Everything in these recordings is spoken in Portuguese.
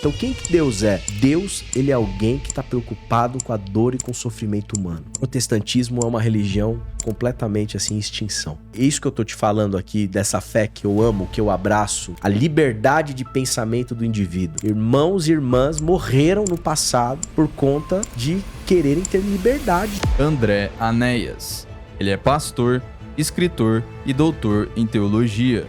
Então quem que Deus é? Deus, ele é alguém que está preocupado com a dor e com o sofrimento humano. O protestantismo é uma religião completamente assim em extinção. É isso que eu tô te falando aqui, dessa fé que eu amo, que eu abraço, a liberdade de pensamento do indivíduo. Irmãos e irmãs morreram no passado por conta de quererem ter liberdade. André Anéas. Ele é pastor, escritor e doutor em teologia.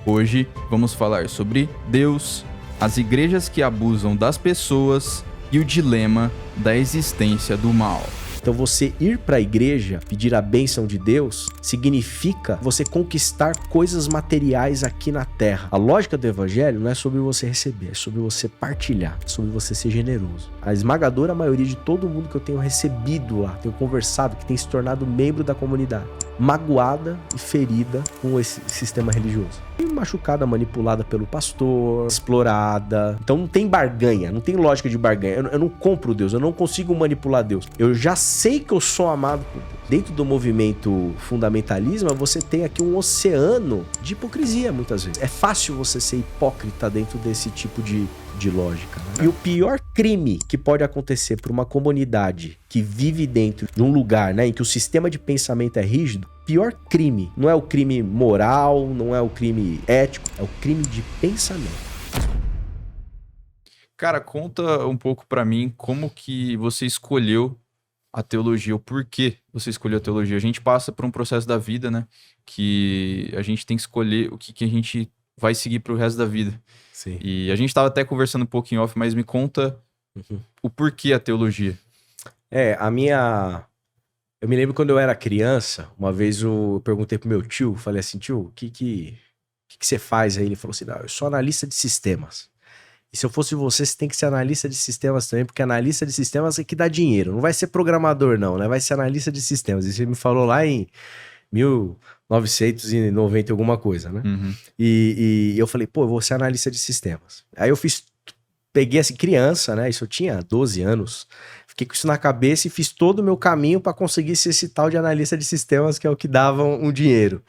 Hoje vamos falar sobre Deus, as igrejas que abusam das pessoas e o dilema da existência do mal. Então você ir para a igreja, pedir a bênção de Deus, significa você conquistar coisas materiais aqui na terra. A lógica do evangelho não é sobre você receber, é sobre você partilhar, é sobre você ser generoso. A esmagadora maioria de todo mundo que eu tenho recebido lá, tenho conversado, que tem se tornado membro da comunidade, magoada e ferida com esse sistema religioso. E machucada, manipulada pelo pastor, explorada. Então não tem barganha, não tem lógica de barganha. Eu não compro Deus, eu não consigo manipular Deus. Eu já sei que eu sou amado por Deus. Dentro do movimento fundamentalismo, você tem aqui um oceano de hipocrisia, muitas vezes. É fácil você ser hipócrita dentro desse tipo de lógica, né? E o pior crime que pode acontecer para uma comunidade que vive dentro de um lugar, né, em que o sistema de pensamento é rígido, pior crime não é o crime moral, não é o crime ético, é o crime de pensamento. Cara, conta um pouco pra mim como que você escolheu a teologia, o porquê você escolheu a teologia. A gente passa por um processo da vida, né, que a gente tem que escolher o que a gente vai seguir pro resto da vida. Sim. E a gente tava até conversando um pouco em off, mas me conta o porquê a teologia. Eu me lembro quando eu era criança, uma vez eu perguntei pro meu tio, falei assim, tio, o que você faz aí? Ele falou assim, não, eu sou analista de sistemas. E se eu fosse você tem que ser analista de sistemas também, porque analista de sistemas é que dá dinheiro. Não vai ser programador não, né? Vai ser analista de sistemas. Isso ele me falou lá em 1990 alguma coisa, né? E eu falei, pô, eu vou ser analista de sistemas. Aí eu peguei assim, criança, né? Isso eu tinha 12 anos. Fiquei com isso na cabeça e fiz todo o meu caminho para conseguir ser esse tal de analista de sistemas, que é o que dava um dinheiro.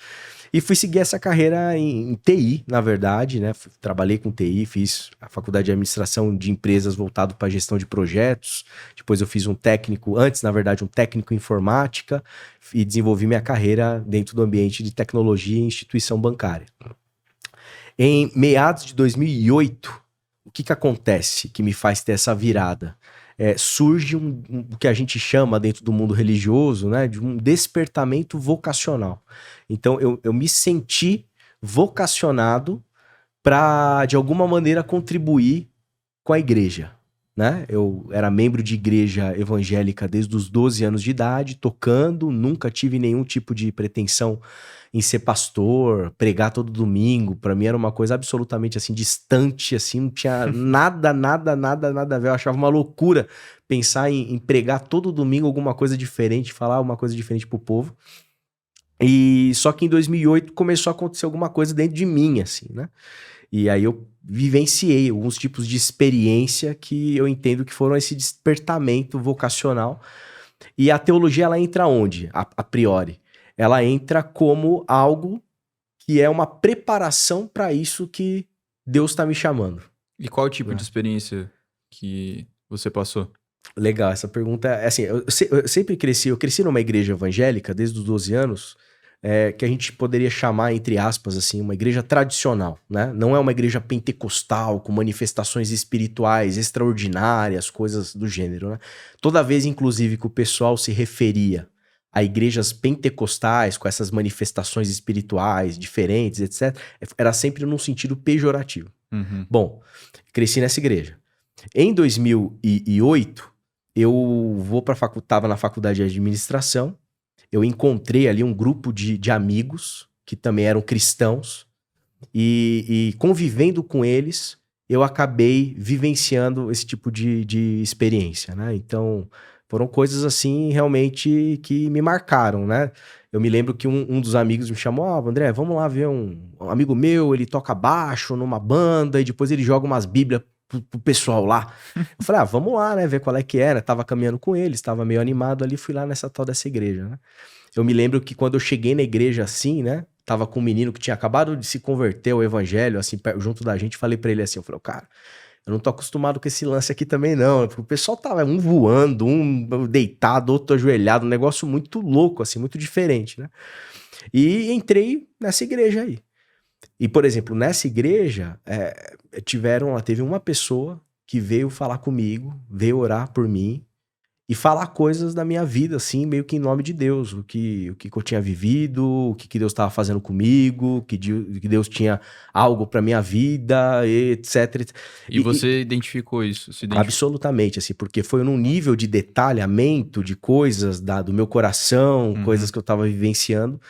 E fui seguir essa carreira em TI, na verdade, né? Trabalhei com TI, fiz a faculdade de administração de empresas voltado para gestão de projetos. Depois eu fiz um técnico em informática e desenvolvi minha carreira dentro do ambiente de tecnologia e instituição bancária. Em meados de 2008, o que acontece que me faz ter essa virada? Surge o que a gente chama dentro do mundo religioso, né, de um despertamento vocacional. Então eu me senti vocacionado para, de alguma maneira, contribuir com a igreja, né? Eu era membro de igreja evangélica desde os 12 anos de idade, tocando, nunca tive nenhum tipo de pretensão em ser pastor, pregar todo domingo. Para mim era uma coisa absolutamente assim distante, assim, não tinha nada a ver. Eu achava uma loucura pensar em pregar todo domingo alguma coisa diferente, falar uma coisa diferente pro povo. E só que em 2008 começou a acontecer alguma coisa dentro de mim, assim, né? E aí eu vivenciei alguns tipos de experiência que eu entendo que foram esse despertamento vocacional. E a teologia, ela entra onde? A priori. Ela entra como algo que é uma preparação para isso que Deus está me chamando. E qual tipo de experiência que você passou? Legal, essa pergunta é assim, eu sempre cresci, eu cresci numa igreja evangélica desde os 12 anos, que a gente poderia chamar, entre aspas, assim, uma igreja tradicional, né? Não é uma igreja pentecostal, com manifestações espirituais extraordinárias, coisas do gênero, né? Toda vez, inclusive, que o pessoal se referia a igrejas pentecostais, com essas manifestações espirituais diferentes, etc., era sempre num sentido pejorativo. Bom, cresci nessa igreja. Em 2008, eu tava na faculdade de administração, eu encontrei ali um grupo de amigos que também eram cristãos e convivendo com eles, eu acabei vivenciando esse tipo de experiência, né? Então, foram coisas assim realmente que me marcaram, né? Eu me lembro que um dos amigos me chamou, André, vamos lá ver um amigo meu, ele toca baixo numa banda e depois ele joga umas bíblias pro pessoal lá. Eu falei, vamos lá, né, ver qual é que era. Tava caminhando com eles, tava meio animado ali, fui lá nessa tal dessa igreja, né. Eu me lembro que quando eu cheguei na igreja assim, né, tava com um menino que tinha acabado de se converter ao evangelho, assim, junto da gente, falei pra ele assim, eu falei, cara, Eu não tô acostumado com esse lance aqui também, não. Porque o pessoal tava um voando, um deitado, outro ajoelhado, um negócio muito louco, assim, muito diferente, né? E entrei nessa igreja aí. E, por exemplo, nessa igreja, teve uma pessoa que veio falar comigo, veio orar por mim e falar coisas da minha vida, assim, meio que em nome de Deus. O que eu tinha vivido, o que Deus estava fazendo comigo, que Deus tinha algo para minha vida, etc. E você identificou isso? Absolutamente, assim, porque foi num nível de detalhamento de coisas do meu coração, coisas que eu estava vivenciando,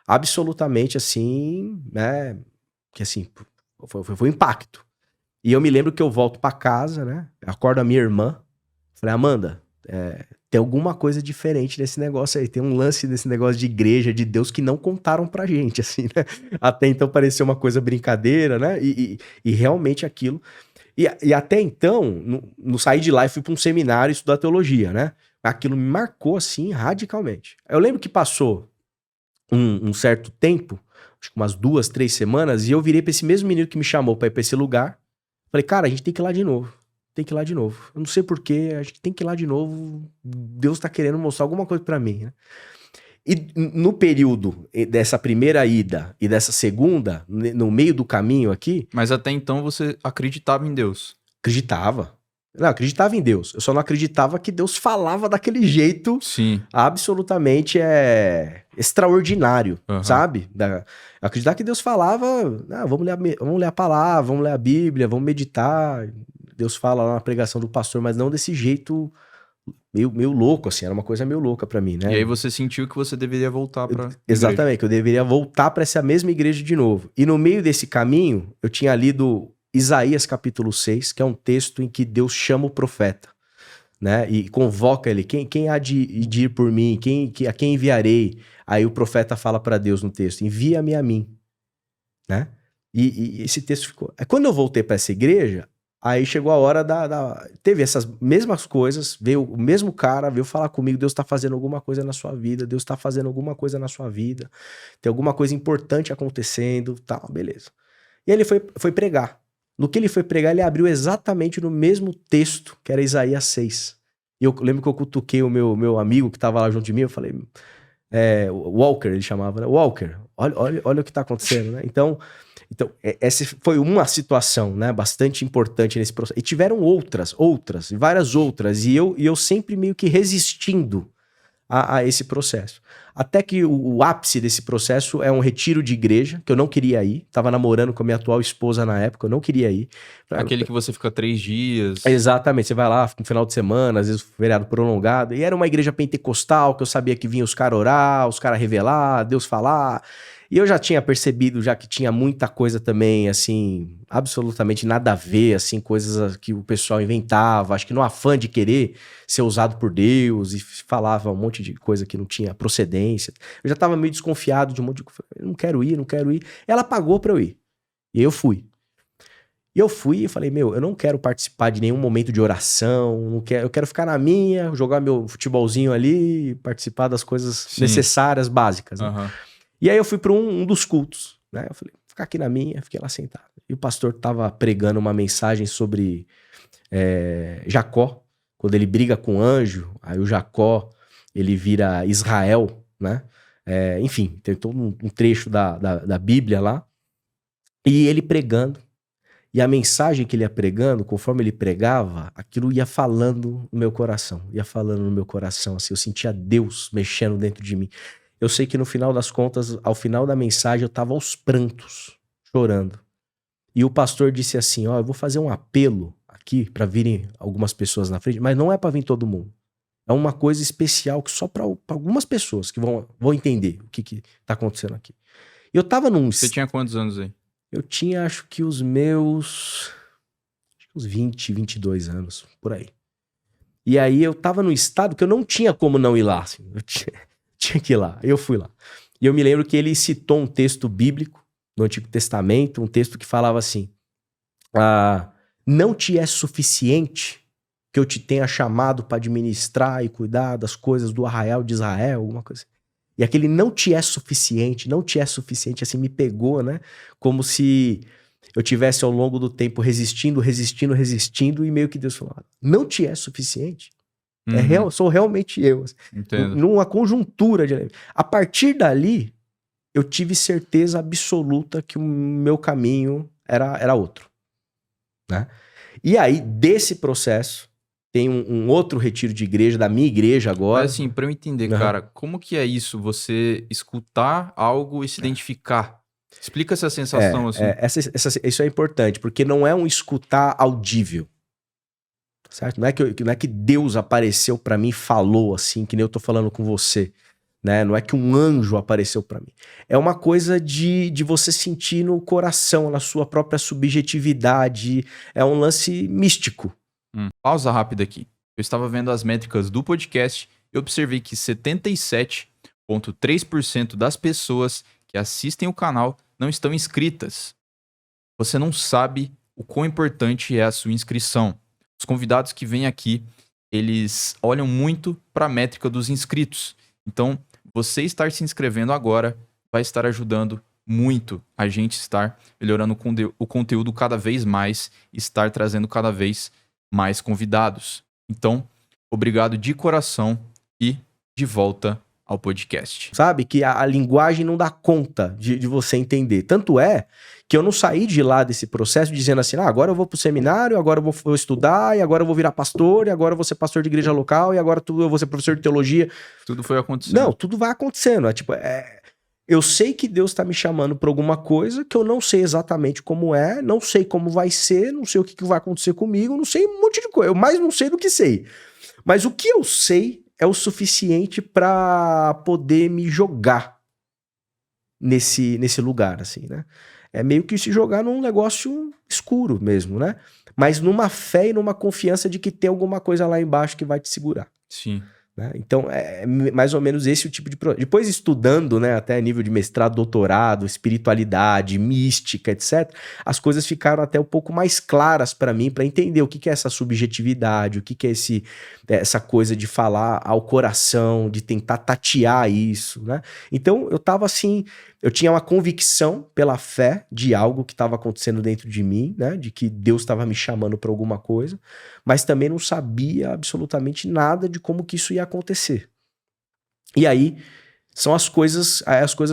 absolutamente, assim, né, que assim, foi um impacto. E eu me lembro que eu volto para casa, né, acordo a minha irmã, falei, Amanda, tem alguma coisa diferente nesse negócio aí, tem um lance desse negócio de igreja, de Deus, que não contaram pra gente, assim, né, até então parecia uma coisa brincadeira, né, e realmente aquilo, e até então, no saí de lá e fui pra um seminário estudar teologia, né, aquilo me marcou, assim, radicalmente. Eu lembro que passou um certo tempo, acho que umas 2, 3 semanas, e eu virei pra esse mesmo menino que me chamou pra ir pra esse lugar, falei, cara, a gente tem que ir lá de novo. Tem que ir lá de novo. Eu não sei porquê, a gente tem que ir lá de novo. Deus tá querendo mostrar alguma coisa pra mim, né? E no período dessa primeira ida e dessa segunda, no meio do caminho aqui... Mas até então você acreditava em Deus? Acreditava. Não, acreditava em Deus. Eu só não acreditava que Deus falava daquele jeito. Sim. Absolutamente extraordinário, sabe? Acreditar que Deus falava, vamos ler a palavra, vamos ler a Bíblia, vamos meditar. Deus fala lá na pregação do pastor, mas não desse jeito meio louco, assim. Era uma coisa meio louca pra mim, né? E aí você sentiu que você deveria voltar pra Exatamente, igreja. que eu deveria voltar pra essa mesma igreja de novo. E no meio desse caminho, eu tinha lido Isaías capítulo 6, que é um texto em que Deus chama o profeta, né? E convoca ele, quem há de ir por mim? A quem enviarei? Aí o profeta fala pra Deus no texto, envia-me a mim, né? E esse texto ficou... Quando eu voltei pra essa igreja, aí chegou a hora teve essas mesmas coisas, veio o mesmo cara, veio falar comigo, Deus tá fazendo alguma coisa na sua vida, Deus tá fazendo alguma coisa na sua vida, tem alguma coisa importante acontecendo, tal, beleza. E aí ele foi pregar. No que ele foi pregar, ele abriu exatamente no mesmo texto, que era Isaías 6. E eu lembro que eu cutuquei o meu amigo que tava lá junto de mim, eu falei, Walker, ele chamava, né? Walker, olha o que tá acontecendo, né? Então, essa foi uma situação, né, bastante importante nesse processo. E tiveram outras, várias outras, e eu sempre meio que resistindo a esse processo. Até que o ápice desse processo é um retiro de igreja, que eu não queria ir. Tava namorando com a minha atual esposa na época, eu não queria ir. Aquele que você fica 3 dias. Exatamente, você vai lá, fica um final de semana, às vezes feriado prolongado. E era uma igreja pentecostal, que eu sabia que vinha os caras orar, os caras revelar, Deus falar. E eu já tinha percebido já que tinha muita coisa também, assim, absolutamente nada a ver, assim, coisas que o pessoal inventava, acho que no afã de querer ser usado por Deus, e falava um monte de coisa que não tinha procedência. Eu já tava meio desconfiado de um monte de coisa, não quero ir. Ela pagou pra eu ir. E eu fui. E eu fui e falei, eu não quero participar de nenhum momento de oração, eu quero ficar na minha, jogar meu futebolzinho ali, participar das coisas necessárias, básicas, né? E aí eu fui para um dos cultos, né? Eu falei, vou ficar aqui na minha, fiquei lá sentado. E o pastor tava pregando uma mensagem sobre Jacó, quando ele briga com o anjo, aí o Jacó, ele vira Israel, né? Enfim, tem todo um trecho da Bíblia lá. E ele pregando. E a mensagem que ele ia pregando, conforme ele pregava, aquilo ia falando no meu coração. Assim, eu sentia Deus mexendo dentro de mim. Eu sei que no final das contas, ao final da mensagem, eu tava aos prantos, chorando. E o pastor disse assim, eu vou fazer um apelo aqui para virem algumas pessoas na frente, mas não é para vir todo mundo. É uma coisa especial que só para algumas pessoas que vão entender o que tá acontecendo aqui. E eu tava Você tinha quantos anos aí? Eu tinha, acho que uns 20, 22 anos, por aí. E aí eu tava num estado que eu não tinha como não ir lá, assim. Eu tinha que ir lá, eu fui lá. E eu me lembro que ele citou um texto bíblico no Antigo Testamento, um texto que falava assim, não te é suficiente que eu te tenha chamado para administrar e cuidar das coisas do arraial de Israel, alguma coisa assim. E aquele não te é suficiente, assim, me pegou, né? Como se eu tivesse ao longo do tempo resistindo e meio que Deus falou, não te é suficiente. Sou realmente eu. Entendo. Numa conjuntura de... A partir dali, eu tive certeza absoluta que o meu caminho era outro. Né? E aí, desse processo, tem um outro retiro de igreja, da minha igreja agora. Mas assim, pra eu entender, cara, como que é isso? Você escutar algo e se identificar? Explica essa sensação, assim. Isso é importante, porque não é um escutar audível. Certo? Não é que Deus apareceu pra mim e falou assim, que nem eu tô falando com você. Né? Não é que um anjo apareceu pra mim. É uma coisa de você sentir no coração, na sua própria subjetividade. É um lance místico. Pausa rápida aqui. Eu estava vendo as métricas do podcast e observei que 77,3% das pessoas que assistem o canal não estão inscritas. Você não sabe o quão importante é a sua inscrição. Os convidados que vêm aqui, eles olham muito para a métrica dos inscritos. Então, você estar se inscrevendo agora vai estar ajudando muito a gente estar melhorando o conteúdo cada vez mais, estar trazendo cada vez mais convidados. Então, obrigado de coração e de volta ao podcast. Sabe? Que a linguagem não dá conta de você entender. Tanto é que eu não saí de lá desse processo dizendo assim, agora eu vou pro seminário, agora eu vou estudar, e agora eu vou virar pastor, e agora eu vou ser pastor de igreja local, e agora eu vou ser professor de teologia. Tudo foi acontecendo. Não, tudo vai acontecendo. Eu sei que Deus tá me chamando pra alguma coisa que eu não sei exatamente como é, não sei como vai ser, não sei o que vai acontecer comigo, não sei um monte de coisa. Eu mais não sei do que sei. Mas o que eu sei é o suficiente pra poder me jogar nesse lugar, assim, né? É meio que se jogar num negócio escuro mesmo, né? Mas numa fé e numa confiança de que tem alguma coisa lá embaixo que vai te segurar. Sim. Né? Então, é mais ou menos esse o tipo de... Depois estudando, né, até nível de mestrado, doutorado, espiritualidade, mística, etc., as coisas ficaram até um pouco mais claras para mim, para entender o que é essa subjetividade, o que é essa coisa de falar ao coração, de tentar tatear isso, né? Então, eu tava assim... Eu tinha uma convicção pela fé de algo que estava acontecendo dentro de mim, né? De que Deus estava me chamando para alguma coisa, mas também não sabia absolutamente nada de como que isso ia acontecer. E aí as coisas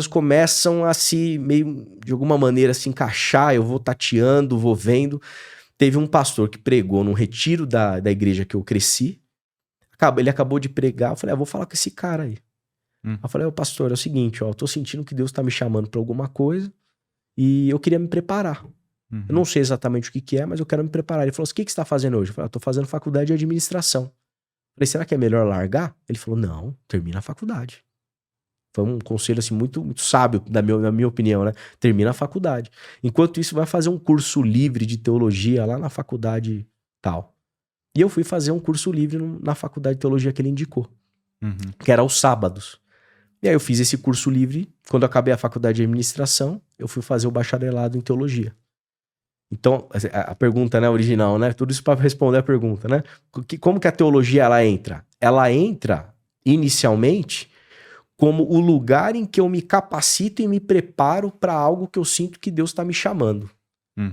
começam a se meio de alguma maneira se encaixar, eu vou tateando, vou vendo. Teve um pastor que pregou num retiro da igreja que eu cresci. Ele acabou de pregar, eu falei, vou falar com esse cara aí. Eu falei, pastor, é o seguinte, eu tô sentindo que Deus tá me chamando pra alguma coisa e eu queria me preparar. Eu não sei exatamente o que é, mas eu quero me preparar. Ele falou assim, o que você tá fazendo hoje? Eu falei, eu tô fazendo faculdade de administração. Eu falei, será que é melhor largar? Ele falou, não, termina a faculdade. Foi um conselho assim muito, muito sábio, na minha opinião, né? Termina a faculdade. Enquanto isso, vai fazer um curso livre de teologia lá na faculdade tal. E eu fui fazer um curso livre na faculdade de teologia que ele indicou, que era aos sábados. E aí eu fiz esse curso livre. Quando eu acabei a faculdade de administração, eu fui fazer o bacharelado em teologia. Então, a pergunta, né, original, né? Tudo isso para responder a pergunta, né? Como que a teologia ela entra? Ela entra inicialmente como o lugar em que eu me capacito e me preparo para algo que eu sinto que Deus está me chamando.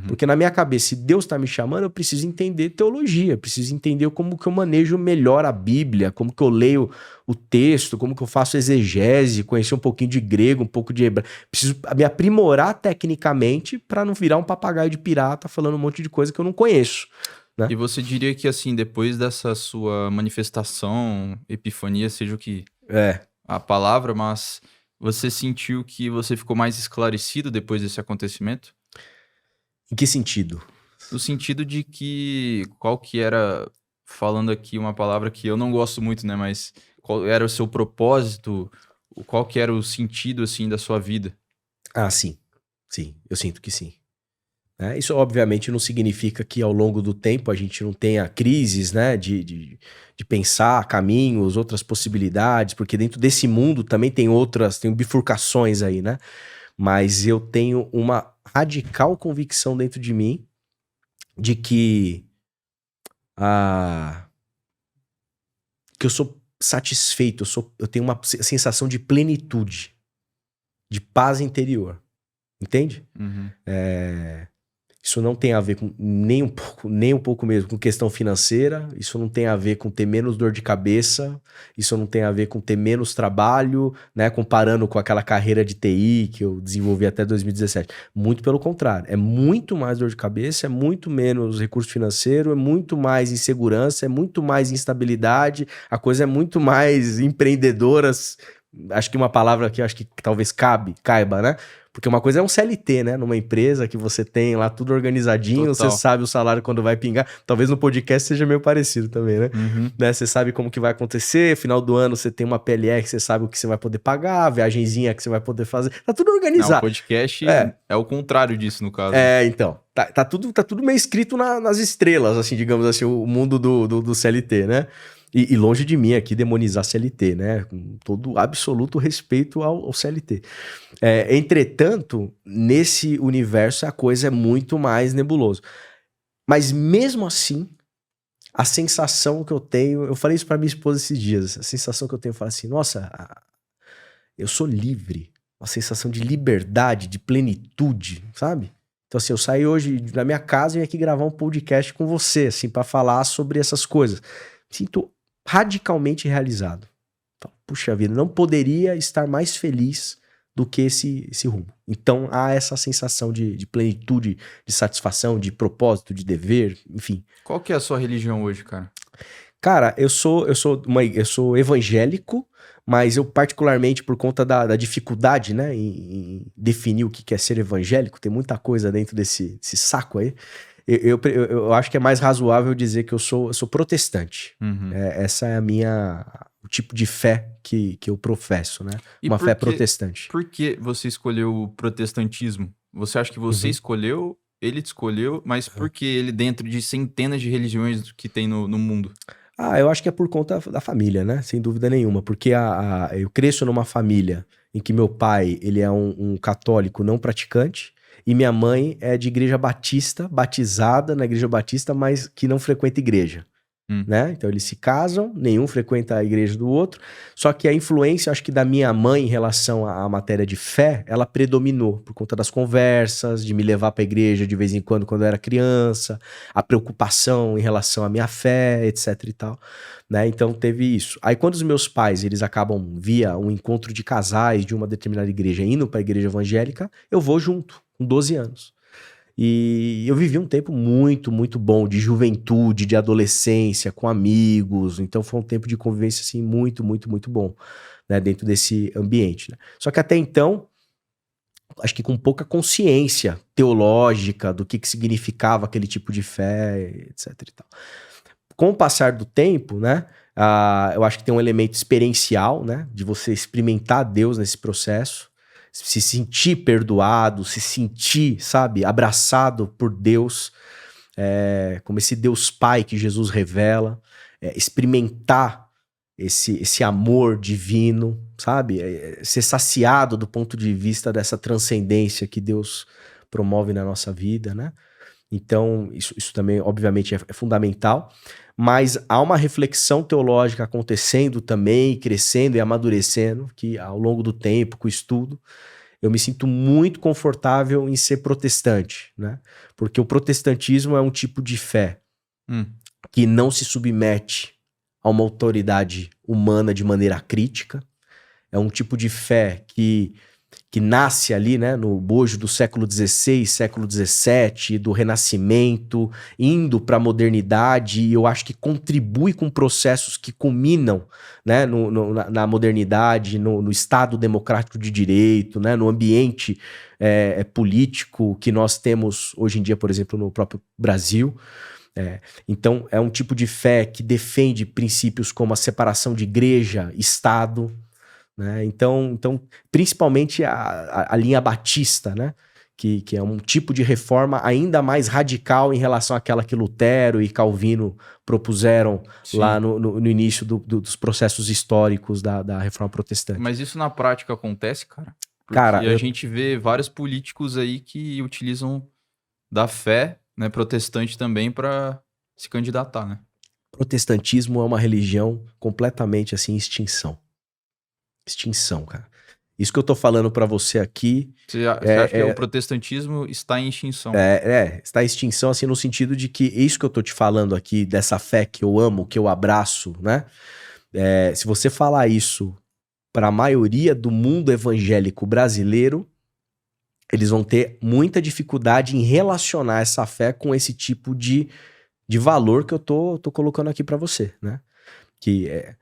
Porque na minha cabeça, se Deus está me chamando, eu preciso entender teologia, preciso entender como que eu manejo melhor a Bíblia, como que eu leio o texto, como que eu faço exegese, conhecer um pouquinho de grego, um pouco de hebraico. Preciso me aprimorar tecnicamente para não virar um papagaio de pirata falando um monte de coisa que eu não conheço. Né? E você diria que, assim, depois dessa sua manifestação, epifania, seja o que a palavra, mas você sentiu que você ficou mais esclarecido depois desse acontecimento? Em que sentido? No sentido de que, qual que era, falando aqui uma palavra que eu não gosto muito, né, mas qual era o seu propósito, qual que era o sentido, assim, da sua vida? Ah, sim. Sim, eu sinto que sim. Isso, obviamente, não significa que ao longo do tempo a gente não tenha crises, né, de pensar caminhos, outras possibilidades, porque dentro desse mundo também tem bifurcações aí, né? Mas eu tenho uma radical convicção dentro de mim de que eu sou satisfeito, eu tenho uma sensação de plenitude, de paz interior. Entende? Isso não tem a ver com nem um pouco mesmo com questão financeira, isso não tem a ver com ter menos dor de cabeça, isso não tem a ver com ter menos trabalho, né? Comparando com aquela carreira de TI que eu desenvolvi até 2017. Muito pelo contrário, é muito mais dor de cabeça, é muito menos recurso financeiro, é muito mais insegurança, é muito mais instabilidade, a coisa é muito mais empreendedora. Acho que uma palavra que eu acho que talvez caiba, né? Porque uma coisa é um CLT, né? Numa empresa que você tem lá tudo organizadinho, Total. você sabe o salário quando vai pingar. Talvez no podcast seja meio parecido também, né? Né? Você sabe como que vai acontecer, final do ano você tem uma PLR que você sabe o que você vai poder pagar, a viagenzinha que você vai poder fazer. Tá tudo Não, o organizado. podcast é o contrário disso, no caso. Então. Tá tudo meio escrito nas estrelas, assim, digamos assim, o mundo do CLT, né? E longe de mim aqui demonizar CLT, né? Com todo absoluto respeito ao CLT. Entretanto, nesse universo a coisa é muito mais nebulosa. Mas mesmo assim, a sensação que eu tenho... Eu falei isso pra minha esposa esses dias. A sensação que eu tenho, eu falo assim, nossa, eu sou livre. Uma sensação de liberdade, de plenitude, sabe? Então assim, eu saí hoje da minha casa e vim aqui gravar um podcast com você, assim, pra falar sobre essas coisas. Sinto radicalmente realizado. Então, puxa vida, não poderia estar mais feliz do que esse rumo. Então há essa sensação de plenitude, de satisfação, de propósito, de dever, enfim. Qual que é a sua religião hoje, cara? Cara, eu sou evangélico, mas eu particularmente por conta da dificuldade, né, em definir o que é ser evangélico, tem muita coisa dentro desse saco aí. Eu acho que é mais razoável dizer que eu sou protestante. Essa é o tipo de fé que eu professo, né? Uma fé protestante. Por que você escolheu o protestantismo? Você acha que você escolheu, ele te escolheu, mas por que ele dentro de centenas de religiões que tem no mundo? Eu acho que é por conta da família, né? Sem dúvida nenhuma. Porque eu cresço numa família em que meu pai, ele é um católico não praticante, e minha mãe é de igreja batista, batizada na igreja batista, mas que não frequenta igreja, né? Então eles se casam, nenhum frequenta a igreja do outro, só que a influência, acho que da minha mãe em relação à matéria de fé, ela predominou por conta das conversas, de me levar para a igreja de vez em quando eu era criança, a preocupação em relação à minha fé, etc e tal, né? Então teve isso. Aí quando os meus pais, eles acabam via um encontro de casais de uma determinada igreja, indo para a igreja evangélica, eu vou junto, com 12 anos. E eu vivi um tempo muito, muito bom de juventude, de adolescência, com amigos. Então foi um tempo de convivência assim, muito, muito, muito bom, né, dentro desse ambiente, né? Só que até então, acho que com pouca consciência teológica do que significava aquele tipo de fé, etc e tal. Com o passar do tempo, né, eu acho que tem um elemento experiencial, né, de você experimentar Deus nesse processo, se sentir perdoado, se sentir, sabe, abraçado por Deus, como esse Deus Pai que Jesus revela, experimentar esse amor divino, sabe, ser saciado do ponto de vista dessa transcendência que Deus promove na nossa vida, né? Então, isso também, obviamente, é fundamental, mas há uma reflexão teológica acontecendo também, crescendo e amadurecendo, que ao longo do tempo, com o estudo, eu me sinto muito confortável em ser protestante, né? Porque o protestantismo é um tipo de fé que não se submete a uma autoridade humana de maneira crítica, é um tipo de fé que nasce ali, né, no bojo do século XVI, século XVII, do Renascimento, indo para a modernidade, e eu acho que contribui com processos que culminam, né, na modernidade, no Estado democrático de direito, né, no ambiente político que nós temos hoje em dia, por exemplo, no próprio Brasil. Então, é um tipo de fé que defende princípios como a separação de igreja, Estado, né? Então, principalmente a linha batista, né? Que é um tipo de reforma ainda mais radical em relação àquela que Lutero e Calvino propuseram lá no início dos processos históricos da reforma protestante. Mas isso na prática acontece, cara? Porque a gente vê vários políticos aí que utilizam da fé, né, protestante também para se candidatar, né? Protestantismo é uma religião completamente assim, em extinção. Extinção, cara. Isso que eu tô falando para você aqui... Você acha que o protestantismo está em extinção? Está em extinção, assim, no sentido de que isso que eu tô te falando aqui, dessa fé que eu amo, que eu abraço, né? Se você falar isso para a maioria do mundo evangélico brasileiro, eles vão ter muita dificuldade em relacionar essa fé com esse tipo de valor que eu tô colocando aqui para você, né?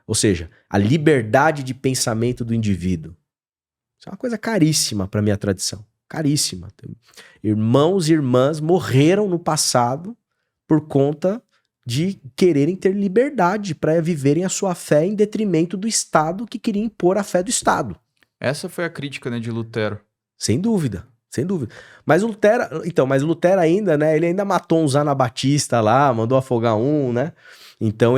Ou seja, a liberdade de pensamento do indivíduo. Isso é uma coisa caríssima para minha tradição. Caríssima. Irmãos e irmãs morreram no passado por conta de quererem ter liberdade para viverem a sua fé em detrimento do Estado que queria impor a fé do Estado. Essa foi a crítica, né, de Lutero. Sem dúvida. Sem dúvida. Mas o Lutero ainda, né? Ele ainda matou uns anabatistas lá, mandou afogar um, né? Então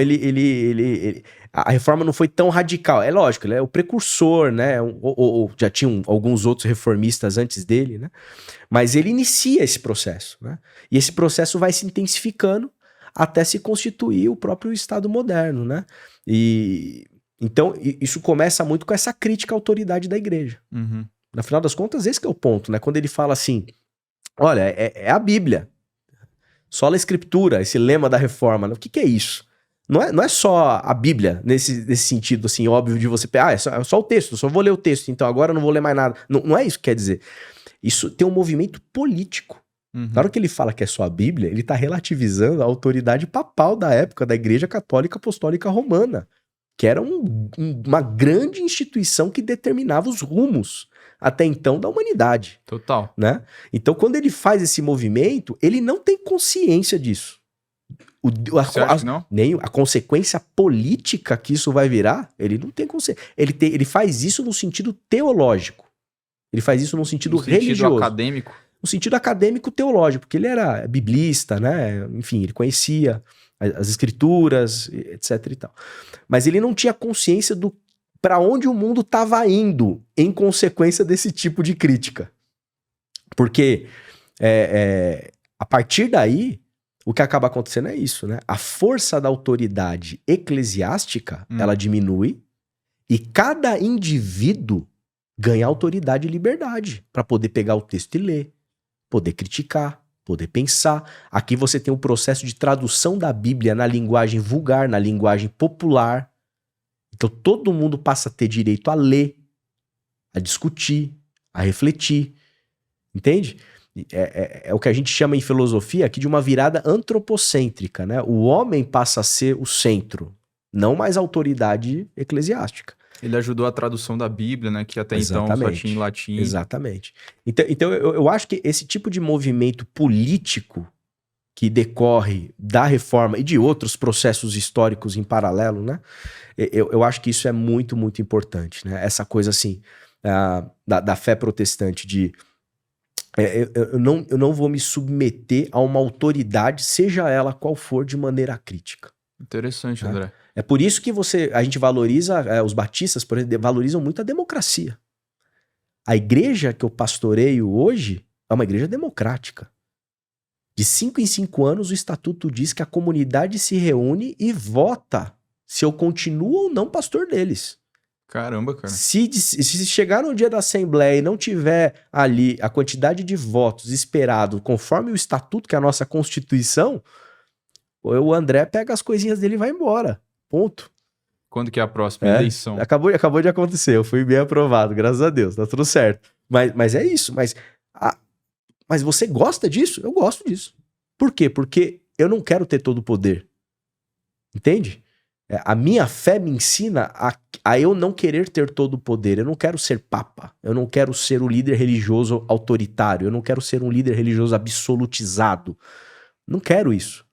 a reforma não foi tão radical. É lógico, ele é o precursor, né? Ou já tinham alguns outros reformistas antes dele, né? Mas ele inicia esse processo, né? E esse processo vai se intensificando até se constituir o próprio Estado moderno, né? Então, isso começa muito com essa crítica à autoridade da igreja. Uhum. No final das contas, esse que é o ponto, né? Quando ele fala assim, olha, é a Bíblia, sola Escritura, esse lema da reforma, né? O que é isso? Não é só a Bíblia, nesse sentido, assim, óbvio de você... é só o texto, só vou ler o texto, então agora eu não vou ler mais nada. Não é isso que quer dizer. Isso tem um movimento político. Uhum. Na hora que ele fala que é só a Bíblia, ele está relativizando a autoridade papal da época da Igreja Católica Apostólica Romana, que era uma grande instituição que determinava os rumos até então da humanidade. Total. Né? Então, quando ele faz esse movimento, ele não tem consciência disso. Você acha que não? Nem a consequência política que isso vai virar, ele não tem consciência. Ele faz isso no sentido teológico. Ele faz isso no sentido religioso. No sentido acadêmico? No sentido acadêmico teológico, porque ele era biblista, né? Enfim, ele conhecia as escrituras, etc e tal. Mas ele não tinha consciência do para onde o mundo estava indo em consequência desse tipo de crítica. Porque a partir daí, o que acaba acontecendo é isso, né? A força da autoridade eclesiástica, ela diminui e cada indivíduo ganha autoridade e liberdade para poder pegar o texto e ler, poder criticar, poder pensar. Aqui você tem um processo de tradução da Bíblia na linguagem vulgar, na linguagem popular. Então todo mundo passa a ter direito a ler, a discutir, a refletir. Entende? É o que a gente chama em filosofia aqui de uma virada antropocêntrica, né? O homem passa a ser o centro, não mais a autoridade eclesiástica. Ele ajudou a tradução da Bíblia, né? Que até então só tinha em latim. Exatamente. Então eu acho que esse tipo de movimento político que decorre da reforma e de outros processos históricos em paralelo, né? Eu acho que isso é muito, muito importante, né? Essa coisa assim, da fé protestante de... Eu não vou me submeter a uma autoridade, seja ela qual for, de maneira crítica. Interessante, André. É por isso que a gente valoriza, os batistas, por exemplo, valorizam muito a democracia. A igreja que eu pastoreio hoje é uma igreja democrática. De 5 em 5 anos, o estatuto diz que a comunidade se reúne e vota se eu continuo ou não pastor deles. Caramba, cara. Se chegar no dia da assembleia e não tiver ali a quantidade de votos esperado conforme o estatuto, que é a nossa Constituição, o André pega as coisinhas dele e vai embora. Ponto. Quando que é a próxima eleição? Acabou de acontecer, eu fui bem aprovado, graças a Deus, tá tudo certo. Mas é isso, mas você gosta disso? Eu gosto disso. Por quê? Porque eu não quero ter todo o poder. Entende? A minha fé me ensina a eu não querer ter todo o poder. Eu não quero ser papa. Eu não quero ser um líder religioso autoritário. Eu não quero ser um líder religioso absolutizado. Não quero isso.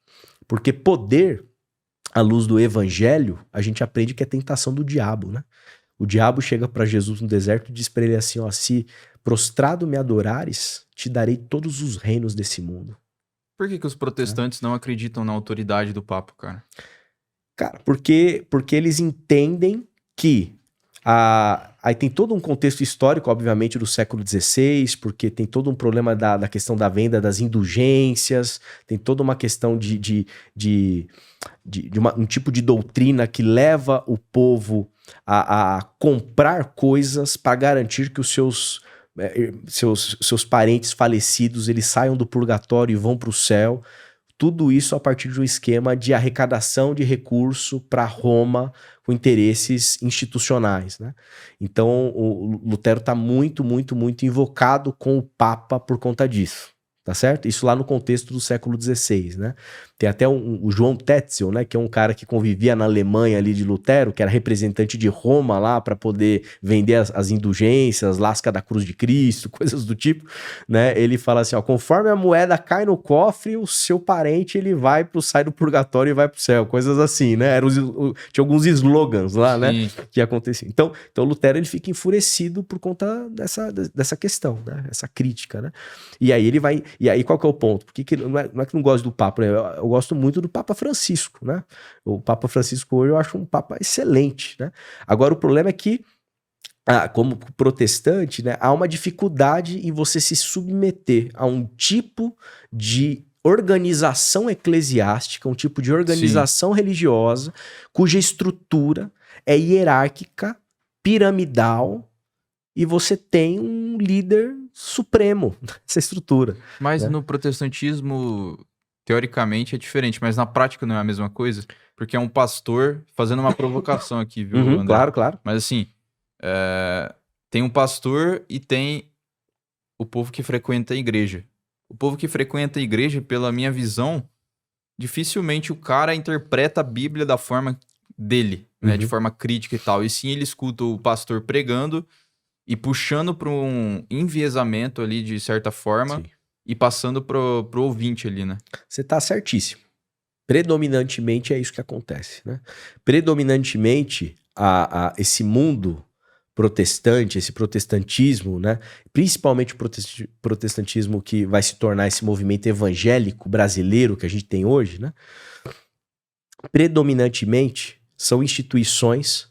Porque poder, à luz do evangelho, a gente aprende que é tentação do diabo, né? O diabo chega para Jesus no deserto e diz para ele assim, ó, se prostrado me adorares, te darei todos os reinos desse mundo. Por que os protestantes não acreditam na autoridade do Papa, cara? Cara, porque eles entendem que aí tem todo um contexto histórico, obviamente, do século XVI, porque tem todo um problema da questão da venda das indulgências, tem toda uma questão de um tipo de doutrina que leva o povo a comprar coisas para garantir que os seus parentes falecidos eles saiam do purgatório e vão para o céu. Tudo isso a partir de um esquema de arrecadação de recurso para Roma com interesses institucionais, né? Então, o Lutero está muito, muito, muito invocado com o Papa por conta disso, tá certo? Isso lá no contexto do século XVI, né? Tem até o João Tetzel, né? Que é um cara que convivia na Alemanha ali de Lutero, que era representante de Roma lá para poder vender as indulgências, lasca da cruz de Cristo, coisas do tipo, né? Ele fala assim, ó, conforme a moeda cai no cofre, o seu parente ele sai do purgatório e vai pro céu, coisas assim, né? Tinha alguns slogans lá, né? Que aconteciam. Então Lutero ele fica enfurecido por conta dessa questão, né? Essa crítica, né? E aí qual que é o ponto? Porque não é que não gosto do Papa, né? Eu gosto muito do Papa Francisco, né? O Papa Francisco hoje eu acho um Papa excelente, né? Agora o problema é que, como protestante, né, há uma dificuldade em você se submeter a um tipo de organização eclesiástica, um tipo de organização religiosa, cuja estrutura é hierárquica, piramidal, e você tem um líder supremo nessa estrutura. Mas né? no protestantismo, teoricamente, é diferente, mas na prática não é a mesma coisa? Porque é um pastor fazendo uma provocação aqui, viu, André? Claro, claro. Mas assim, tem um pastor e tem o povo que frequenta a igreja. O povo que frequenta a igreja, pela minha visão, dificilmente o cara interpreta a Bíblia da forma dele, né? De forma crítica e tal. E sim, ele escuta o pastor pregando e puxando para um enviesamento ali, de certa forma, sim, e passando pro ouvinte ali, né? Você tá certíssimo. Predominantemente é isso que acontece, né? Predominantemente, esse mundo protestante, esse protestantismo, né? Principalmente o protestantismo que vai se tornar esse movimento evangélico brasileiro que a gente tem hoje, né? Predominantemente são instituições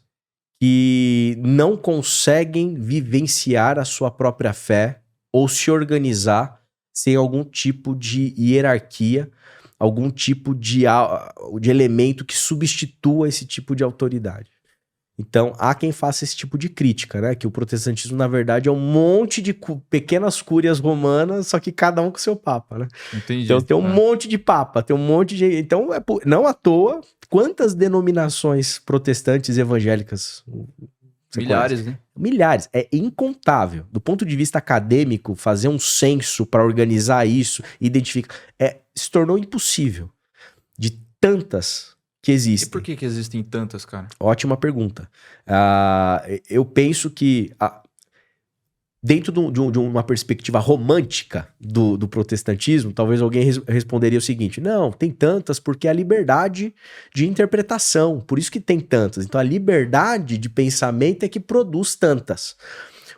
que não conseguem vivenciar a sua própria fé ou se organizar sem algum tipo de hierarquia, algum tipo de elemento que substitua esse tipo de autoridade. Então, há quem faça esse tipo de crítica, né? Que o protestantismo, na verdade, é um monte de pequenas cúrias romanas, só que cada um com seu papa, né? Entendi. Então, tem um monte de papa, tem um monte de... Então, não à toa, quantas denominações protestantes evangélicas... Milhares, né? Milhares. É incontável. Do ponto de vista acadêmico, fazer um censo para organizar isso, identificar... se tornou impossível. De tantas... que existem. E por que existem tantas, cara? Ótima pergunta. Eu penso que dentro de uma perspectiva romântica do protestantismo, talvez alguém responderia o seguinte: não, tem tantas porque é a liberdade de interpretação, por isso que tem tantas. Então a liberdade de pensamento é que produz tantas.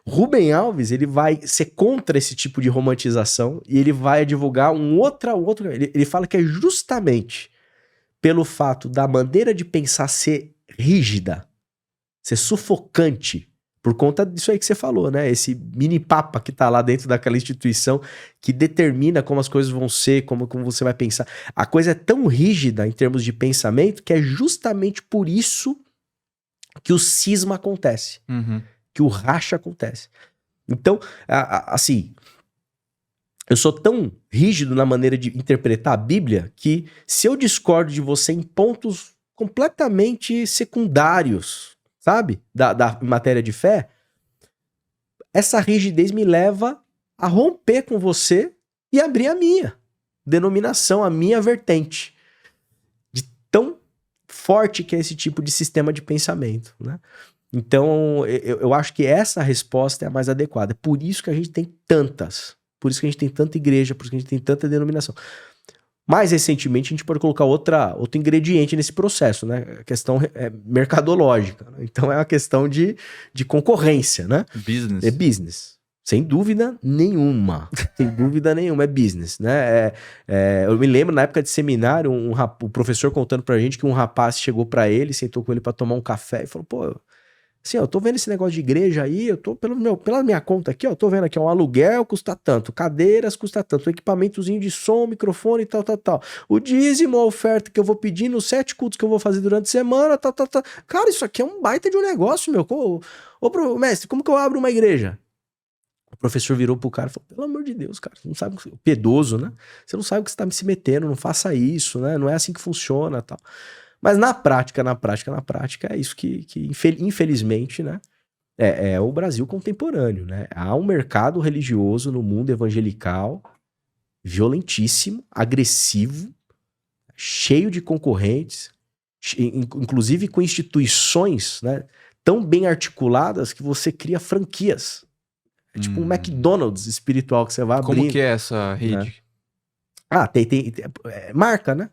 Rubem Alves, ele vai ser contra esse tipo de romantização e ele vai divulgar um outro. Ele fala que é justamente pelo fato da maneira de pensar ser rígida, ser sufocante, por conta disso aí que você falou, né? Esse mini papa que tá lá dentro daquela instituição que determina como as coisas vão ser, como você vai pensar. A coisa é tão rígida em termos de pensamento que é justamente por isso que o cisma acontece, que o racha acontece. Então, assim... eu sou tão rígido na maneira de interpretar a Bíblia que se eu discordo de você em pontos completamente secundários, sabe? Da matéria de fé, essa rigidez me leva a romper com você e abrir a minha denominação, a minha vertente. De tão forte que é esse tipo de sistema de pensamento, né? Então, eu acho que essa resposta é a mais adequada. É por isso que a gente tem tantas... por isso que a gente tem tanta igreja, por isso que a gente tem tanta denominação. Mais recentemente, a gente pode colocar outro ingrediente nesse processo, né? A questão mercadológica. Né? Então, é uma questão de concorrência, né? Business. É business. Sem dúvida nenhuma. Sem dúvida nenhuma, é business, né? Eu me lembro, na época de seminário, o professor contando pra gente que um rapaz chegou pra ele, sentou com ele pra tomar um café e falou, pô... Assim, ó, eu tô vendo esse negócio de igreja aí, eu tô pela minha conta aqui, ó, eu tô vendo aqui, ó, um aluguel custa tanto, cadeiras custa tanto, um equipamentozinho de som, microfone e tal, tal, tal. O dízimo, a oferta que eu vou pedir nos 7 cultos que eu vou fazer durante a semana, tal, tal, tal. Cara, isso aqui é um baita de um negócio, meu. Mestre, como que eu abro uma igreja? O professor virou pro cara e falou, pelo amor de Deus, cara, você não sabe, piedoso, né? Você não sabe o que você tá se metendo, não faça isso, né? Não é assim que funciona, tal. Mas na prática, é isso que infelizmente, né, é o Brasil contemporâneo, né? Há um mercado religioso no mundo evangelical violentíssimo, agressivo, cheio de concorrentes, inclusive com instituições, né, tão bem articuladas que você cria franquias. É tipo um McDonald's espiritual que você vai abrir. Como que é essa rede? Tem marca, né?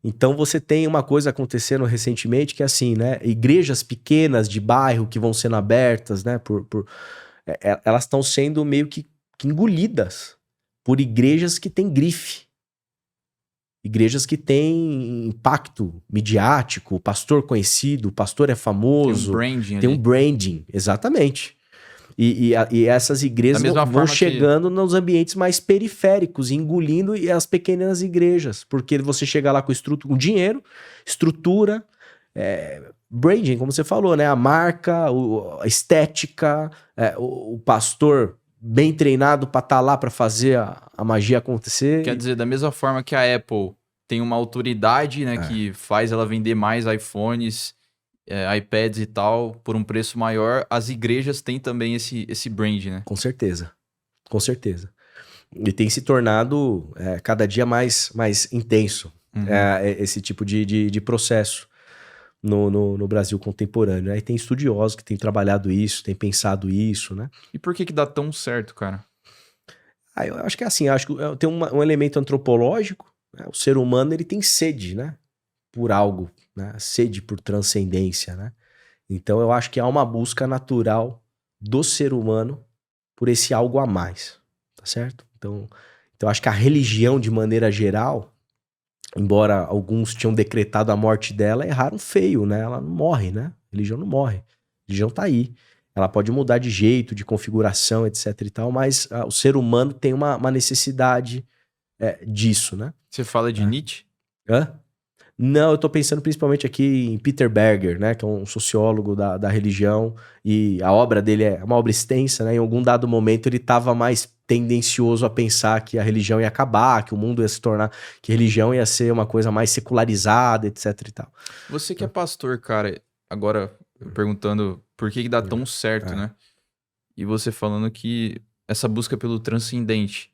Então você tem uma coisa acontecendo recentemente que é assim, né? Igrejas pequenas de bairro que vão sendo abertas, né? Elas estão sendo meio que engolidas por igrejas que têm grife. Igrejas que têm impacto midiático, o pastor conhecido, o pastor é famoso. Tem um branding, exatamente. E essas igrejas vão chegando nos ambientes mais periféricos, engolindo as pequenas igrejas. Porque você chega lá com dinheiro, estrutura, branding, como você falou, né? A marca, a estética, o pastor bem treinado para estar lá para fazer a magia acontecer. Quer dizer, da mesma forma que a Apple tem uma autoridade, né, que faz ela vender mais iPhones, iPads e tal, por um preço maior, as igrejas têm também esse brand, né? Com certeza. Com certeza. E tem se tornado cada dia mais intenso esse tipo de processo no Brasil contemporâneo. Aí tem estudiosos que têm trabalhado isso, têm pensado isso, né? E por que dá tão certo, cara? Eu acho que é assim, acho que tem um elemento antropológico, né? O ser humano, ele tem sede, né? Por algo, né? Sede por transcendência, né? Então eu acho que há uma busca natural do ser humano por esse algo a mais, tá certo? Então eu acho que a religião, de maneira geral, embora alguns tinham decretado a morte dela, erraram feio, né? Ela não morre, né? A religião não morre. A religião tá aí. Ela pode mudar de jeito, de configuração, etc e tal, mas o ser humano tem uma necessidade disso, né? Você fala de Nietzsche? Não, eu tô pensando principalmente aqui em Peter Berger, né? Que é um sociólogo da religião, e a obra dele é uma obra extensa, né? Em algum dado momento ele estava mais tendencioso a pensar que a religião ia acabar, que o mundo ia se tornar, que a religião ia ser uma coisa mais secularizada, etc e tal. Você que é pastor, cara, agora perguntando por que dá tão certo, né? E você falando que essa busca pelo transcendente,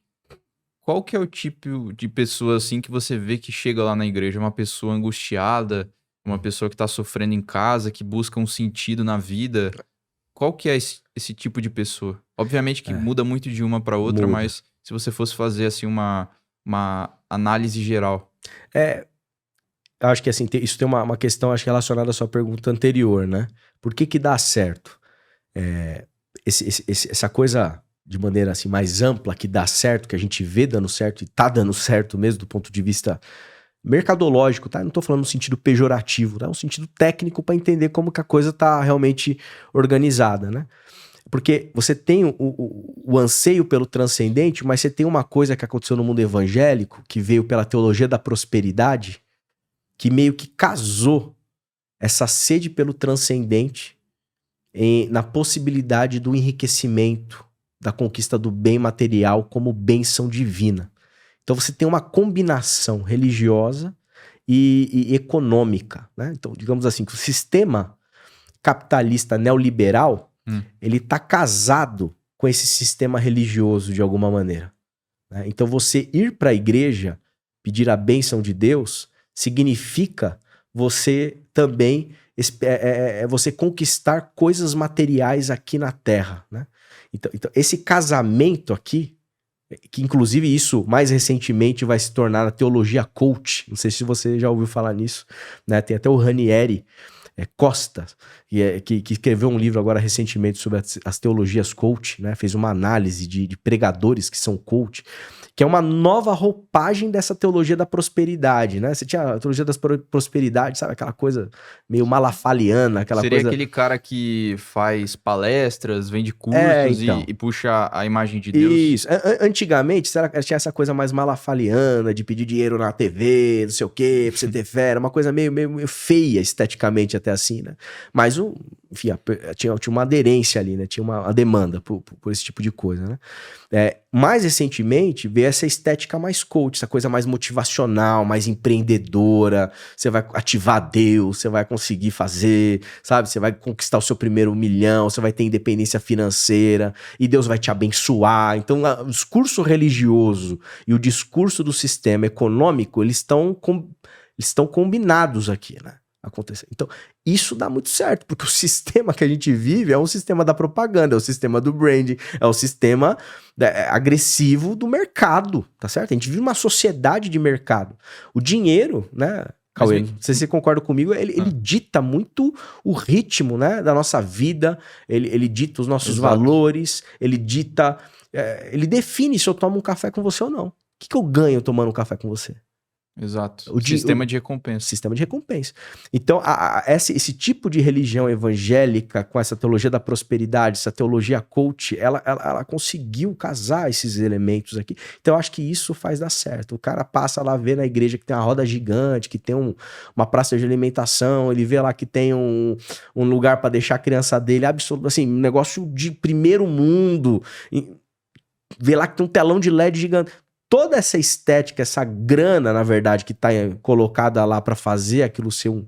qual que é o tipo de pessoa assim que você vê que chega lá na igreja? Uma pessoa angustiada, uma pessoa que tá sofrendo em casa, que busca um sentido na vida? Qual que é esse tipo de pessoa? Obviamente que muda muito de uma para outra, mas se você fosse fazer assim uma análise geral. Eu acho que assim, isso tem uma questão, acho, relacionada à sua pergunta anterior, né? Por que dá certo? Essa coisa de maneira assim mais ampla, que dá certo, que a gente vê dando certo e tá dando certo mesmo do ponto de vista mercadológico, tá? Eu não tô falando no sentido pejorativo, tá? No sentido técnico para entender como que a coisa tá realmente organizada, né? Porque você tem o anseio pelo transcendente, mas você tem uma coisa que aconteceu no mundo evangélico, que veio pela teologia da prosperidade, que meio que casou essa sede pelo transcendente na possibilidade do enriquecimento, da conquista do bem material como bênção divina. Então você tem uma combinação religiosa e econômica, né? Então, digamos assim, que o sistema capitalista neoliberal, ele está casado com esse sistema religioso de alguma maneira, né? Então você ir para a igreja, pedir a bênção de Deus, significa você também você conquistar coisas materiais aqui na Terra, né? Então, esse casamento aqui, que inclusive isso mais recentemente vai se tornar a teologia coach, não sei se você já ouviu falar nisso, né? Tem até o Ranieri Costa, que escreveu um livro agora recentemente sobre as teologias coach, né? Fez uma análise de pregadores que são coach, que é uma nova roupagem dessa teologia da prosperidade, né? Você tinha a teologia da prosperidade, sabe? Aquela coisa meio malafaliana, aquela Seria coisa... aquele cara que faz palestras, vende cursos então. e puxa a imagem de Deus. Isso. Antigamente tinha essa coisa mais malafaliana de pedir dinheiro na TV, não sei o quê, pra você ter fé. Era uma coisa meio feia esteticamente até assim, né? Mas, enfim, tinha uma aderência ali, né? Tinha uma demanda por esse tipo de coisa, né? Mais recentemente, veio essa estética mais coach, essa coisa mais motivacional, mais empreendedora. Você vai ativar Deus, você vai conseguir fazer, sabe? Você vai conquistar o seu primeiro 1 milhão, você vai ter independência financeira e Deus vai te abençoar. Então, o discurso religioso e o discurso do sistema econômico, eles estão combinados aqui, né? Acontecer. Então, isso dá muito certo, porque o sistema que a gente vive é um sistema da propaganda, é o sistema do branding, é o sistema agressivo do mercado, tá certo? A gente vive uma sociedade de mercado. O dinheiro, né, Cauê, não sei se você concorda comigo, ele dita muito o ritmo, né, da nossa vida, ele dita os nossos valores, ele dita, ele define se eu tomo um café com você ou não. O que eu ganho tomando um café com você? Exato. O sistema de recompensa. Sistema de recompensa. Então, esse tipo de religião evangélica, com essa teologia da prosperidade, essa teologia coach, ela conseguiu casar esses elementos aqui. Então, eu acho que isso faz dar certo. O cara passa lá, vê na igreja que tem uma roda gigante, que tem uma praça de alimentação, ele vê lá que tem um lugar para deixar a criança dele, absoluto, assim, um negócio de primeiro mundo. Vê lá que tem um telão de LED gigante. Toda essa estética, essa grana, na verdade, que tá colocada lá para fazer aquilo ser um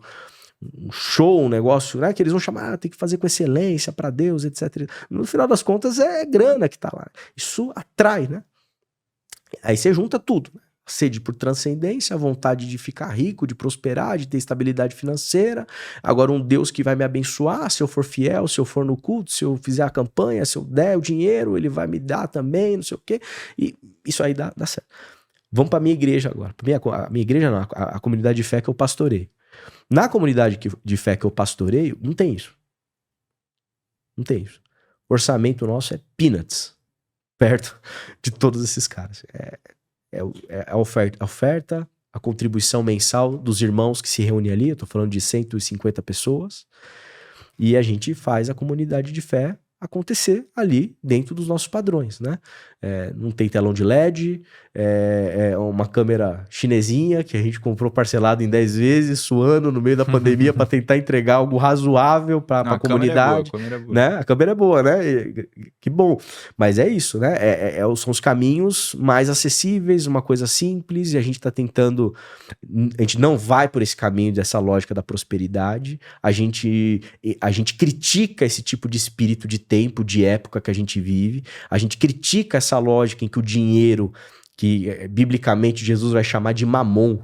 show, um negócio, né? Que eles vão chamar, tem que fazer com excelência para Deus, etc. No final das contas, é grana que tá lá. Isso atrai, né? Aí você junta tudo, né? A sede por transcendência, a vontade de ficar rico, de prosperar, de ter estabilidade financeira. Agora um Deus que vai me abençoar se eu for fiel, se eu for no culto, se eu fizer a campanha, se eu der o dinheiro, ele vai me dar também, não sei o quê. E isso aí dá certo. Vamos para minha igreja agora. A minha igreja não, a comunidade de fé que eu pastorei. Na comunidade de fé que eu pastoreio, não tem isso. Não tem isso. O orçamento nosso é peanuts, perto de todos esses caras. A oferta, a contribuição mensal dos irmãos que se reúnem ali, eu tô falando de 150 pessoas, e a gente faz a comunidade de fé acontecer ali dentro dos nossos padrões, né? Não tem telão de LED, é uma câmera chinesinha que a gente comprou parcelado em 10 vezes, suando no meio da pandemia para tentar entregar algo razoável para a comunidade. Né? A câmera é boa, né? Que bom. Mas é isso, né? São os caminhos mais acessíveis, uma coisa simples, e a gente está tentando... A gente não vai por esse caminho dessa lógica da prosperidade, a gente critica esse tipo de espírito de tempo, de época que a gente vive, a gente critica essa lógica em que o dinheiro, que biblicamente Jesus vai chamar de mamon,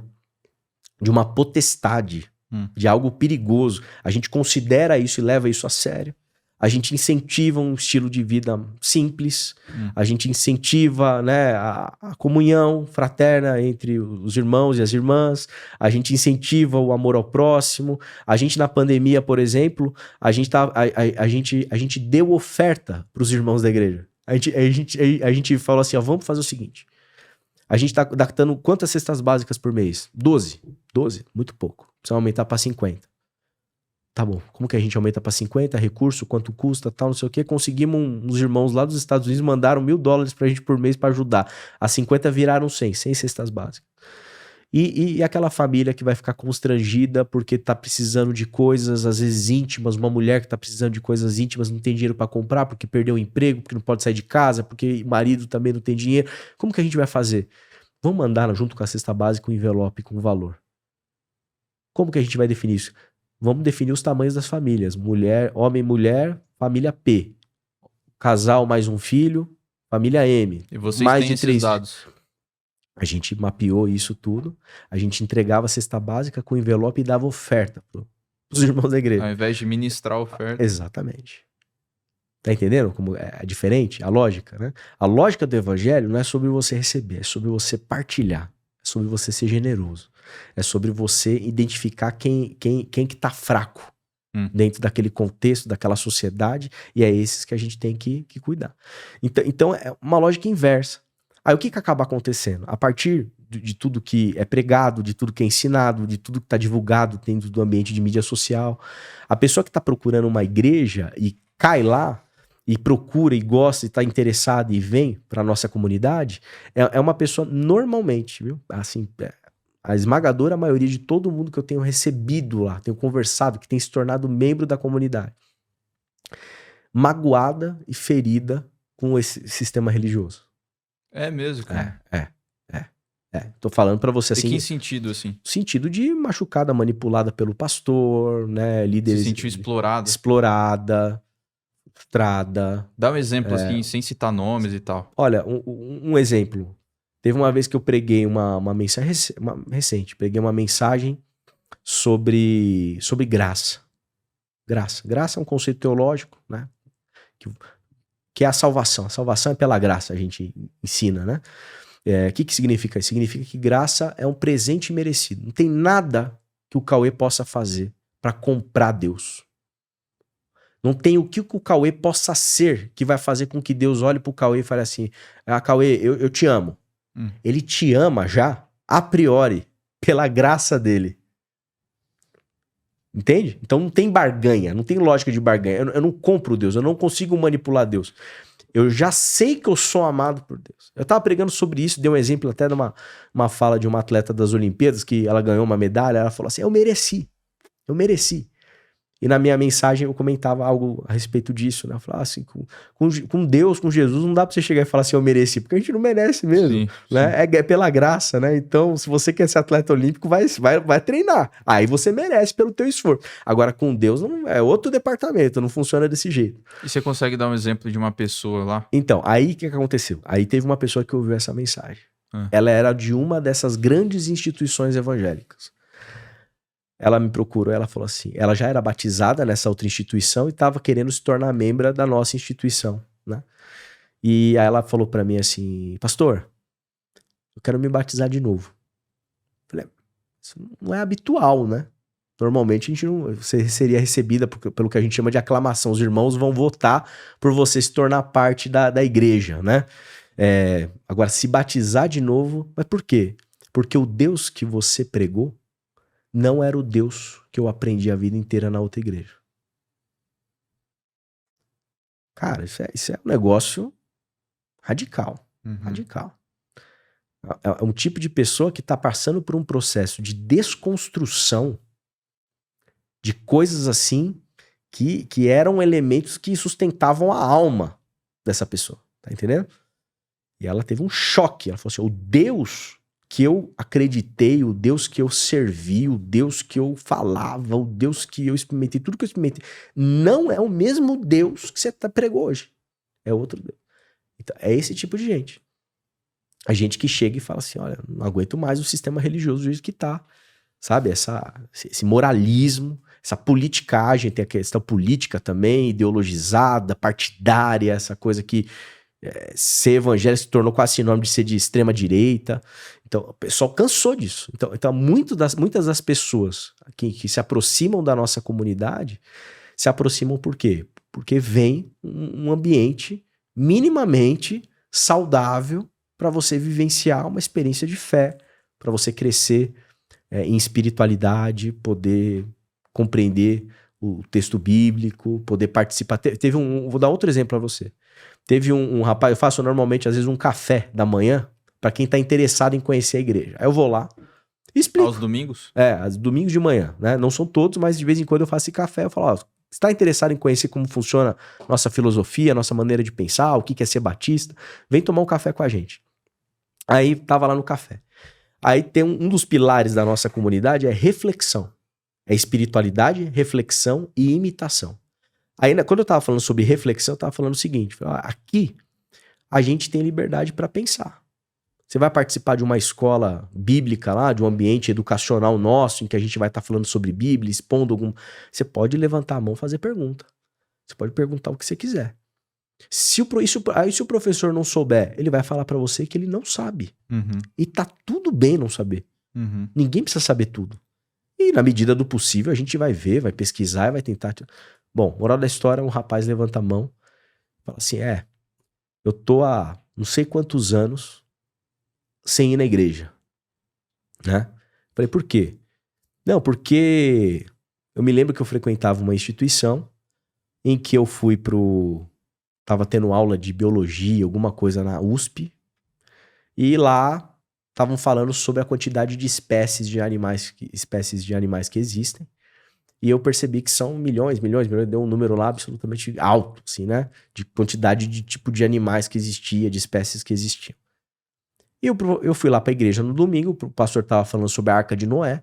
de uma potestade, de algo perigoso, a gente considera isso e leva isso a sério. A gente incentiva um estilo de vida simples, a gente incentiva, né, a comunhão fraterna entre os irmãos e as irmãs, a gente incentiva o amor ao próximo. A gente, na pandemia, por exemplo, a gente deu oferta para os irmãos da igreja. A gente falou assim, ó, vamos fazer o seguinte, a gente tá dando quantas cestas básicas por mês? 12, muito pouco, precisa aumentar para 50. Tá bom, como que a gente aumenta para 50? Recurso, quanto custa, tal, não sei o que. Conseguimos uns irmãos lá dos Estados Unidos, mandaram $1.000 pra gente por mês para ajudar. As 50 viraram 100 cestas básicas. E aquela família que vai ficar constrangida porque tá precisando de coisas, às vezes íntimas, uma mulher que tá precisando de coisas íntimas, não tem dinheiro para comprar, porque perdeu o emprego, porque não pode sair de casa, porque o marido também não tem dinheiro. Como que a gente vai fazer? Vamos mandar junto com a cesta básica um envelope com valor. Como que a gente vai definir isso? Vamos definir os tamanhos das famílias. Homem, mulher, família P. Casal mais um filho, família M. E vocês mais têm de 3 dados? A gente mapeou isso tudo. A gente entregava a cesta básica com envelope e dava oferta pros irmãos da igreja. Ao invés de ministrar a oferta. Exatamente. Tá entendendo como é diferente? A lógica, né? A lógica do evangelho não é sobre você receber, é sobre você partilhar. É sobre você ser generoso. É sobre você identificar quem que tá fraco. dentro daquele contexto, daquela sociedade, e é esses que a gente tem que cuidar. Então é uma lógica inversa. Aí o que acaba acontecendo? A partir de tudo que é pregado, de tudo que é ensinado, de tudo que está divulgado dentro do ambiente de mídia social, a pessoa que está procurando uma igreja e cai lá, e procura, e gosta, e está interessada e vem para a nossa comunidade, é uma pessoa normalmente, viu? Assim, a esmagadora maioria de todo mundo que eu tenho recebido lá, tenho conversado, que tem se tornado membro da comunidade, magoada e ferida com esse sistema religioso. É mesmo, cara? Tô falando pra você assim... Em que sentido, assim? Sentido de machucada, manipulada pelo pastor, né? Líderes... Se sentiu explorada. Explorada, frustrada. Dá um exemplo, assim, sem citar nomes e tal. Olha, um exemplo. Teve uma vez que eu preguei uma mensagem recente. Preguei uma mensagem sobre graça. Graça é um conceito teológico, né? Que é a salvação. A salvação é pela graça, a gente ensina, né? O que significa isso? Significa que graça é um presente merecido. Não tem nada que o Cauê possa fazer para comprar Deus. Não tem o que o Cauê possa ser que vai fazer com que Deus olhe pro Cauê e fale assim: Cauê, eu te amo. Ele te ama já, a priori, pela graça dele. Entende? Então não tem barganha, não tem lógica de barganha. Eu não compro Deus, eu não consigo manipular Deus. Eu já sei que eu sou amado por Deus. Eu tava pregando sobre isso, dei um exemplo até de uma fala de uma atleta das Olimpíadas, que ela ganhou uma medalha, ela falou assim: eu mereci. E na minha mensagem eu comentava algo a respeito disso, né? Eu falava assim, com Deus, com Jesus, não dá pra você chegar e falar assim, eu mereci, porque a gente não merece mesmo, sim, né? É pela graça, né? Então, se você quer ser atleta olímpico, vai treinar. Aí você merece pelo teu esforço. Agora, com Deus, não é outro departamento, não funciona desse jeito. E você consegue dar um exemplo de uma pessoa lá? Então, aí o que aconteceu? Aí teve uma pessoa que ouviu essa mensagem. Ela era de uma dessas grandes instituições evangélicas. Ela me procurou, ela falou assim, ela já era batizada nessa outra instituição e estava querendo se tornar membro da nossa instituição, né? E aí ela falou para mim assim, pastor, eu quero me batizar de novo. Eu falei, isso não é habitual, né? Normalmente a gente não, você seria recebida pelo que a gente chama de aclamação. Os irmãos vão votar por você se tornar parte da igreja, né? Agora, se batizar de novo, mas por quê? Porque o Deus que você pregou não era o Deus que eu aprendi a vida inteira na outra igreja. Cara, isso é um negócio radical. Radical. É um tipo de pessoa que está passando por um processo de desconstrução de coisas assim que eram elementos que sustentavam a alma dessa pessoa. Tá entendendo? E ela teve um choque. Ela falou assim, o Deus que eu acreditei, o Deus que eu servi, o Deus que eu falava, o Deus que eu experimentei, tudo que eu experimentei, não é o mesmo Deus que você pregou hoje. É outro Deus. Então, é esse tipo de gente. A gente que chega e fala assim, olha, não aguento mais o sistema religioso do jeito que tá. Sabe? Esse moralismo, essa politicagem, tem a questão política também, ideologizada, partidária, essa coisa que ser evangélico se tornou quase sinônimo de ser de extrema direita. Então, o pessoal cansou disso. Então muitas das pessoas que se aproximam da nossa comunidade se aproximam por quê? Porque vem um ambiente minimamente saudável para você vivenciar uma experiência de fé, para você crescer em espiritualidade, poder compreender o texto bíblico, poder participar. Vou dar outro exemplo para você. Teve um rapaz, eu faço normalmente, às vezes, um café da manhã para quem tá interessado em conhecer a igreja. Aí eu vou lá e explico. Aos domingos? Aos domingos de manhã, né? Não são todos, mas de vez em quando eu faço esse café. Eu falo, ó, você tá interessado em conhecer como funciona nossa filosofia, nossa maneira de pensar, o que é ser batista? Vem tomar um café com a gente. Aí tava lá no café. Aí tem um dos pilares da nossa comunidade é reflexão. É espiritualidade, reflexão e imitação. Aí, quando eu tava falando sobre reflexão, eu tava falando o seguinte, aqui a gente tem liberdade para pensar. Você vai participar de uma escola bíblica lá, de um ambiente educacional nosso, em que a gente vai estar falando sobre Bíblia, expondo algum... Você pode levantar a mão e fazer pergunta. Você pode perguntar o que você quiser. Se o professor não souber, ele vai falar para você que ele não sabe. E tá tudo bem não saber. Ninguém precisa saber tudo. E na medida do possível a gente vai ver, vai pesquisar e vai tentar. Bom, moral da história, um rapaz levanta a mão, fala assim, eu tô há não sei quantos anos sem ir na igreja, né? Falei, por quê? Não, porque eu me lembro que eu frequentava uma instituição em que eu fui tava tendo aula de biologia, alguma coisa na USP, e lá estavam falando sobre a quantidade de espécies de animais que existem. E eu percebi que são milhões, deu um número lá absolutamente alto, assim, né? De quantidade de tipo de animais que existia, de espécies que existiam. E eu fui lá pra igreja no domingo, o pastor tava falando sobre a Arca de Noé,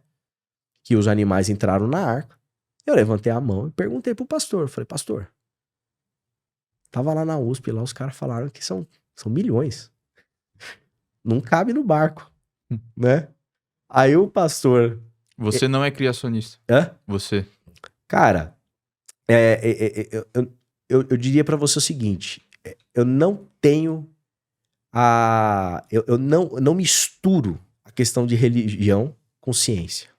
que os animais entraram na arca. Eu levantei a mão e perguntei pro pastor. Falei, pastor, tava lá na USP, lá os caras falaram que são milhões. Não cabe no barco, né? Aí o Você não é criacionista. Hã? Você. Cara, eu diria pra você o seguinte, eu não tenho eu não misturo a questão de religião com ciência.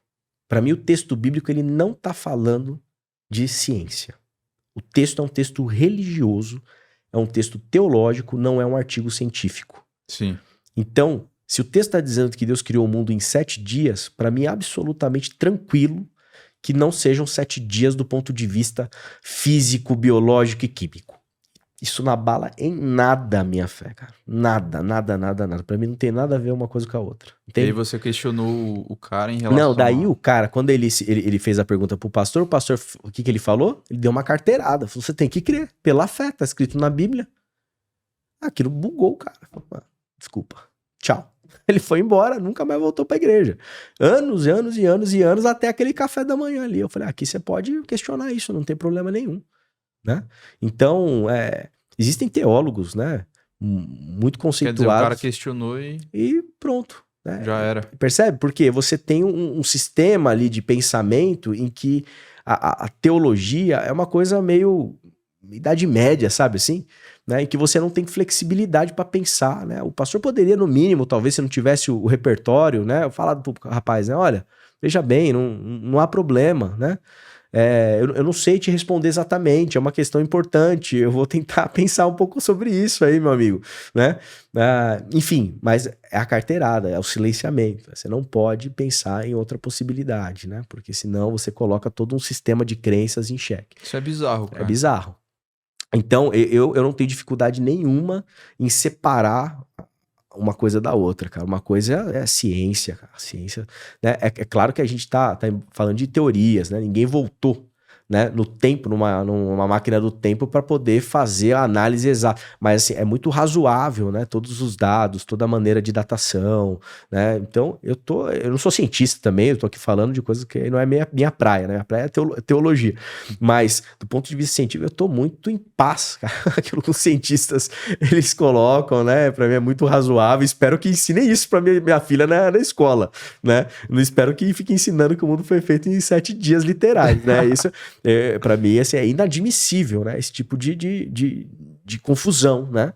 Pra mim o texto bíblico ele não tá falando de ciência. O texto é um texto religioso, é um texto teológico, não é um artigo científico. Sim. Então, se o texto está dizendo que Deus criou o mundo em 7 dias, para mim é absolutamente tranquilo que não sejam 7 dias do ponto de vista físico, biológico e químico. Isso não abala em nada a minha fé, cara. Nada. Para mim não tem nada a ver uma coisa com a outra. Entende? E aí você questionou o cara em relação Não, daí o cara, quando ele fez a pergunta pro pastor, o pastor, o que ele falou? Ele deu uma carteirada. Falou, você tem que crer, pela fé, tá escrito na Bíblia. Aquilo bugou o cara. Falou, desculpa, tchau. Ele foi embora, nunca mais voltou pra igreja. Anos e anos, até aquele café da manhã ali. Eu falei, aqui você pode questionar isso, não tem problema nenhum. Né? Então, existem teólogos, né? Muito conceituados. Quer dizer, o cara questionou e pronto. Né? Já era. Percebe? Porque você tem um sistema ali de pensamento em que a teologia é uma coisa meio Idade Média, sabe assim? Né? Em que você não tem flexibilidade para pensar, né? O pastor poderia, no mínimo, talvez se não tivesse o repertório, né? Eu falar pro rapaz, né? Olha, veja bem, não há problema, né? Eu não sei te responder exatamente, é uma questão importante, eu vou tentar pensar um pouco sobre isso aí, meu amigo, né? Enfim, mas é a carteirada, é o silenciamento, você não pode pensar em outra possibilidade, né? Porque senão você coloca todo um sistema de crenças em xeque. Isso é bizarro, cara. É bizarro. Então, eu não tenho dificuldade nenhuma em separar uma coisa da outra, cara. Uma coisa é ciência, cara. Ciência, né? É claro que a gente tá falando de teorias, né? Ninguém voltou, né, no tempo, numa máquina do tempo para poder fazer a análise exata. Mas assim, é muito razoável, né? Todos os dados, toda a maneira de datação, né? Então, eu não sou cientista também, eu tô aqui falando de coisas que não é minha praia, né? A praia é teologia. Mas, do ponto de vista científico, eu tô muito em paz, cara. Aquilo que os cientistas, eles colocam, né? Para mim é muito razoável. Espero que ensinem isso para minha filha na escola, né? Não espero que fique ensinando que o mundo foi feito em 7 dias literais, né? Isso para mim, assim, é inadmissível, né? Esse tipo de confusão, né?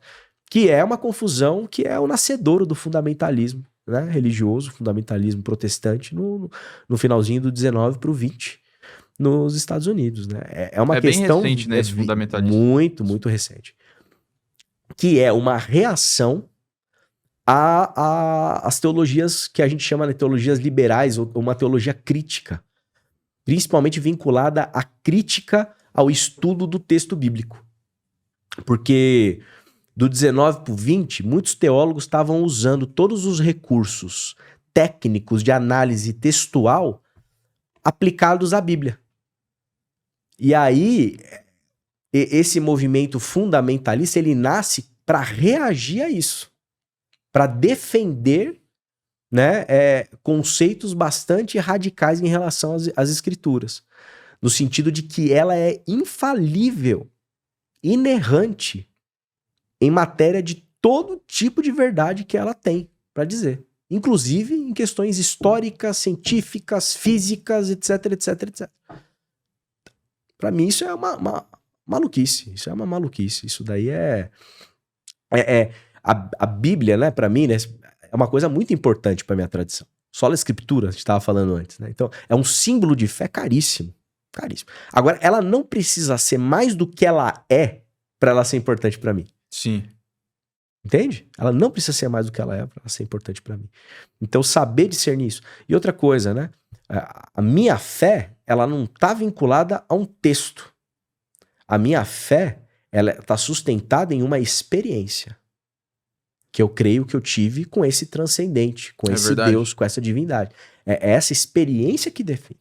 Que é uma confusão que é o nascedouro do fundamentalismo, né? Religioso, fundamentalismo protestante no finalzinho do 19 para o 20 nos Estados Unidos, né? É uma questão bem recente, né, esse fundamentalismo. Muito recente. Que é uma reação às teologias que a gente chama de teologias liberais ou uma teologia crítica, principalmente vinculada à crítica ao estudo do texto bíblico. Porque do 19 para o 20, muitos teólogos estavam usando todos os recursos técnicos de análise textual aplicados à Bíblia. E aí, esse movimento fundamentalista, ele nasce para reagir a isso, para defender, né, conceitos bastante radicais em relação às escrituras, no sentido de que ela é infalível, inerrante em matéria de todo tipo de verdade que ela tem para dizer, inclusive em questões históricas, científicas, físicas, etc, etc, etc. Para mim isso é uma maluquice, isso daí a Bíblia, né, para mim, né, é uma coisa muito importante para minha tradição. Sola Escritura, a gente estava falando antes, né? Então, é um símbolo de fé caríssimo. Caríssimo. Agora, ela não precisa ser mais do que ela é para ela ser importante para mim. Sim. Entende? Ela não precisa ser mais do que ela é para ela ser importante para mim. Então, saber discernir isso. E outra coisa, né? A minha fé, ela não está vinculada a um texto. A minha fé, ela está sustentada em uma experiência que eu creio que eu tive com esse transcendente, com esse verdade. Deus, com essa divindade. É essa experiência que define.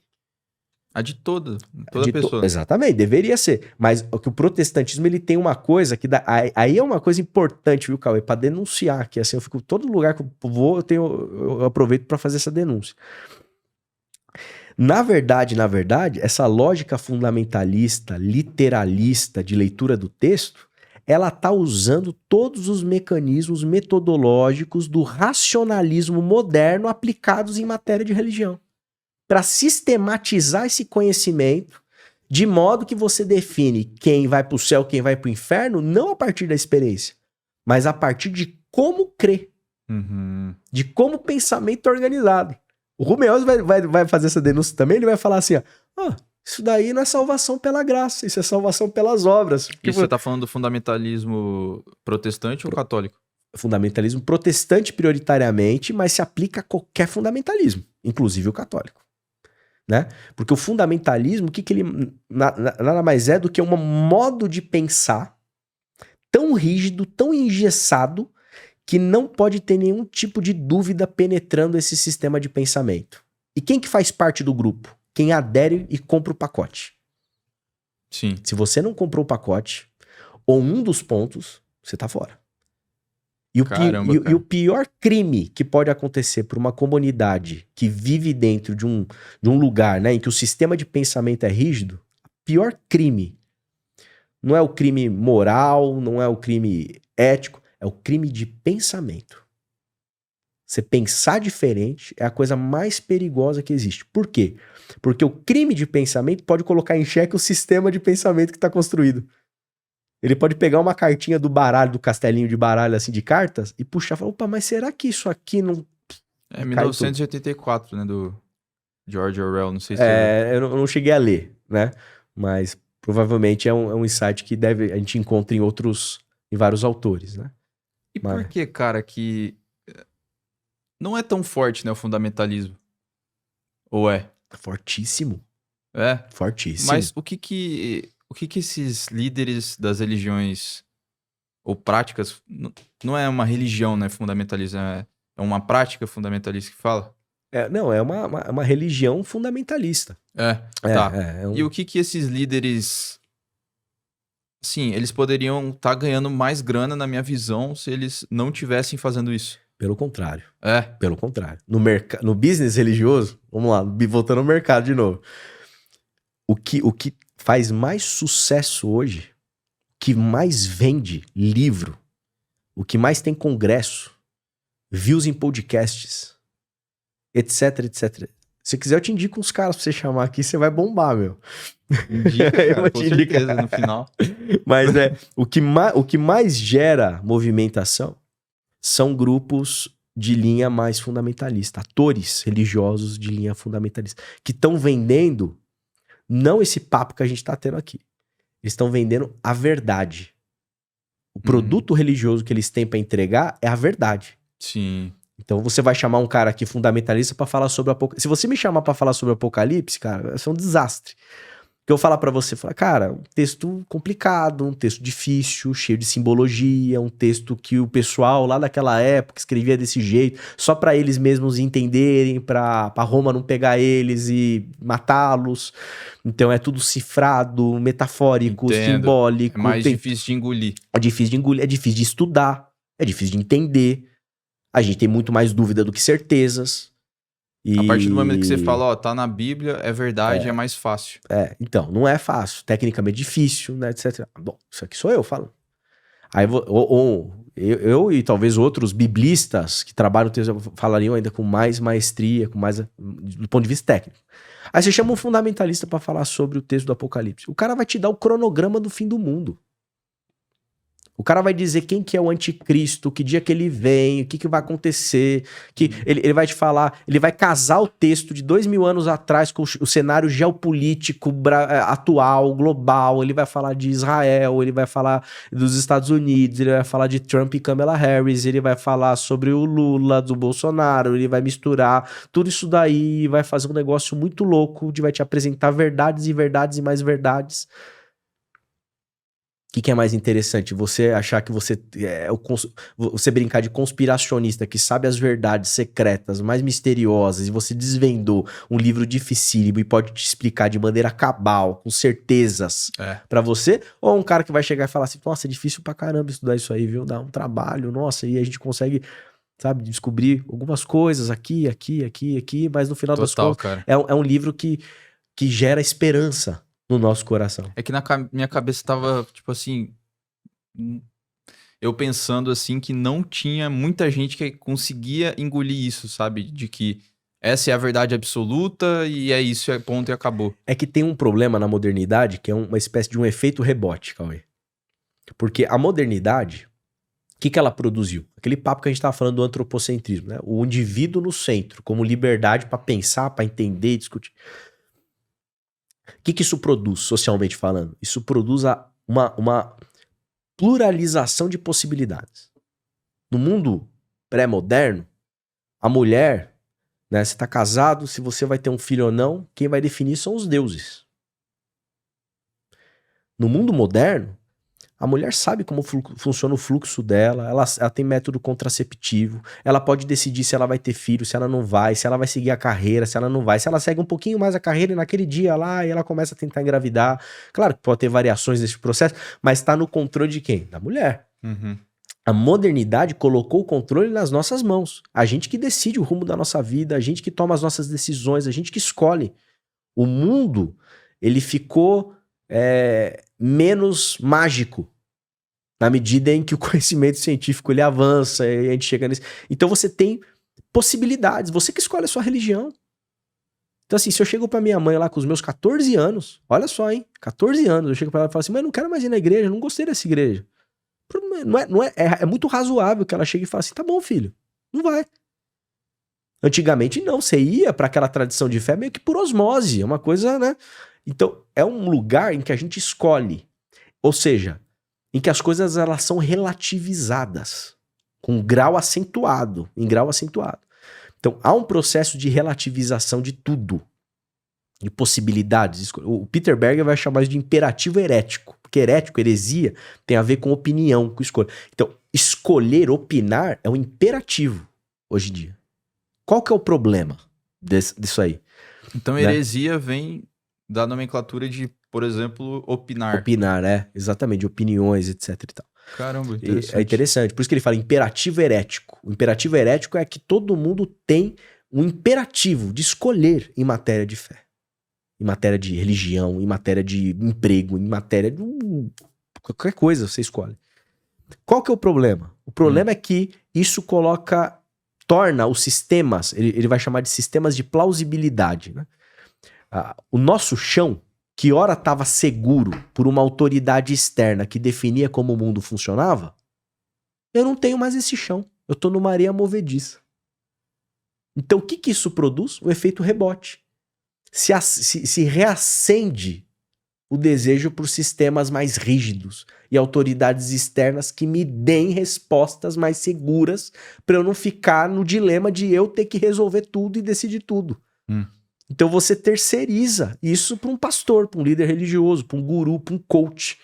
A de toda De pessoa. Exatamente, deveria ser. Mas o que o protestantismo, ele tem uma coisa que dá, aí é uma coisa importante, viu, Cauê? Para denunciar, que assim, eu fico todo lugar que eu vou, eu aproveito para fazer essa denúncia. Na verdade, essa lógica fundamentalista, literalista de leitura do texto, ela está usando todos os mecanismos metodológicos do racionalismo moderno aplicados em matéria de religião, para sistematizar esse conhecimento de modo que você define quem vai para o céu, quem vai para o inferno, não a partir da experiência, mas a partir de como crê, de como o pensamento é organizado. O Rumeus vai fazer essa denúncia também, ele vai falar assim, isso daí não é salvação pela graça, isso é salvação pelas obras. E você está falando do fundamentalismo protestante ou católico? Fundamentalismo protestante prioritariamente, mas se aplica a qualquer fundamentalismo, inclusive o católico. Né? Porque o fundamentalismo, o que ele nada mais é do que um modo de pensar tão rígido, tão engessado, que não pode ter nenhum tipo de dúvida penetrando esse sistema de pensamento. E quem que faz parte do grupo? Quem adere e compra o pacote. Sim. Se você não comprou o pacote, ou um dos pontos, você tá fora. E o pior crime que pode acontecer para uma comunidade que vive dentro de um lugar, né, em que o sistema de pensamento é rígido, o pior crime não é o crime moral, não é o crime ético, é o crime de pensamento. Você pensar diferente é a coisa mais perigosa que existe. Por quê? Porque o crime de pensamento pode colocar em xeque o sistema de pensamento que está construído. Ele pode pegar uma cartinha do baralho, do castelinho de baralho, assim, de cartas, e puxar e falar, opa, mas será que isso aqui não... É 1984, né, do George Orwell, não sei se... eu não cheguei a ler, né? Mas provavelmente é um insight que a gente encontra em vários autores, né? E por que, cara, que não é tão forte, né, o fundamentalismo? Ou é? Fortíssimo. É? Fortíssimo. Mas o que esses líderes das religiões ou práticas, não é uma religião, né, fundamentalista, é uma prática fundamentalista que fala? Não, é uma religião fundamentalista. Tá. E o que esses líderes... Sim, eles poderiam estar ganhando mais grana, na minha visão, se eles não tivessem fazendo isso. Pelo contrário. É? Pelo contrário. No business religioso, vamos lá, voltando ao mercado de novo. O que faz mais sucesso hoje, o que mais vende livro, o que mais tem congresso, views em podcasts, etc, etc. Se quiser, eu te indico uns caras pra você chamar aqui, você vai bombar, meu. Indica, cara, com certeza, no final. Mas o que mais gera movimentação são grupos de linha mais fundamentalista, atores religiosos de linha fundamentalista, que estão vendendo não esse papo que a gente está tendo aqui. Eles estão vendendo a verdade. O produto religioso que eles têm para entregar é a verdade. Sim. Então você vai chamar um cara aqui fundamentalista para falar sobre o Apocalipse. Se você me chamar para falar sobre o Apocalipse, cara, vai ser um desastre. Porque eu falar para você, cara, um texto complicado, um texto difícil, cheio de simbologia, um texto que o pessoal lá daquela época escrevia desse jeito, só para eles mesmos entenderem, para Roma não pegar eles e matá-los. Então é tudo cifrado, metafórico, simbólico. É mais difícil de engolir. É difícil de engolir, é difícil de estudar, é difícil de entender. A gente tem muito mais dúvida do que certezas. A partir do momento que você fala, tá na Bíblia, é verdade, é mais fácil. Então, não é fácil, tecnicamente difícil, né, etc. Bom, isso aqui sou eu falando. Aí eu e talvez outros biblistas que trabalham no texto falariam ainda com mais maestria, com mais do ponto de vista técnico. Aí você chama um fundamentalista para falar sobre o texto do Apocalipse. O cara vai te dar o cronograma do fim do mundo. O cara vai dizer quem que é o anticristo, que dia que ele vem, o que que vai acontecer, que ele vai te falar, ele vai casar o texto de 2000 anos atrás com o cenário geopolítico atual, global, ele vai falar de Israel, ele vai falar dos Estados Unidos, ele vai falar de Trump e Kamala Harris, ele vai falar sobre o Lula, do Bolsonaro, ele vai misturar tudo isso daí e vai fazer um negócio muito louco, vai te apresentar verdades e verdades e mais verdades. O que é mais interessante? Você achar que você você brincar de conspiracionista que sabe as verdades secretas, mais misteriosas, e você desvendou um livro dificílimo e pode te explicar de maneira cabal, com certezas pra você, ou um cara que vai chegar e falar assim, nossa, é difícil pra caramba estudar isso aí, viu? Dá um trabalho, nossa, e a gente consegue, sabe, descobrir algumas coisas aqui, mas no final das contas é um livro que gera esperança no nosso coração. É que na minha cabeça tava, tipo assim, eu pensando assim que não tinha muita gente que conseguia engolir isso, sabe? De que essa é a verdade absoluta e é isso, é ponto e acabou. É que tem um problema na modernidade que é uma espécie de um efeito rebote, Cauê. Porque a modernidade, o que ela produziu? Aquele papo que a gente tava falando do antropocentrismo, né? O indivíduo no centro, como liberdade para pensar, para entender e discutir. O que isso produz, socialmente falando? Isso produz uma pluralização de possibilidades. No mundo pré-moderno, a mulher, né, você está casado, se você vai ter um filho ou não, quem vai definir são os deuses. No mundo moderno, a mulher sabe como funciona o fluxo dela, ela tem método contraceptivo, ela pode decidir se ela vai ter filho, se ela não vai, se ela vai seguir a carreira, se ela não vai, se ela segue um pouquinho mais a carreira e naquele dia lá, e ela começa a tentar engravidar. Claro que pode ter variações nesse processo, mas está no controle de quem? Da mulher. Uhum. A modernidade colocou o controle nas nossas mãos. A gente que decide o rumo da nossa vida, a gente que toma as nossas decisões, a gente que escolhe. O mundo, ele ficou menos mágico na medida em que o conhecimento científico ele avança e a gente chega nisso. Então você tem possibilidades, você que escolhe a sua religião. Então assim, se eu chego pra minha mãe lá com os meus 14 anos, olha só, hein, 14 anos, eu chego pra ela e falo assim, mãe, não quero mais ir na igreja, não gostei dessa igreja. É muito razoável que ela chegue e fale assim, tá bom, filho, não vai. Antigamente não, você ia pra aquela tradição de fé meio que por osmose, é uma coisa, né? Então é um lugar em que a gente escolhe, ou seja, em que as coisas elas são relativizadas, com grau acentuado, em grau acentuado. Então há um processo de relativização de tudo, de possibilidades. O Peter Berger vai chamar isso de imperativo herético, porque herético, heresia, tem a ver com opinião, com escolha. Então, escolher, opinar é um imperativo hoje em dia. Qual que é o problema disso aí? Então, heresia vem da nomenclatura de, por exemplo, opinar. Opinar, exatamente, de opiniões, etc e tal. Caramba, interessante. É interessante, por isso que ele fala imperativo herético. O imperativo herético é que todo mundo tem um imperativo de escolher em matéria de fé, em matéria de religião, em matéria de emprego, em matéria de qualquer coisa você escolhe. Qual que é o problema? O problema é que isso torna os sistemas, ele vai chamar de sistemas de plausibilidade, né? O nosso chão, que ora estava seguro por uma autoridade externa que definia como o mundo funcionava, eu não tenho mais esse chão. Eu estou numa areia movediça. Então o que isso produz? O efeito rebote. Se reacende o desejo por sistemas mais rígidos e autoridades externas que me deem respostas mais seguras para eu não ficar no dilema de eu ter que resolver tudo e decidir tudo. Então você terceiriza isso para um pastor, para um líder religioso, para um guru, para um coach,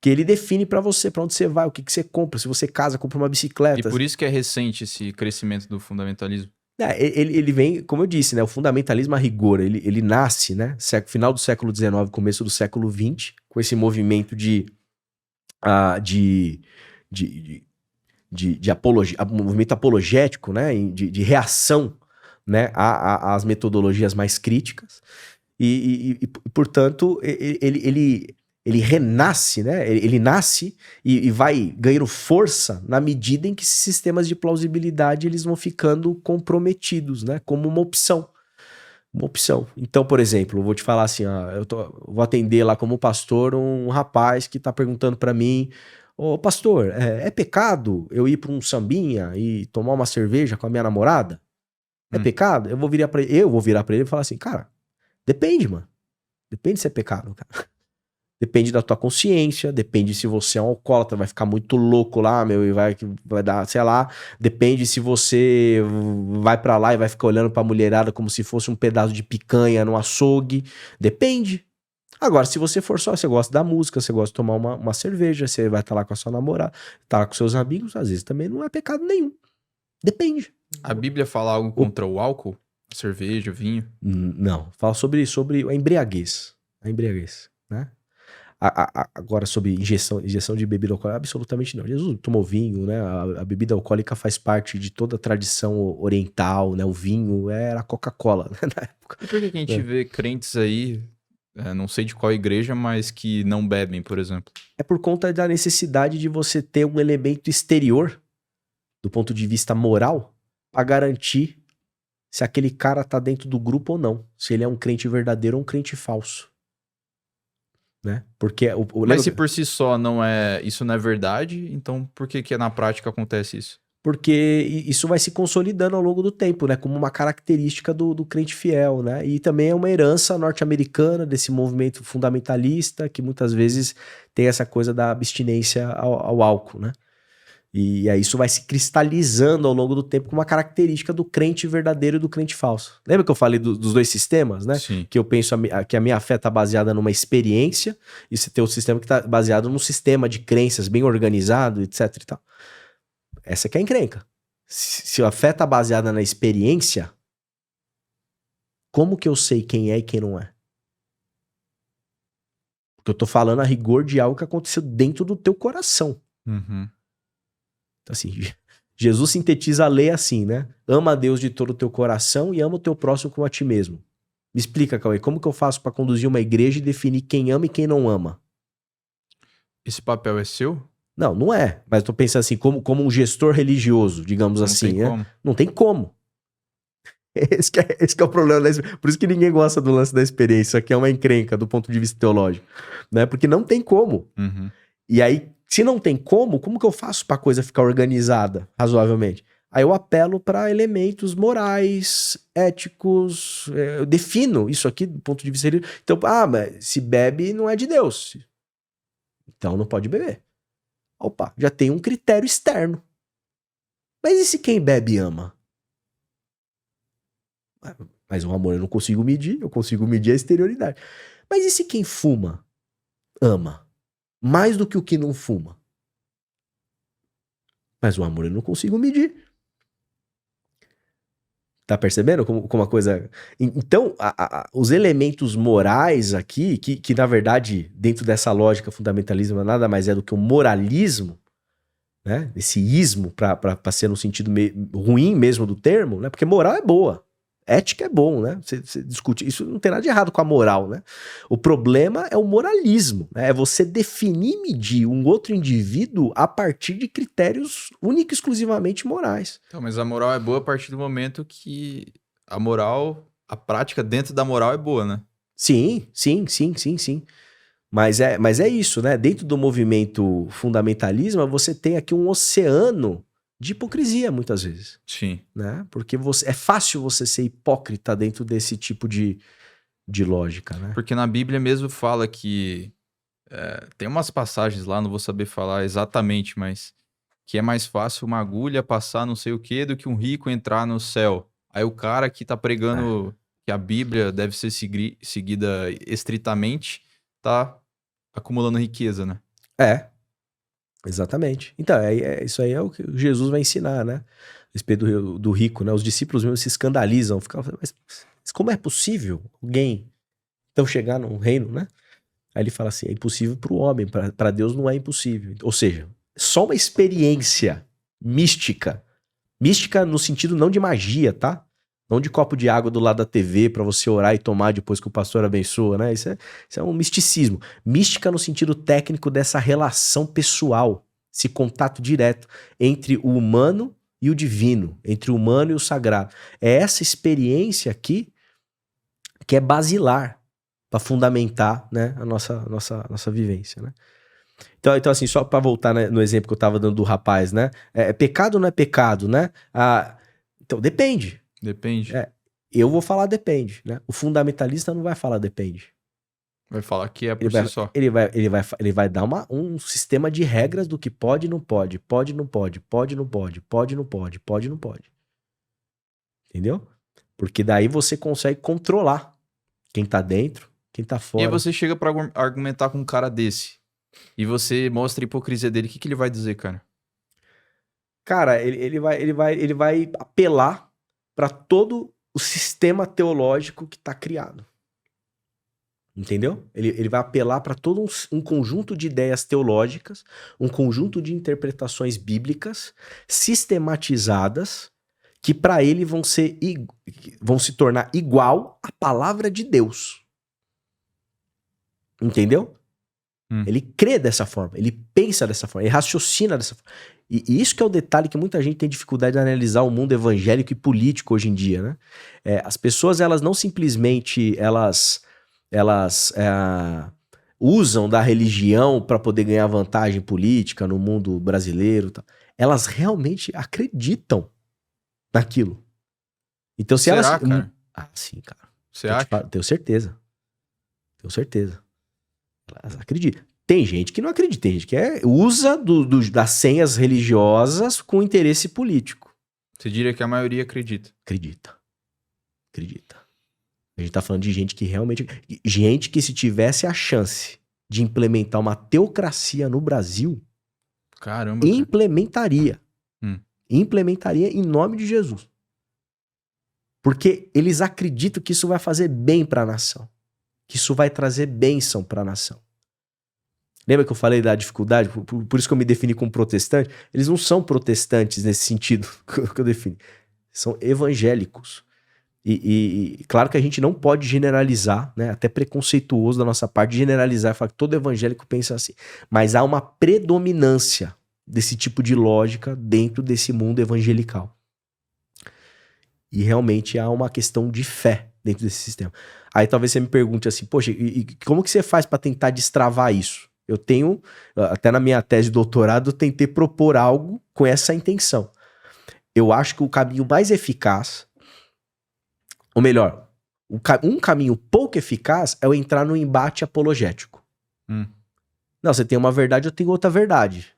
que ele define para você, para onde você vai, o que você compra, se você casa, compra uma bicicleta. E por isso que é recente esse crescimento do fundamentalismo. Ele vem, como eu disse, né, o fundamentalismo a rigor, ele nasce, né, final do século XIX, começo do século XX, com esse movimento de apologia, movimento apologético, né, de reação, né, às metodologias mais críticas, e portanto, ele renasce, né, ele nasce e vai ganhando força na medida em que esses sistemas de plausibilidade eles vão ficando comprometidos, né, como uma opção. Uma opção. Então, por exemplo, eu vou te falar assim, vou atender lá como pastor um rapaz que está perguntando para mim, Ô, pastor, é pecado eu ir pra um sambinha e tomar uma cerveja com a minha namorada? É pecado? Eu vou virar pra ele e falar assim, cara, depende, mano. Depende se é pecado, cara. Depende da tua consciência, depende se você é um alcoólatra, vai ficar muito louco lá, meu, e vai dar, sei lá. Depende se você vai pra lá e vai ficar olhando pra mulherada como se fosse um pedaço de picanha no açougue. Depende. Agora, se você for só, você gosta da música, você gosta de tomar uma cerveja, você vai estar lá com a sua namorada, tá lá com seus amigos, às vezes também não é pecado nenhum. Depende. A Bíblia fala algo contra o álcool? Cerveja, vinho? Não, fala sobre a embriaguez. A embriaguez, né? Agora, sobre injeção de bebida alcoólica, absolutamente não. Jesus tomou vinho, né? A bebida alcoólica faz parte de toda a tradição oriental, né? O vinho era a Coca-Cola, né? Na época. E por que a gente vê crentes aí, não sei de qual igreja, mas que não bebem, por exemplo? É por conta da necessidade de você ter um elemento exterior, do ponto de vista moral, para garantir se aquele cara tá dentro do grupo ou não. Se ele é um crente verdadeiro ou um crente falso. Né? Porque Mas se por si só isso não é verdade, então por que na prática acontece isso? Porque isso vai se consolidando ao longo do tempo, né? Como uma característica do crente fiel, né? E também é uma herança norte-americana desse movimento fundamentalista que muitas vezes tem essa coisa da abstinência ao álcool, né? E aí isso vai se cristalizando ao longo do tempo como uma característica do crente verdadeiro e do crente falso. Lembra que eu falei dos dois sistemas, né? Sim. Que eu penso que a minha fé está baseada numa experiência e você tem outro sistema que está baseado num sistema de crenças bem organizado, etc e tal. Essa que é a encrenca. Se a fé está baseada na experiência, como que eu sei quem é e quem não é? Porque eu tô falando a rigor de algo que aconteceu dentro do teu coração. Uhum. Assim, Jesus sintetiza a lei assim, né? Ama a Deus de todo o teu coração e ama o teu próximo como a ti mesmo. Me explica, Cauê, como que eu faço para conduzir uma igreja e definir quem ama e quem não ama? Esse papel é seu? Não, não é. Mas eu tô pensando assim, como um gestor religioso, digamos assim, né? Como. Não tem como. Esse que é o problema. Por isso que ninguém gosta do lance da experiência. Isso aqui é uma encrenca do ponto de vista teológico. Né? Porque não tem como. Uhum. E aí, se não tem como que eu faço pra coisa ficar organizada razoavelmente? Aí eu apelo para elementos morais, éticos, eu defino isso aqui do ponto de vista religioso. Então, mas se bebe não é de Deus. Então não pode beber. Opa, já tem um critério externo. Mas e se quem bebe ama? Mas o amor eu não consigo medir, eu consigo medir a exterioridade. Mas e se quem fuma ama? Mais do que o que não fuma? Mas o amor eu não consigo medir. Tá percebendo como a coisa... Então, os elementos morais aqui, que na verdade, dentro dessa lógica fundamentalismo, nada mais é do que um moralismo, né? Esse ismo, para ser no sentido ruim mesmo do termo, né? Porque moral é boa. Ética é bom, né? Você discute. Isso não tem nada de errado com a moral, né? O problema é o moralismo, né? É você definir e medir um outro indivíduo a partir de critérios única e exclusivamente morais. Então, mas a moral é boa a partir do momento que a prática dentro da moral é boa, né? Sim. Mas é isso, né? Dentro do movimento fundamentalismo, você tem aqui um oceano de hipocrisia, muitas vezes. Sim. Né? Porque é fácil você ser hipócrita dentro desse tipo de lógica, né? Porque na Bíblia mesmo fala que... tem umas passagens lá, não vou saber falar exatamente, mas... que é mais fácil uma agulha passar não sei o que do que um rico entrar no céu. Aí o cara que tá pregando que a Bíblia deve ser seguida estritamente, tá acumulando riqueza, né? Exatamente. Então, isso aí é o que Jesus vai ensinar, né? A respeito do rico, né? Os discípulos mesmo se escandalizam, ficam, mas como é possível alguém então chegar num reino, né? Aí ele fala assim, é impossível para o homem, para Deus não é impossível. Ou seja, só uma experiência mística no sentido não de magia, tá? Não de copo de água do lado da TV para você orar e tomar depois que o pastor abençoa, né? Isso é um misticismo. Mística no sentido técnico dessa relação pessoal, esse contato direto entre o humano e o divino, entre o humano e o sagrado. É essa experiência aqui que é basilar para fundamentar, né, a nossa vivência, né? Então assim, só para voltar, né, no exemplo que eu tava dando do rapaz, né? É pecado ou não é pecado, né? Então, depende. Depende. Eu vou falar depende, né? O fundamentalista não vai falar depende. Vai falar que é por si só. Ele vai dar um sistema de regras do que pode e não pode, pode e não pode, pode e não pode, pode e não pode, pode e não pode. Entendeu? Porque daí você consegue controlar quem tá dentro, quem tá fora. E aí você chega pra argumentar com um cara desse. E você mostra a hipocrisia dele. O que ele vai dizer, cara? Cara, ele vai apelar pra todo o sistema teológico que tá criado. Entendeu? Ele vai apelar para todo um conjunto de ideias teológicas, um conjunto de interpretações bíblicas sistematizadas que para ele vão se tornar igual à palavra de Deus. Entendeu? Ele crê dessa forma, ele pensa dessa forma, ele raciocina dessa forma. E isso que é o detalhe que muita gente tem dificuldade de analisar o mundo evangélico e político hoje em dia, né? As pessoas, elas não simplesmente elas usam da religião para poder ganhar vantagem política no mundo brasileiro. Tá? Elas realmente acreditam naquilo. Então, se Será, elas. cara? Sim, cara. Você acha? Tenho certeza. Elas acreditam. Tem gente que não acredita, tem gente que usa das senhas religiosas com interesse político. Você diria que a maioria acredita? Acredita. A gente tá falando de gente que realmente... Gente que se tivesse a chance de implementar uma teocracia no Brasil... Caramba, implementaria. Implementaria em nome de Jesus. Porque eles acreditam que isso vai fazer bem pra nação. Que isso vai trazer bênção pra nação. Lembra que eu falei da dificuldade? Por isso que eu me defini como protestante. Eles não são protestantes nesse sentido que eu defini. São evangélicos. E claro que a gente não pode generalizar, né? Até preconceituoso da nossa parte, generalizar e falar que todo evangélico pensa assim. Mas há uma predominância desse tipo de lógica dentro desse mundo evangelical. E realmente há uma questão de fé dentro desse sistema. Aí talvez você me pergunte assim, poxa, e como que você faz para tentar destravar isso? Eu tenho, até na minha tese de doutorado, eu tentei propor algo com essa intenção. Eu acho que o caminho mais eficaz... Ou melhor, um caminho pouco eficaz é eu entrar no embate apologético. Não, você tem uma verdade, eu tenho outra verdade.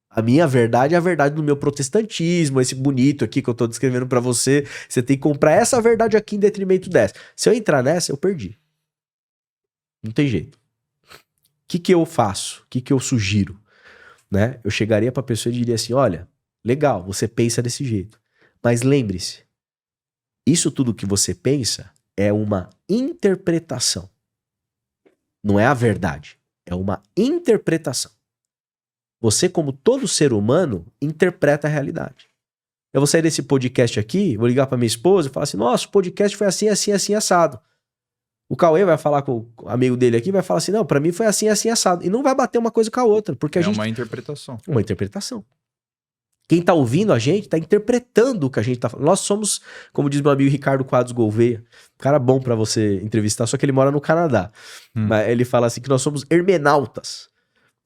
A minha verdade é a verdade do meu protestantismo, esse bonito aqui que eu tô descrevendo pra você. Você tem que comprar essa verdade aqui em detrimento dessa. Se eu entrar nessa, eu perdi. Não tem jeito. O que eu faço? O que eu sugiro? Né? Eu chegaria pra pessoa e diria assim, olha, legal, você pensa desse jeito. Mas lembre-se, isso tudo que você pensa é uma interpretação. Não é a verdade. É uma interpretação. Você, como todo ser humano, interpreta a realidade. Eu vou sair desse podcast aqui, vou ligar pra minha esposa e falar assim, nossa, o podcast foi assim, assim, assim, assado. O Cauê vai falar com o amigo dele aqui, vai falar assim, não, pra mim foi assim, assim, assado. E não vai bater uma coisa com a outra, porque a gente... É uma interpretação. Uma interpretação. Quem tá ouvindo a gente tá interpretando o que a gente tá falando. Nós somos, como diz meu amigo Ricardo Quadros Gouveia, um cara bom pra você entrevistar, só que ele mora no Canadá. Mas ele fala assim que nós somos hermenautas,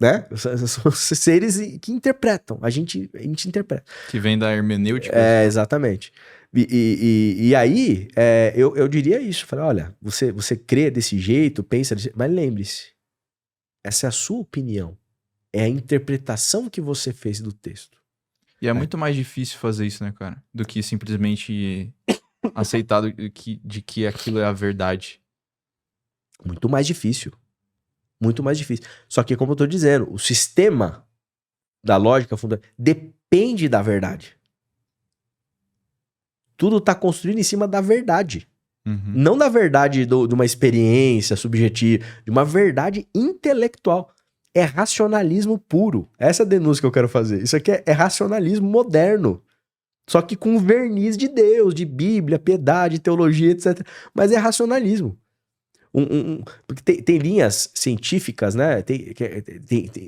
né? Somos seres que interpretam. A gente interpreta. Que vem da hermenêutica. Exatamente. E aí, eu diria isso. Falei, olha, você crê desse jeito, pensa desse jeito, mas lembre-se, essa é a sua opinião. É a interpretação que você fez do texto. E é muito mais difícil fazer isso, né, cara? Do que simplesmente aceitar de que aquilo é a verdade. Muito mais difícil. Muito mais difícil. Só que, como eu tô dizendo, o sistema da lógica fundamental depende da verdade. Tudo tá construído em cima da verdade. Não da verdade de uma experiência subjetiva, de uma verdade intelectual. É racionalismo puro. Essa é a denúncia que eu quero fazer. Isso aqui é racionalismo moderno. Só que com verniz de Deus, de Bíblia, piedade, teologia, etc. Mas é racionalismo. Porque tem linhas científicas, né? Tem,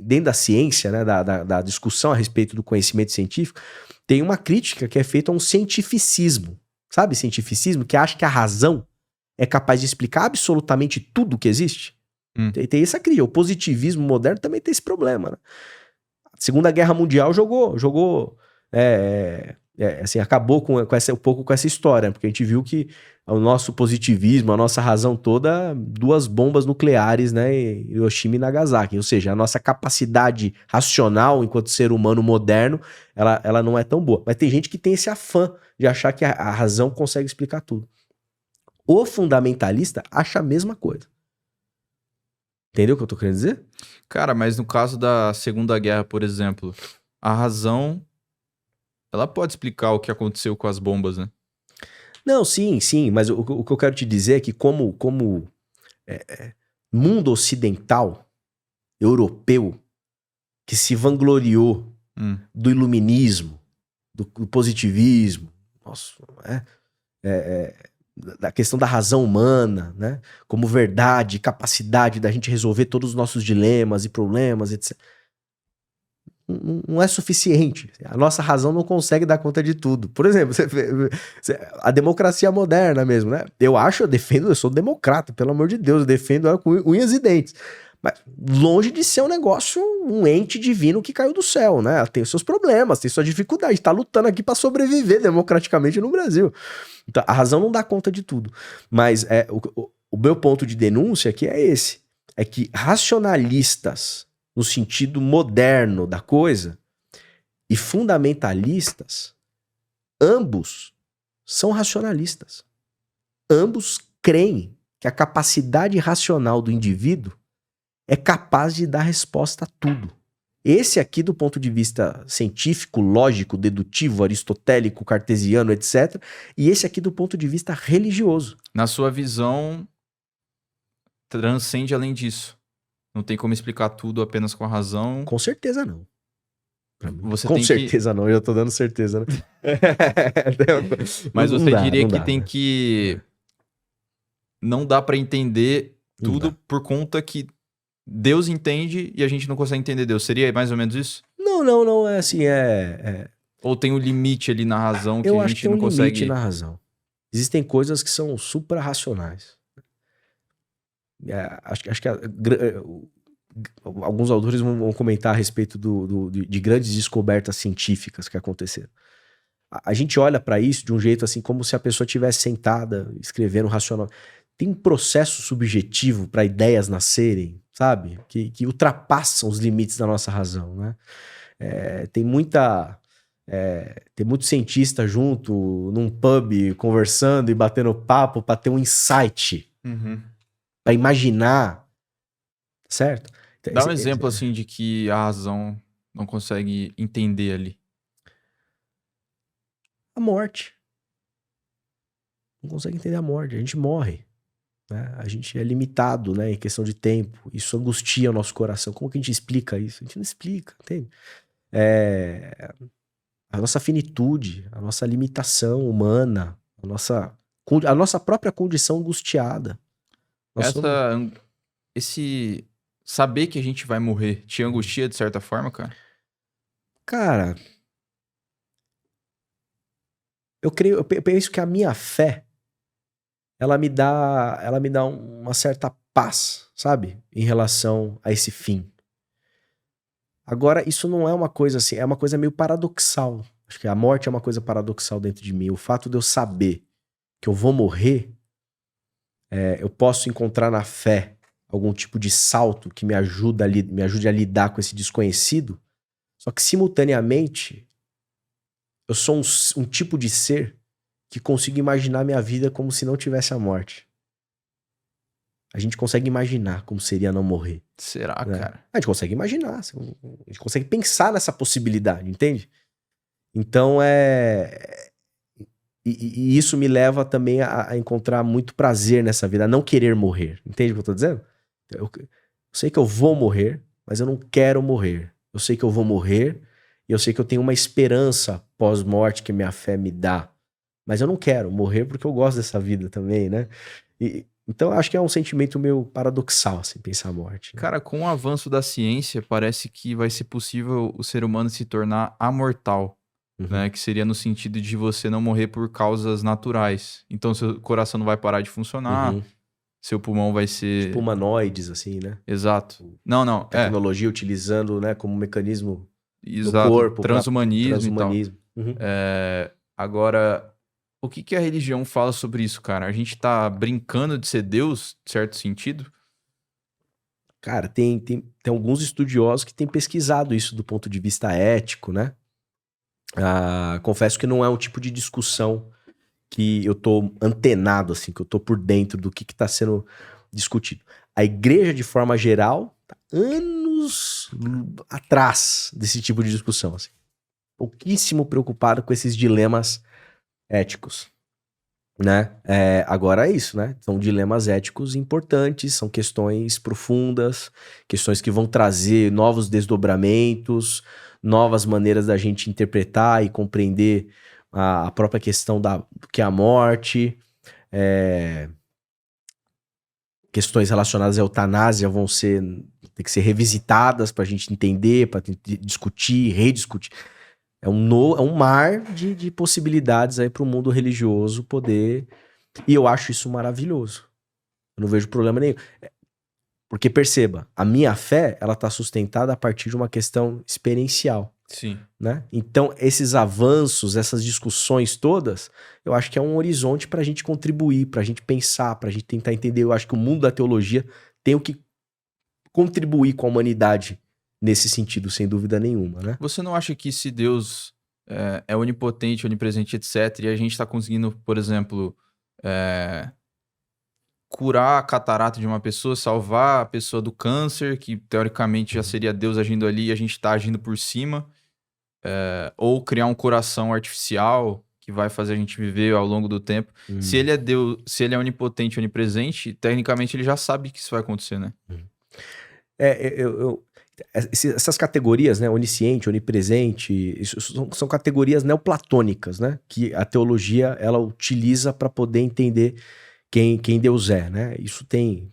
dentro da ciência, né? Da discussão a respeito do conhecimento científico, tem uma crítica que é feita a um cientificismo. Sabe cientificismo? Que acha que a razão é capaz de explicar absolutamente tudo que existe. Tem essa crise. O positivismo moderno também tem esse problema, né? A Segunda Guerra Mundial jogou assim, acabou um pouco com essa história, porque a gente viu que o nosso positivismo, a nossa razão toda, 2 bombas nucleares, né, em Hiroshima e Nagasaki. Ou seja, a nossa capacidade racional enquanto ser humano moderno, ela não é tão boa. Mas tem gente que tem esse afã de achar que a razão consegue explicar tudo. O fundamentalista acha a mesma coisa. Entendeu o que eu tô querendo dizer? Cara, mas no caso da Segunda Guerra, por exemplo, a razão, ela pode explicar o que aconteceu com as bombas, né? Não, sim, mas o que eu quero te dizer é que como mundo ocidental, europeu, que se vangloriou do iluminismo, do positivismo, da questão da razão humana, né? Como verdade, capacidade da gente resolver todos os nossos dilemas e problemas, etc. Não é suficiente. A nossa razão não consegue dar conta de tudo. Por exemplo, a democracia moderna mesmo, né? Eu sou democrata, pelo amor de Deus, eu defendo ela com unhas e dentes. Mas longe de ser um negócio, um ente divino que caiu do céu, né? Ela tem os seus problemas, tem sua dificuldade, tá lutando aqui para sobreviver democraticamente no Brasil. Então, a razão não dá conta de tudo. Mas o meu ponto de denúncia aqui é esse. É que racionalistas, no sentido moderno da coisa, e fundamentalistas, ambos são racionalistas. Ambos creem que a capacidade racional do indivíduo é capaz de dar resposta a tudo. Esse aqui, do ponto de vista científico, lógico, dedutivo, aristotélico, cartesiano, etc. E esse aqui do ponto de vista religioso. Na sua visão, transcende além disso. Não tem como explicar tudo apenas com a razão. Com certeza não. Com certeza não, eu tô dando certeza, né? Mas você diria que tem que... Não dá pra entender tudo por conta que Deus entende e a gente não consegue entender Deus. Seria mais ou menos isso? Não, é assim, Ou tem um limite ali na razão que eu a acho gente que tem não um consegue... limite na razão. Existem coisas que são supra-racionais. Acho que alguns autores vão comentar a respeito de grandes descobertas científicas que aconteceram. A gente olha para isso de um jeito assim, como se a pessoa estivesse sentada, escrevendo racional. Tem um processo subjetivo para ideias nascerem, sabe? Que ultrapassam os limites da nossa razão, né? Tem muito cientista junto num pub conversando e batendo papo para ter um insight, para imaginar, certo? Dá um exemplo assim de que a razão não consegue entender ali. A morte. Não consegue entender a morte. A gente morre. Né? A gente é limitado, né, em questão de tempo. Isso angustia o nosso coração. Como que a gente explica isso? A gente não explica, entende? A nossa finitude, a nossa limitação humana, a nossa própria condição angustiada. Esse saber que a gente vai morrer te angustia de certa forma, cara? Cara, eu penso que a minha fé, ela me dá uma certa paz, sabe? Em relação a esse fim. Agora, isso não é uma coisa assim, é uma coisa meio paradoxal. Acho que a morte é uma coisa paradoxal dentro de mim. O fato de eu saber que eu vou morrer, eu posso encontrar na fé algum tipo de salto que me ajude a lidar com esse desconhecido. Só que, simultaneamente, eu sou um tipo de ser que consigo imaginar minha vida como se não tivesse a morte. A gente consegue imaginar como seria não morrer. Será, né? cara? A gente consegue imaginar. A gente consegue pensar nessa possibilidade, entende? Então, E isso me leva também a encontrar muito prazer nessa vida, a não querer morrer. Entende o que eu tô dizendo? Eu sei que eu vou morrer, mas eu não quero morrer. Eu sei que eu vou morrer e eu sei que eu tenho uma esperança pós-morte que minha fé me dá. Mas eu não quero morrer porque eu gosto dessa vida também, né? Então eu acho que é um sentimento meio paradoxal, assim, pensar a morte. Né? Cara, com o avanço da ciência, parece que vai ser possível o ser humano se tornar amortal. Né, que seria no sentido de você não morrer por causas naturais. Então, seu coração não vai parar de funcionar, seu pulmão vai ser... Tipo humanoides, assim, né? Exato. Não, Tecnologia utilizando, né, como mecanismo exato. do corpo. Transhumanismo e tal. Uhum. Agora, o que a religião fala sobre isso, cara? A gente tá brincando de ser Deus, em certo sentido? Cara, tem alguns estudiosos que têm pesquisado isso do ponto de vista ético, né? Confesso que não é um tipo de discussão que eu tô antenado, assim, que eu tô por dentro do que tá sendo discutido. A igreja, de forma geral, tá anos atrás desse tipo de discussão, assim. Pouquíssimo preocupado com esses dilemas éticos, né? Agora é isso, né? São dilemas éticos importantes, são questões profundas, questões que vão trazer novos desdobramentos, novas maneiras da gente interpretar e compreender a própria questão do que é a morte. Questões relacionadas à eutanásia vão ter que ser revisitadas para a gente entender, para discutir, rediscutir. É um mar de possibilidades aí para o mundo religioso poder. E eu acho isso maravilhoso. Eu não vejo problema nenhum. Porque perceba, a minha fé, ela está sustentada a partir de uma questão experiencial. Sim. Né? Então, esses avanços, essas discussões todas, eu acho que é um horizonte para a gente contribuir, para a gente pensar, para a gente tentar entender. Eu acho que o mundo da teologia tem o que contribuir com a humanidade nesse sentido, sem dúvida nenhuma, né? Você não acha que se Deus é onipotente, onipresente, etc., e a gente está conseguindo, por exemplo, curar a catarata de uma pessoa, salvar a pessoa do câncer, que teoricamente já seria Deus agindo ali e a gente está agindo por cima, ou criar um coração artificial que vai fazer a gente viver ao longo do tempo. Se ele é Deus, se ele é onipotente, onipresente, tecnicamente ele já sabe que isso vai acontecer, né? Essas categorias, né, onisciente, onipresente, isso são categorias neoplatônicas, né, que a teologia ela utiliza para poder entender quem Deus é, né? Isso tem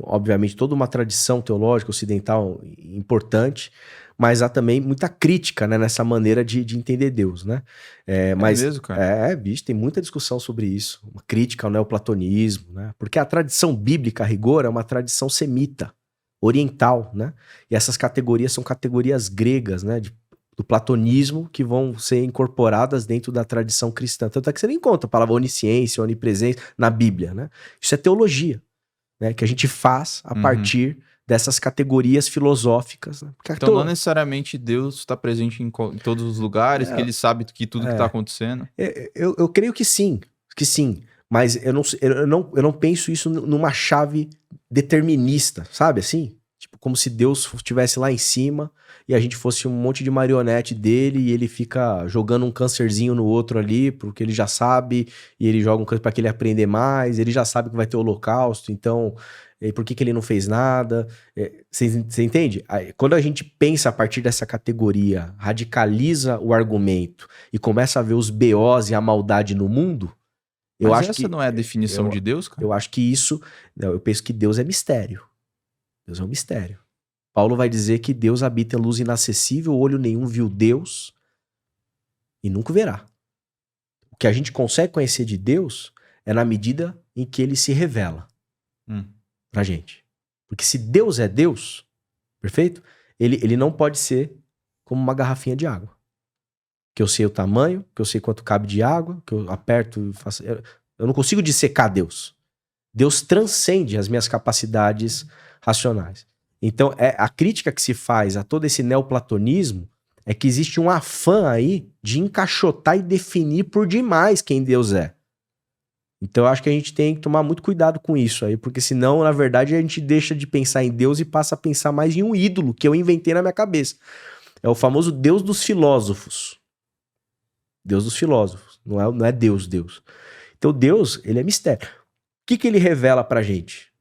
obviamente toda uma tradição teológica ocidental importante, mas há também muita crítica, né, nessa maneira de entender Deus, né? Mas mesmo, cara? Bicho, tem muita discussão sobre isso, uma crítica ao neoplatonismo, né? Porque a tradição bíblica, a rigor, é uma tradição semita, oriental, né? E essas categorias são categorias gregas, né? Do platonismo, que vão ser incorporadas dentro da tradição cristã. Tanto é que você nem encontra a palavra onisciência, onipresença na Bíblia, né? Isso é teologia, né? Que a gente faz a partir dessas categorias filosóficas. Né? Então não necessariamente Deus está presente em todos os lugares, que ele sabe que tudo que está acontecendo. Eu creio que sim, mas eu não penso isso numa chave determinista, sabe assim? Tipo, como se Deus estivesse lá em cima e a gente fosse um monte de marionete dele e ele fica jogando um câncerzinho no outro ali, porque ele já sabe, e ele joga um câncer para que ele aprender mais, ele já sabe que vai ter holocausto, então por que ele não fez nada? Você entende? Quando a gente pensa a partir dessa categoria, radicaliza o argumento e começa a ver os BOs e a maldade no mundo, Mas essa não é a definição de Deus, cara? Eu acho que isso... Eu penso que Deus é mistério. Deus é um mistério. Paulo vai dizer que Deus habita em luz inacessível, olho nenhum viu Deus e nunca verá. O que a gente consegue conhecer de Deus é na medida em que ele se revela pra gente. Porque se Deus é Deus, perfeito? Ele não pode ser como uma garrafinha de água. Que eu sei o tamanho, que eu sei quanto cabe de água, que eu aperto e faço... Eu não consigo dissecar Deus. Deus transcende as minhas capacidades racionais. Então, a crítica que se faz a todo esse neoplatonismo é que existe um afã aí de encaixotar e definir por demais quem Deus é. Então, eu acho que a gente tem que tomar muito cuidado com isso aí, porque senão, na verdade, a gente deixa de pensar em Deus e passa a pensar mais em um ídolo que eu inventei na minha cabeça. É o famoso Deus dos filósofos. Deus dos filósofos. Não é Deus. Então, Deus, ele é mistério. O que ele revela pra gente?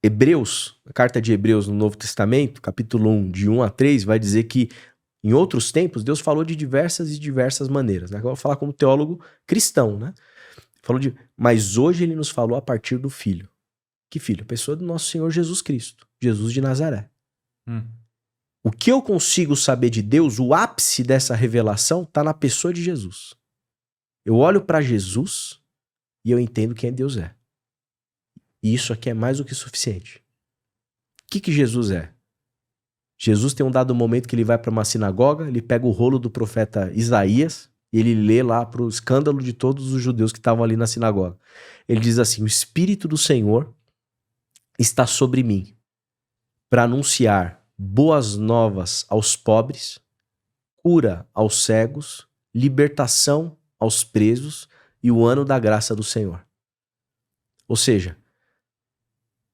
Hebreus, a carta de Hebreus no Novo Testamento, capítulo 1, de 1 a 3, vai dizer que em outros tempos Deus falou de diversas maneiras. Né? Agora eu vou falar como teólogo cristão, né? Mas hoje ele nos falou a partir do Filho. Que Filho? A pessoa do nosso Senhor Jesus Cristo, Jesus de Nazaré. O que eu consigo saber de Deus, o ápice dessa revelação, está na pessoa de Jesus. Eu olho para Jesus e eu entendo quem Deus é. E isso aqui é mais do que suficiente. O que Jesus é? Jesus tem um dado momento que ele vai para uma sinagoga, ele pega o rolo do profeta Isaías e ele lê lá para o escândalo de todos os judeus que estavam ali na sinagoga. Ele diz assim: o Espírito do Senhor está sobre mim para anunciar boas novas aos pobres, cura aos cegos, libertação aos presos e o ano da graça do Senhor. Ou seja,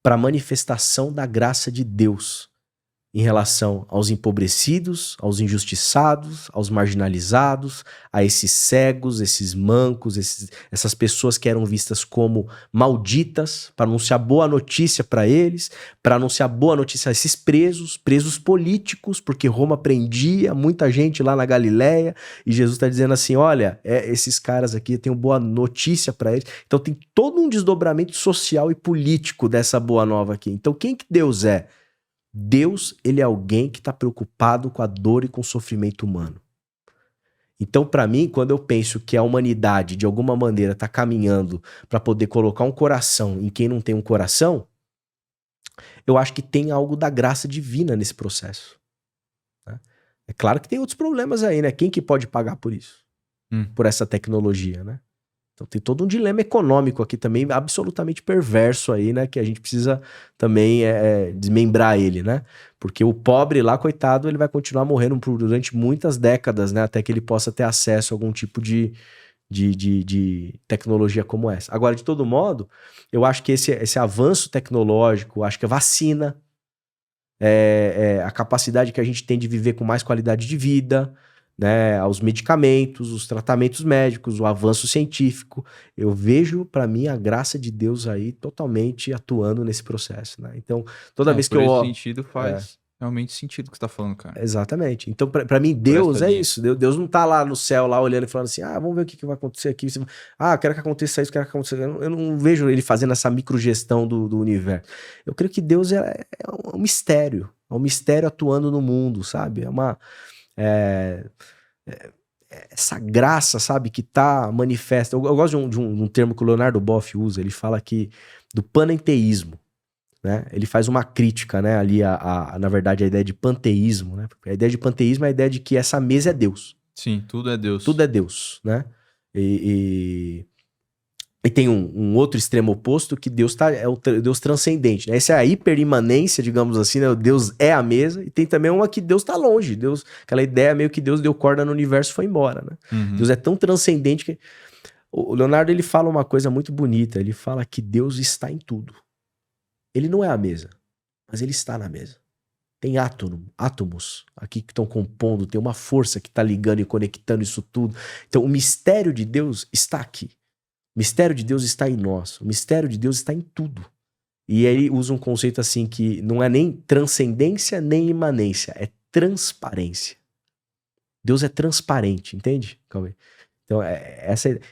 para a manifestação da graça de Deus em relação aos empobrecidos, aos injustiçados, aos marginalizados, a esses cegos, esses mancos, essas pessoas que eram vistas como malditas, para anunciar boa notícia para eles, para anunciar boa notícia a esses presos políticos, porque Roma prendia muita gente lá na Galileia, e Jesus está dizendo assim, olha, esses caras aqui, eu tenho boa notícia para eles. Então tem todo um desdobramento social e político dessa boa nova aqui. Então quem que Deus é? Deus, ele é alguém que está preocupado com a dor e com o sofrimento humano. Então, para mim, quando eu penso que a humanidade, de alguma maneira, está caminhando para poder colocar um coração em quem não tem um coração, eu acho que tem algo da graça divina nesse processo. Né? É claro que tem outros problemas aí, né? Quem que pode pagar por isso? Por essa tecnologia, né? Então tem todo um dilema econômico aqui também, absolutamente perverso aí, né? Que a gente precisa também desmembrar ele, né? Porque o pobre lá, coitado, ele vai continuar morrendo durante muitas décadas, né? Até que ele possa ter acesso a algum tipo de tecnologia como essa. Agora, de todo modo, eu acho que esse avanço tecnológico, acho que a vacina, a capacidade que a gente tem de viver com mais qualidade de vida, né, os medicamentos, os tratamentos médicos, o avanço científico, eu vejo para mim a graça de Deus aí totalmente atuando nesse processo, né? Então, toda vez que eu... Por esse sentido faz realmente sentido o que você tá falando, cara. Exatamente. Então, para mim, Deus é isso. Deus não tá lá no céu, lá olhando e falando assim, vamos ver o que vai acontecer aqui. Quero que aconteça isso, quero que aconteça isso. Eu não vejo ele fazendo essa microgestão do universo. Eu creio que Deus é um mistério. É um mistério atuando no mundo, sabe? Essa graça, sabe, que tá manifesta. Eu gosto de um termo que o Leonardo Boff usa, ele fala que do panenteísmo, né? Ele faz uma crítica, né, ali na verdade, a ideia de panteísmo, né? A ideia de panteísmo é a ideia de que essa mesa é Deus. Sim, tudo é Deus. Tudo é Deus, né? E tem um outro extremo oposto que Deus é o Deus transcendente, né? Essa é a hiperimanência, digamos assim, né? Deus é a mesa, e tem também uma que Deus está longe. Deus, aquela ideia meio que Deus deu corda no universo e foi embora, né? Uhum. Deus é tão transcendente que... O Leonardo, ele fala uma coisa muito bonita, ele fala que Deus está em tudo. Ele não é a mesa, mas ele está na mesa. Tem átomos aqui que estão compondo, tem uma força que está ligando e conectando isso tudo. Então o mistério de Deus está aqui. O mistério de Deus está em nós. O mistério de Deus está em tudo. E aí ele usa um conceito assim que não é nem transcendência nem imanência, é transparência. Deus é transparente, entende? Calma aí. Então,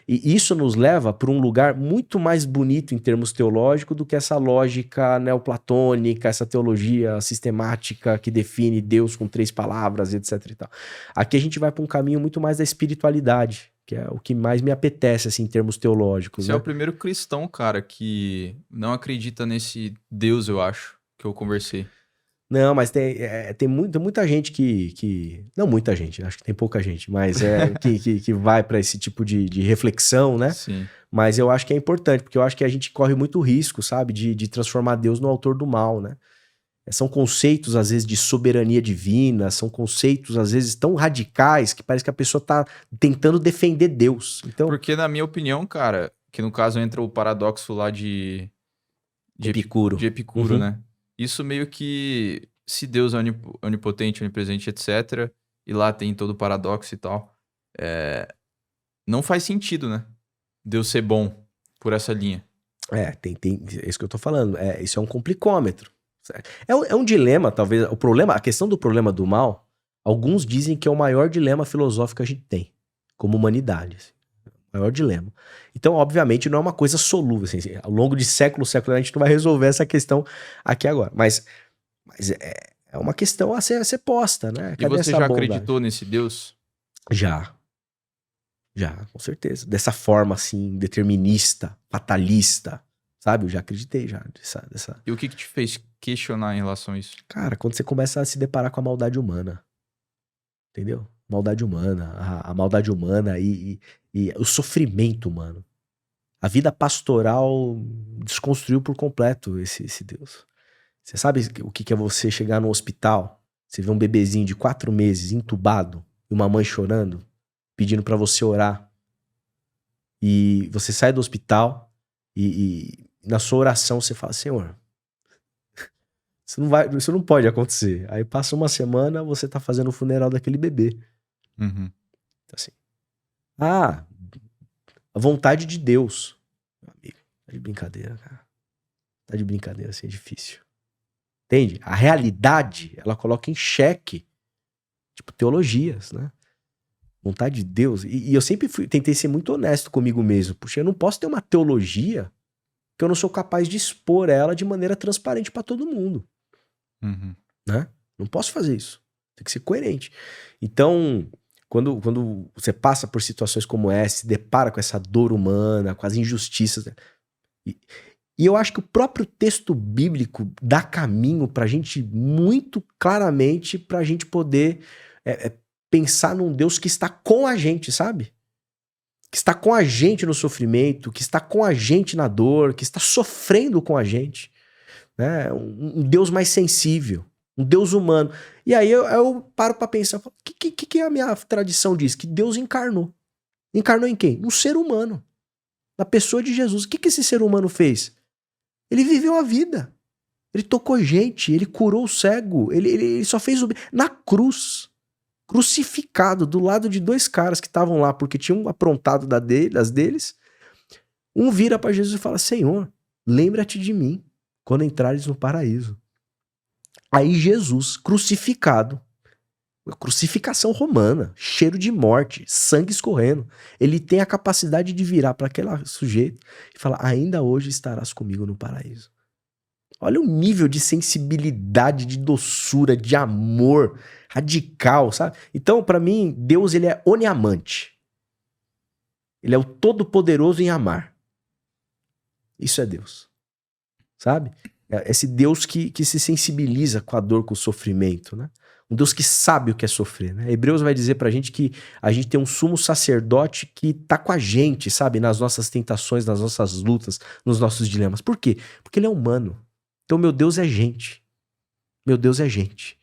e isso nos leva para um lugar muito mais bonito em termos teológicos do que essa lógica neoplatônica, essa teologia sistemática que define Deus com 3 palavras, etc. e tal. Aqui a gente vai para um caminho muito mais da espiritualidade, que é o que mais me apetece, assim, em termos teológicos. Você é o primeiro cristão, cara, que não acredita nesse Deus, eu acho, que eu conversei. Não, mas tem muita gente que... Não muita gente, acho que tem pouca gente, mas que vai para esse tipo de reflexão, né? Sim. Mas eu acho que é importante, porque eu acho que a gente corre muito risco, sabe? De transformar Deus no autor do mal, né? São conceitos, às vezes, de soberania divina, são conceitos, às vezes, tão radicais que parece que a pessoa tá tentando defender Deus. Então... Porque, na minha opinião, cara, que no caso entra o paradoxo lá de Epicuro. De Epicuro, né? Isso meio que, se Deus é onipotente, onipresente, etc., e lá tem todo o paradoxo e tal, não faz sentido, né? Deus ser bom por essa linha. É isso que eu tô falando. Isso é um complicômetro. É um dilema, talvez. A questão do problema do mal, alguns dizem que é o maior dilema filosófico que a gente tem, como humanidade. Assim. O maior dilema. Então, obviamente, não é uma coisa solúvel. Assim, ao longo de séculos, a gente não vai resolver essa questão aqui agora. Mas é uma questão a ser posta, né? Cadê e você já acreditou nesse Deus? Já, com certeza. Dessa forma, assim, determinista, fatalista, sabe? Eu já acreditei já E o que te fez questionar em relação a isso? Cara, quando você começa a se deparar com a maldade humana, entendeu? Maldade humana, a maldade humana e o sofrimento humano. A vida pastoral desconstruiu por completo esse Deus. Você sabe o que é você chegar no hospital, você vê um bebezinho de 4 meses entubado e uma mãe chorando, pedindo pra você orar. E você sai do hospital e na sua oração você fala, Senhor, isso não pode acontecer. Aí passa uma semana, você tá fazendo o funeral daquele bebê. Uhum. Assim, a vontade de Deus. Meu amigo, tá de brincadeira, cara. Tá de brincadeira, assim, é difícil. Entende? A realidade, ela coloca em xeque, tipo, teologias, né? Vontade de Deus. E eu sempre tentei ser muito honesto comigo mesmo. Puxa, eu não posso ter uma teologia que eu não sou capaz de expor ela de maneira transparente pra todo mundo. Uhum. Né? Não posso fazer isso. Tem que ser coerente. Então, quando você passa por situações como essa, se depara com essa dor humana, com as injustiças, né? E eu acho que o próprio texto bíblico dá caminho pra gente muito claramente pra gente poder pensar num Deus que está com a gente, sabe? Que está com a gente no sofrimento, que está com a gente na dor, que está sofrendo com a gente. Né? Um Deus mais sensível, um Deus humano. E aí eu paro pra pensar, o que a minha tradição diz? Que Deus encarnou. Encarnou em quem? Um ser humano. Na pessoa de Jesus. O que esse ser humano fez? Ele viveu a vida. Ele tocou gente, ele curou o cego, ele só fez o bem. Na cruz, crucificado, do lado de 2 caras que estavam lá porque tinham aprontado das deles, um vira pra Jesus e fala, Senhor, lembra-te de mim quando entrares no paraíso. Aí Jesus, crucificado, crucificação romana, cheiro de morte, sangue escorrendo, ele tem a capacidade de virar para aquele sujeito e falar, ainda hoje estarás comigo no paraíso. Olha o nível de sensibilidade, de doçura, de amor radical, sabe? Então, para mim, Deus, ele é oniamante. Ele é o todo-poderoso em amar. Isso é Deus. Sabe? É esse Deus que se sensibiliza com a dor, com o sofrimento, né? Um Deus que sabe o que é sofrer, né? Hebreus vai dizer pra gente que a gente tem um sumo sacerdote que tá com a gente, sabe? Nas nossas tentações, nas nossas lutas, nos nossos dilemas. Por quê? Porque ele é humano. Então meu Deus é gente. Meu Deus é gente.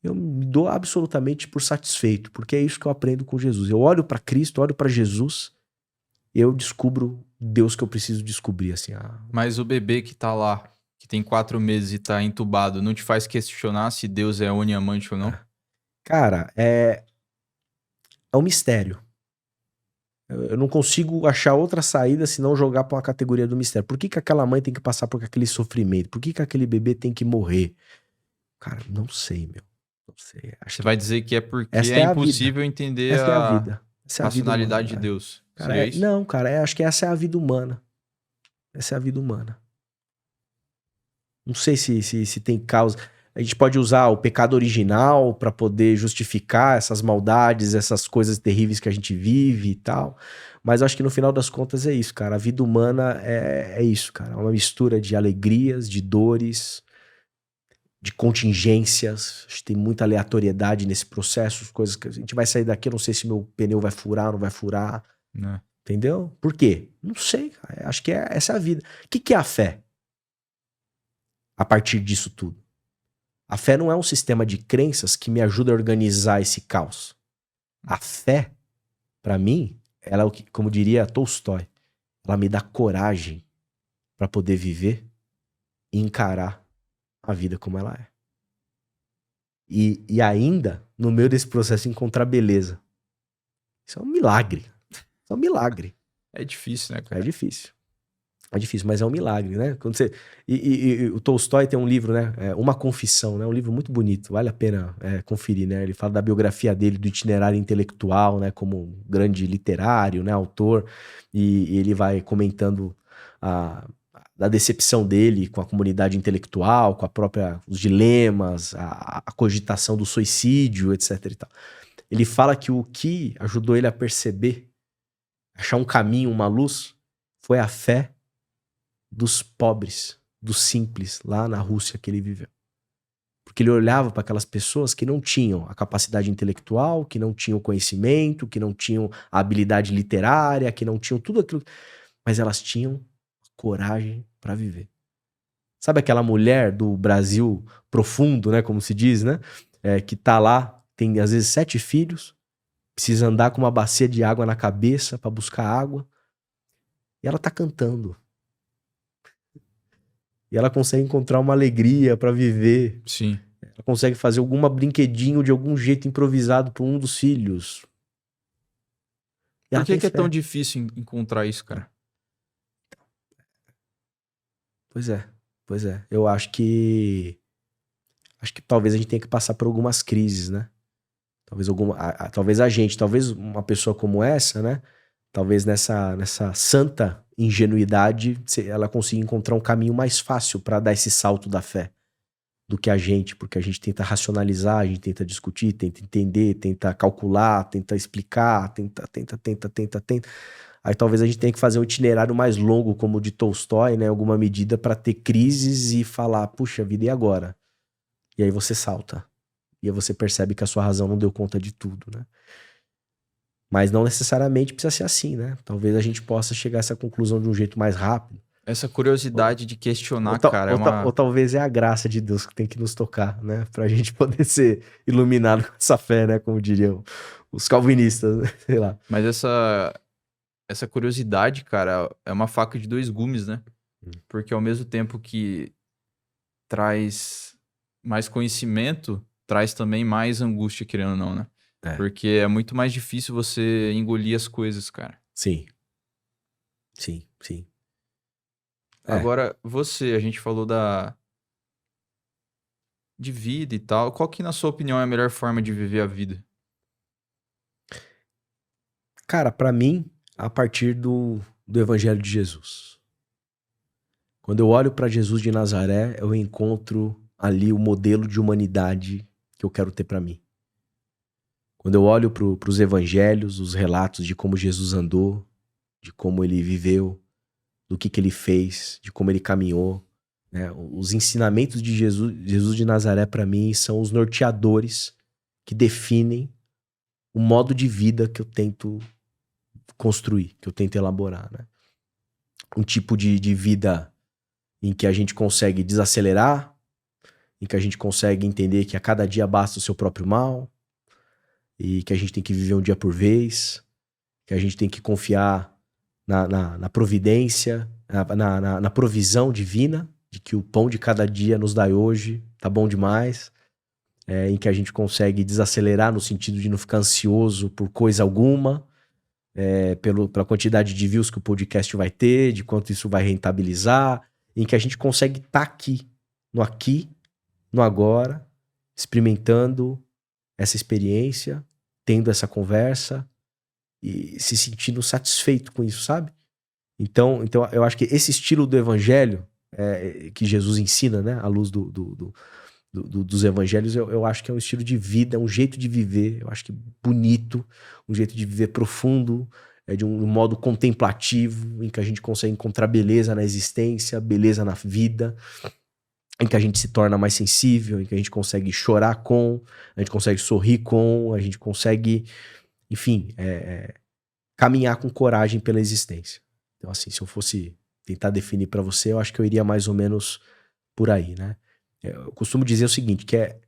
Eu me dou absolutamente por satisfeito, porque é isso que eu aprendo com Jesus. Eu olho pra Cristo, olho pra Jesus, e eu descubro Deus que eu preciso descobrir, assim. Mas o bebê que tá lá, que tem 4 meses e tá entubado, não te faz questionar se Deus é oniamante ou não? Cara, é um mistério. Eu não consigo achar outra saída senão jogar pra uma categoria do mistério. Por que aquela mãe tem que passar por aquele sofrimento? Por que aquele bebê tem que morrer? Cara, não sei, meu. Não sei. Você vai dizer que é porque essa é a vida. impossível entender Essa é a vida. Essa é a vida racionalidade humana, de Deus. Cara, Seria isso? não, cara, acho que essa é a vida humana. Essa é a vida humana. Não sei se tem causa. A gente pode usar o pecado original pra poder justificar essas maldades, essas coisas terríveis que a gente vive e tal. Mas eu acho que no final das contas é isso, cara. A vida humana é isso, cara. É uma mistura de alegrias, de dores, de contingências. Acho que tem muita aleatoriedade nesse processo. Coisas que a gente vai sair daqui, eu não sei se meu pneu vai furar ou não vai furar. Né? Entendeu? Por quê? Não sei, cara. Acho que essa é a vida. O que é a fé? A partir disso tudo. A fé não é um sistema de crenças que me ajuda a organizar esse caos. A fé, pra mim, ela é o que, como diria Tolstói, ela me dá coragem pra poder viver e encarar a vida como ela é. E ainda, no meio desse processo, encontrar beleza. Isso é um milagre. Isso é um milagre. É difícil, né, cara? É difícil. É difícil, mas é um milagre, né? Quando você... E o Tolstói tem um livro, né? Uma Confissão, né? Um livro muito bonito, vale a pena conferir, né? Ele fala da biografia dele, do itinerário intelectual, né? Como um grande literário, né? Autor. E ele vai comentando da decepção dele com a comunidade intelectual, com os dilemas, a cogitação do suicídio, etc e tal. Ele fala que o que ajudou ele a perceber, achar um caminho, uma luz, foi a fé dos pobres, dos simples, lá na Rússia que ele viveu. Porque ele olhava para aquelas pessoas que não tinham a capacidade intelectual, que não tinham conhecimento, que não tinham a habilidade literária, que não tinham tudo aquilo, mas elas tinham coragem para viver. Sabe aquela mulher do Brasil profundo, né, como se diz, né, que tá lá, tem às vezes 7 filhos, precisa andar com uma bacia de água na cabeça para buscar água, e ela tá cantando. E ela consegue encontrar uma alegria para viver. Sim. Ela consegue fazer algum brinquedinho de algum jeito improvisado para um dos filhos. Por que é tão difícil encontrar isso, cara? Pois é. Eu acho que talvez a gente tenha que passar por algumas crises, né? Talvez uma pessoa como essa, né? Talvez nessa santa ingenuidade, ela consiga encontrar um caminho mais fácil para dar esse salto da fé do que a gente, porque a gente tenta racionalizar, a gente tenta discutir, tenta entender, tenta calcular, tenta explicar, tenta. Aí talvez a gente tenha que fazer um itinerário mais longo, como o de Tolstói, né? Alguma medida para ter crises e falar, puxa vida, e agora? E aí você salta. E aí você percebe que a sua razão não deu conta de tudo, né? Mas não necessariamente precisa ser assim, né? Talvez a gente possa chegar a essa conclusão de um jeito mais rápido. Essa curiosidade de questionar, cara, ou talvez é a graça de Deus que tem que nos tocar, né? Pra gente poder ser iluminado com essa fé, né? Como diriam os calvinistas, né? Sei lá. Mas essa curiosidade, cara, é uma faca de 2 gumes, né? Porque ao mesmo tempo que traz mais conhecimento, traz também mais angústia, querendo ou não, né? Porque é muito mais difícil você engolir as coisas, cara. Sim. Agora, a gente falou de vida e tal. Qual que, na sua opinião, é a melhor forma de viver a vida? Cara, pra mim, a partir do Evangelho de Jesus. Quando eu olho pra Jesus de Nazaré, eu encontro ali o modelo de humanidade que eu quero ter pra mim. Quando eu olho pros evangelhos, os relatos de como Jesus andou, de como ele viveu, do que ele fez, de como ele caminhou, né? Os ensinamentos de Jesus de Nazaré, para mim, são os norteadores que definem o modo de vida que eu tento construir, que eu tento elaborar, né? Um tipo de vida em que a gente consegue desacelerar, em que a gente consegue entender que a cada dia basta o seu próprio mal, e que a gente tem que viver um dia por vez, que a gente tem que confiar na providência, na provisão divina, de que o pão de cada dia nos dá hoje, tá bom demais, em que a gente consegue desacelerar no sentido de não ficar ansioso por coisa alguma, pela quantidade de views que o podcast vai ter, de quanto isso vai rentabilizar, em que a gente consegue estar aqui, no agora, experimentando essa experiência, tendo essa conversa e se sentindo satisfeito com isso, sabe? Então eu acho que esse estilo do evangelho que Jesus ensina, né, à luz dos evangelhos, eu acho que é um estilo de vida, um jeito de viver, eu acho que bonito, um jeito de viver profundo, de um modo contemplativo, em que a gente consegue encontrar beleza na existência, beleza na vida, em que a gente se torna mais sensível, em que a gente consegue chorar com, a gente consegue sorrir com, a gente consegue, enfim, caminhar com coragem pela existência. Então, assim, se eu fosse tentar definir para você, eu acho que eu iria mais ou menos por aí, né? Eu costumo dizer o seguinte, que é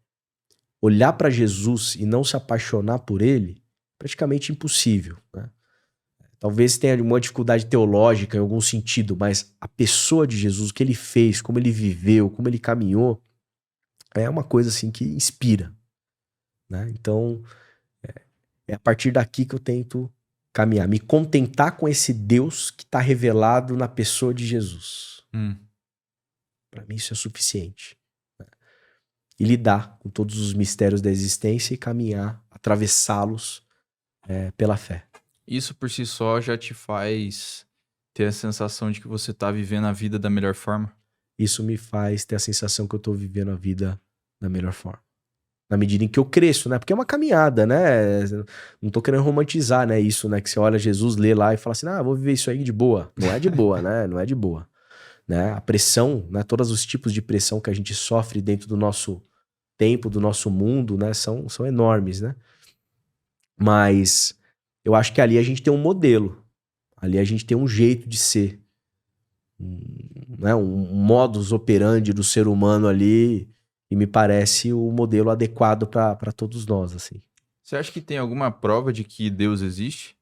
olhar para Jesus e não se apaixonar por ele, praticamente impossível, né? Talvez tenha uma dificuldade teológica em algum sentido, mas a pessoa de Jesus, o que ele fez, como ele viveu, como ele caminhou, é uma coisa assim que inspira, né? Então, é a partir daqui que eu tento caminhar, me contentar com esse Deus que está revelado na pessoa de Jesus. Para mim isso é suficiente, né? E lidar com todos os mistérios da existência e caminhar, atravessá-los pela fé. Isso por si só já te faz ter a sensação de que você tá vivendo a vida da melhor forma? Isso me faz ter a sensação que eu tô vivendo a vida da melhor forma. Na medida em que eu cresço, né? Porque é uma caminhada, né? Não tô querendo romantizar, né? Isso, né? Que você olha Jesus, lê lá e fala assim, vou viver isso aí de boa. Não é de boa, né? Não é de boa. né? A pressão, né? Todos os tipos de pressão que a gente sofre dentro do nosso tempo, do nosso mundo, né? São enormes, né? Mas eu acho que ali a gente tem um modelo. Ali a gente tem um jeito de ser. Né? Um modus operandi do ser humano ali. E me parece o modelo adequado para todos nós, assim. Você acha que tem alguma prova de que Deus existe?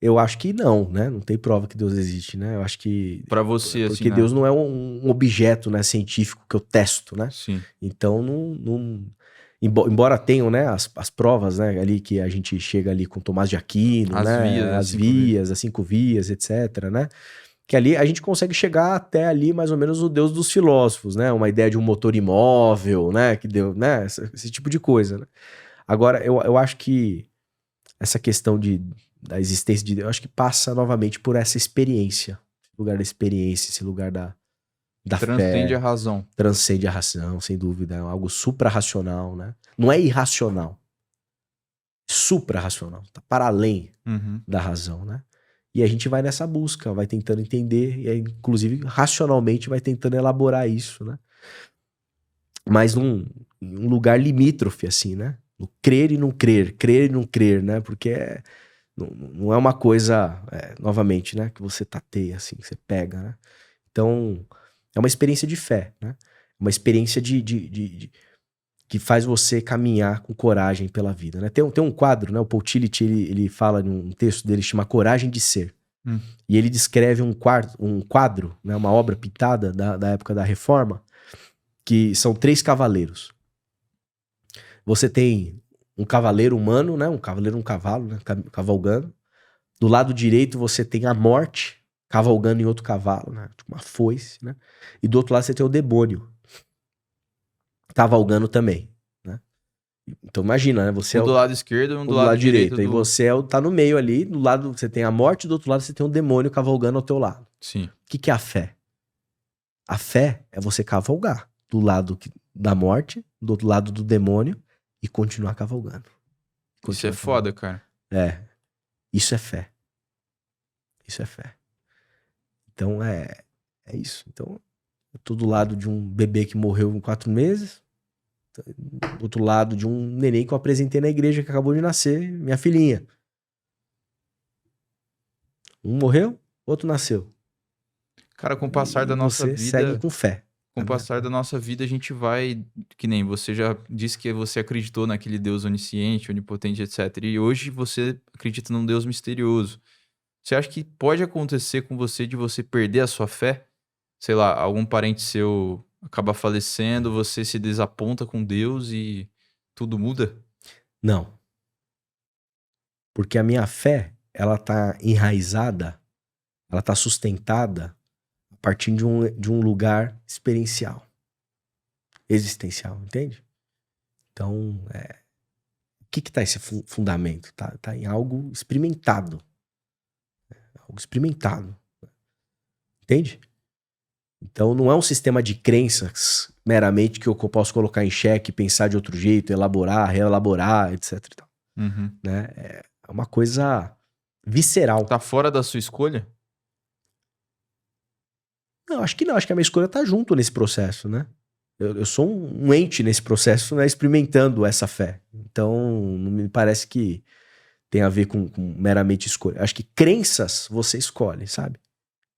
Eu acho que não, né? Não tem prova que Deus existe, né? Eu acho que... Pra você, assim, Porque Deus não é um objeto, né, científico que eu testo, né? Sim. Então, embora tenham, né, as provas, né, ali que a gente chega ali com Tomás de Aquino, As né? vias, As vias, as 5 vias, etc, né? Que ali a gente consegue chegar até ali mais ou menos o Deus dos filósofos, né? Uma ideia de um motor imóvel, né? Que deu, né? Esse tipo de coisa, né? Agora, eu acho que essa questão da existência de Deus, eu acho que passa novamente por essa experiência. Esse lugar da experiência, esse lugar da Transcende fé. a razão. Transcende a razão, sem dúvida. É algo supra-racional, né? Não é irracional. Supra-racional. Tá para além da razão, né? E a gente vai nessa busca, vai tentando entender, e aí, inclusive, racionalmente vai tentando elaborar isso, né? Mas em um lugar limítrofe, assim, né? No crer e não crer, né? Porque não é uma coisa, novamente, né? Que você tateia, assim, que você pega, né? Então, é uma experiência de fé, né? Uma experiência que faz você caminhar com coragem pela vida, né? Tem um quadro, né? O Paul Tillich, ele fala num texto dele, chama Coragem de Ser. E ele descreve um quadro, né? Uma obra pintada da época da Reforma, que são 3 cavaleiros. Você tem um cavaleiro humano, né? Um cavalo, né? Cavalgando. Do lado direito você tem a morte cavalgando em outro cavalo, né? Tipo uma foice, né? E do outro lado você tem o demônio cavalgando também, né? Então imagina, né? Você Um do lado esquerdo e um do do lado direito. direito. E você tá no meio ali, do lado você tem a morte, do outro lado você tem um demônio cavalgando ao teu lado. Sim. O que é a fé? A fé é você cavalgar do lado da morte, do outro lado do demônio e continuar cavalgando. Isso é foda, cara. Isso é fé. Isso é fé. Então é isso. Então eu tô do lado de um bebê que morreu com 4 meses, do outro lado de um neném que eu apresentei na igreja que acabou de nascer, minha filhinha. Um morreu, outro nasceu. Cara, com o passar da nossa vida... segue com fé. Com o passar da nossa vida, a gente vai... Que nem você já disse que você acreditou naquele Deus onisciente, onipotente, etc. E hoje você acredita num Deus misterioso. Você acha que pode acontecer com você de você perder a sua fé? Sei lá, algum parente seu acaba falecendo, você se desaponta com Deus e tudo muda? Não. Porque a minha fé, ela tá enraizada, ela tá sustentada a partir de um lugar experiencial, existencial, entende? Então, o que tá esse fundamento? Tá em algo experimentado. Algo experimentado. Entende? Então, não é um sistema de crenças meramente que eu posso colocar em xeque, pensar de outro jeito, elaborar, reelaborar, etc. E tal, né? É uma coisa visceral. Tá fora da sua escolha? Não, acho que não. Acho que a minha escolha tá junto nesse processo, né? Eu sou um ente nesse processo, né? Experimentando essa fé. Então, não me parece que tem a ver com meramente escolha. Acho que crenças você escolhe, sabe?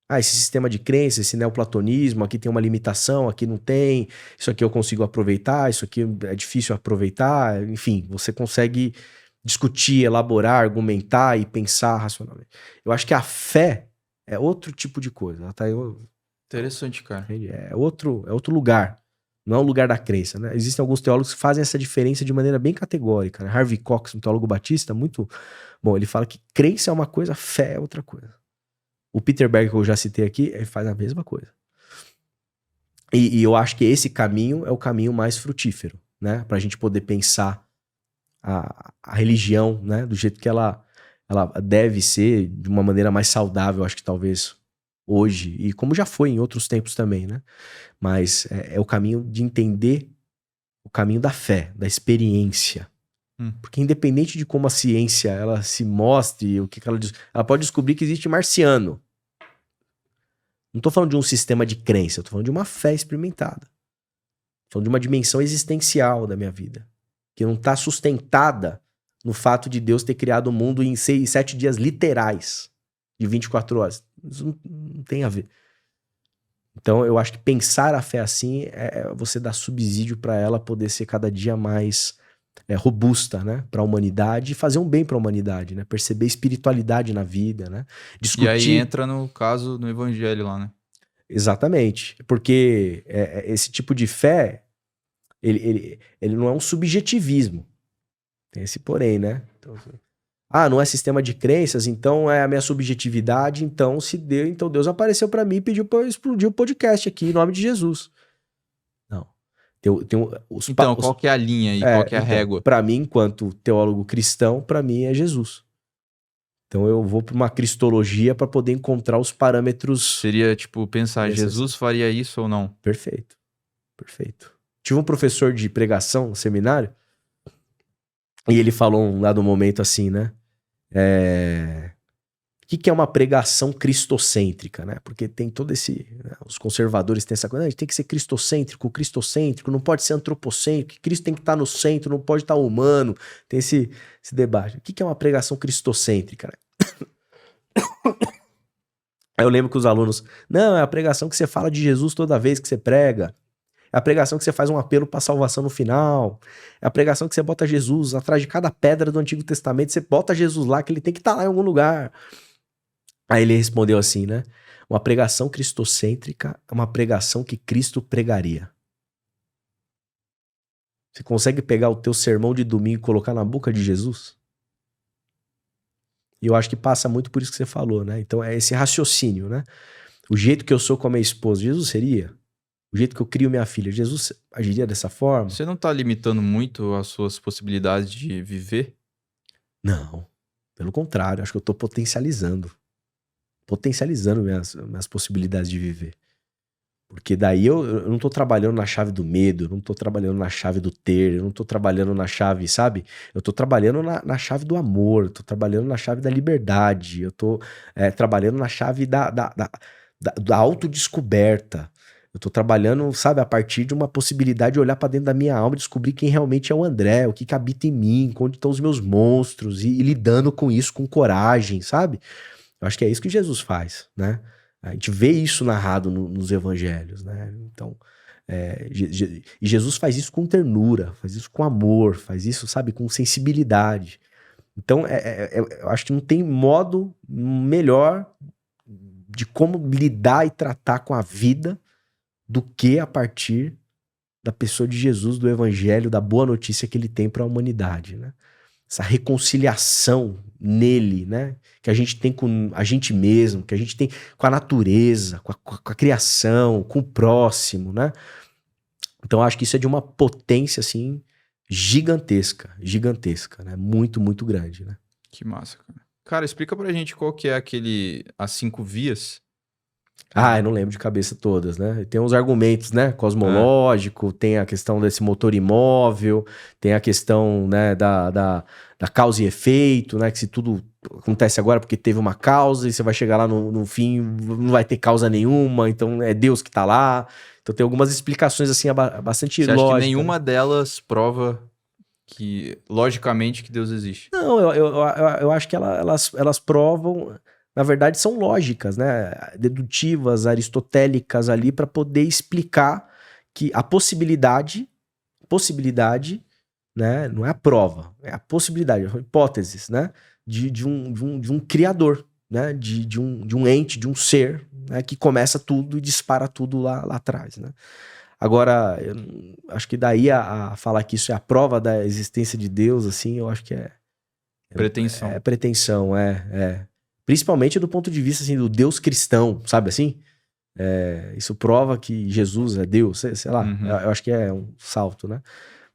Esse sistema de crença, esse neoplatonismo, aqui tem uma limitação, aqui não tem, isso aqui eu consigo aproveitar, isso aqui é difícil aproveitar, enfim, você consegue discutir, elaborar, argumentar e pensar racionalmente. Eu acho que a fé é outro tipo de coisa, ela tá Interessante, cara. é outro lugar, não é o lugar da crença, né? Existem alguns teólogos que fazem essa diferença de maneira bem categórica, né? Harvey Cox, um teólogo batista, muito bom, ele fala que crença é uma coisa, fé é outra coisa. O Peter Berg, que eu já citei aqui, ele faz a mesma coisa. E eu acho que esse caminho é o caminho mais frutífero, né? Pra gente poder pensar a religião, né? Do jeito que ela deve ser, de uma maneira mais saudável, acho que talvez hoje, e como já foi em outros tempos também, né? Mas é o caminho de entender o caminho da fé, da experiência. Porque independente de como a ciência ela se mostre, o que ela diz, ela pode descobrir que existe marciano. Não tô falando de um sistema de crença, eu tô falando de uma fé experimentada. Tô falando de uma dimensão existencial da minha vida, que não tá sustentada no fato de Deus ter criado o mundo em 7 dias literais, de 24 horas. Isso não tem a ver. Então, eu acho que pensar a fé assim é você dar subsídio para ela poder ser cada dia mais robusta, né, para a humanidade e fazer um bem para a humanidade, né, perceber espiritualidade na vida, né, discutir. E aí entra no caso no evangelho lá, né? Exatamente, porque esse tipo de fé, ele não é um subjetivismo, tem esse porém, né? Então, não é sistema de crenças, então é a minha subjetividade, então então Deus apareceu para mim e pediu para eu explodir o podcast aqui em nome de Jesus. Não. Então, qual que é a linha aí? Qual que é a régua? Para mim, enquanto teólogo cristão, para mim é Jesus. Então eu vou para uma cristologia para poder encontrar os parâmetros. Seria tipo pensar, Jesus faria isso ou não? Perfeito. Tive um professor de pregação no seminário e ele falou um dado momento assim, né? O que é uma pregação cristocêntrica, né? Porque tem todo esse... Né? Os conservadores têm essa coisa, a gente tem que ser cristocêntrico, não pode ser antropocêntrico, Cristo tem que estar no centro, não pode estar humano. Tem esse debate. O que é uma pregação cristocêntrica, né? Aí eu lembro que os alunos... Não, é a pregação que você fala de Jesus toda vez que você prega. É a pregação que você faz um apelo para salvação no final. É a pregação que você bota Jesus atrás de cada pedra do Antigo Testamento. Você bota Jesus lá, que ele tem que estar lá em algum lugar. Aí ele respondeu assim, né? Uma pregação cristocêntrica é uma pregação que Cristo pregaria. Você consegue pegar o teu sermão de domingo e colocar na boca de Jesus? E eu acho que passa muito por isso que você falou, né? Então é esse raciocínio, né? O jeito que eu sou com a minha esposa, Jesus seria? O jeito que eu crio minha filha, Jesus agiria dessa forma? Você não tá limitando muito as suas possibilidades de viver? Não, pelo contrário, acho que eu tô potencializando minhas possibilidades de viver. Porque daí eu não tô trabalhando na chave do medo, eu não tô trabalhando na chave do ter, eu não tô trabalhando na chave, sabe? Eu tô trabalhando na chave do amor, eu tô trabalhando na chave da liberdade, eu tô trabalhando na chave da autodescoberta. Eu tô trabalhando, sabe, a partir de uma possibilidade de olhar pra dentro da minha alma e descobrir quem realmente é o André, o que habita em mim, onde estão os meus monstros, e lidando com isso com coragem, sabe? Eu acho que é isso que Jesus faz, né? A gente vê isso narrado nos evangelhos, né? Então, e Jesus faz isso com ternura, faz isso com amor, faz isso, sabe, com sensibilidade. Então, eu acho que não tem modo melhor de como lidar e tratar com a vida do que a partir da pessoa de Jesus, do evangelho, da boa notícia que ele tem para a humanidade, né? Essa reconciliação nele, né? Que a gente tem com a gente mesmo, que a gente tem com a natureza, com a criação, com o próximo, né? Então acho que isso é de uma potência, assim, gigantesca, né? Muito, muito grande, né? Que massa, cara. Cara, explica pra gente qual que é as 5 vias. Eu não lembro de cabeça todas, né? Tem uns argumentos, né? Cosmológico, tem a questão desse motor imóvel, tem a questão, né, da causa e efeito, né? Que se tudo acontece agora porque teve uma causa e você vai chegar lá no fim, não vai ter causa nenhuma, então é Deus que tá lá. Então tem algumas explicações, assim, bastante lógicas. Você acha que nenhuma delas prova que, logicamente, que Deus existe? Não, eu acho que elas provam... Na verdade, são lógicas, né? Dedutivas, aristotélicas ali, para poder explicar que a possibilidade, né? Não é a prova, é a possibilidade, hipóteses, né? De um criador, né? De um ente, de um ser, né? Que começa tudo e dispara tudo lá atrás, né? Agora, eu acho que daí a falar que isso é a prova da existência de Deus, assim, eu acho que pretensão. É pretensão, Principalmente do ponto de vista, assim, do Deus cristão, sabe assim? Isso prova que Jesus é Deus, sei lá. Uhum. Eu acho que é um salto, né?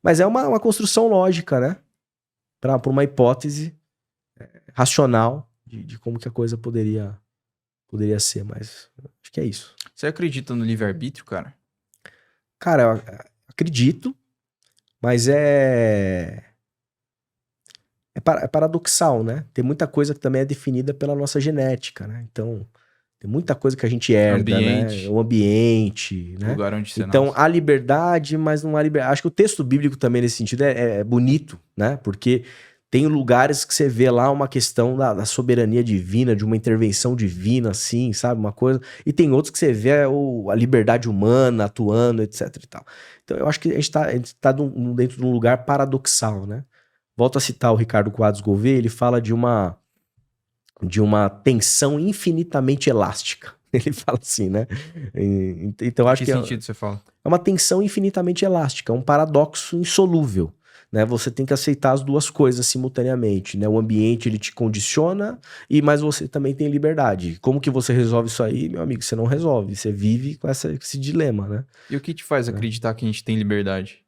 Mas é uma construção lógica, né? Para uma hipótese racional de como que a coisa poderia ser, mas acho que é isso. Você acredita no livre-arbítrio, cara? Cara, eu acredito, mas é paradoxal, né? Tem muita coisa que também é definida pela nossa genética, né? Então, Tem muita coisa que a gente herda, Ambiente. né? O ambiente, né? Lugar onde você Então, nasce. há liberdade, mas não há liberdade. Acho que o texto bíblico também, nesse sentido, é bonito, né? Porque tem lugares que você vê lá uma questão da soberania divina, de uma intervenção divina, assim, sabe? Uma coisa. E tem outros que você vê a liberdade humana atuando, etc e tal. Então, eu acho que a gente tá dentro de um lugar paradoxal, né? Volto a citar o Ricardo Quadros Gouveia, ele fala de uma tensão infinitamente elástica. Ele fala assim, né? Então, acho Que que sentido você fala? é uma tensão infinitamente elástica, um paradoxo insolúvel. Né? Você tem que aceitar as duas coisas simultaneamente. Né? O ambiente ele te condiciona, mas você também tem liberdade. Como que você resolve isso aí, meu amigo? Você não resolve. Você vive com esse dilema. Né? E o que te faz acreditar que a gente tem liberdade?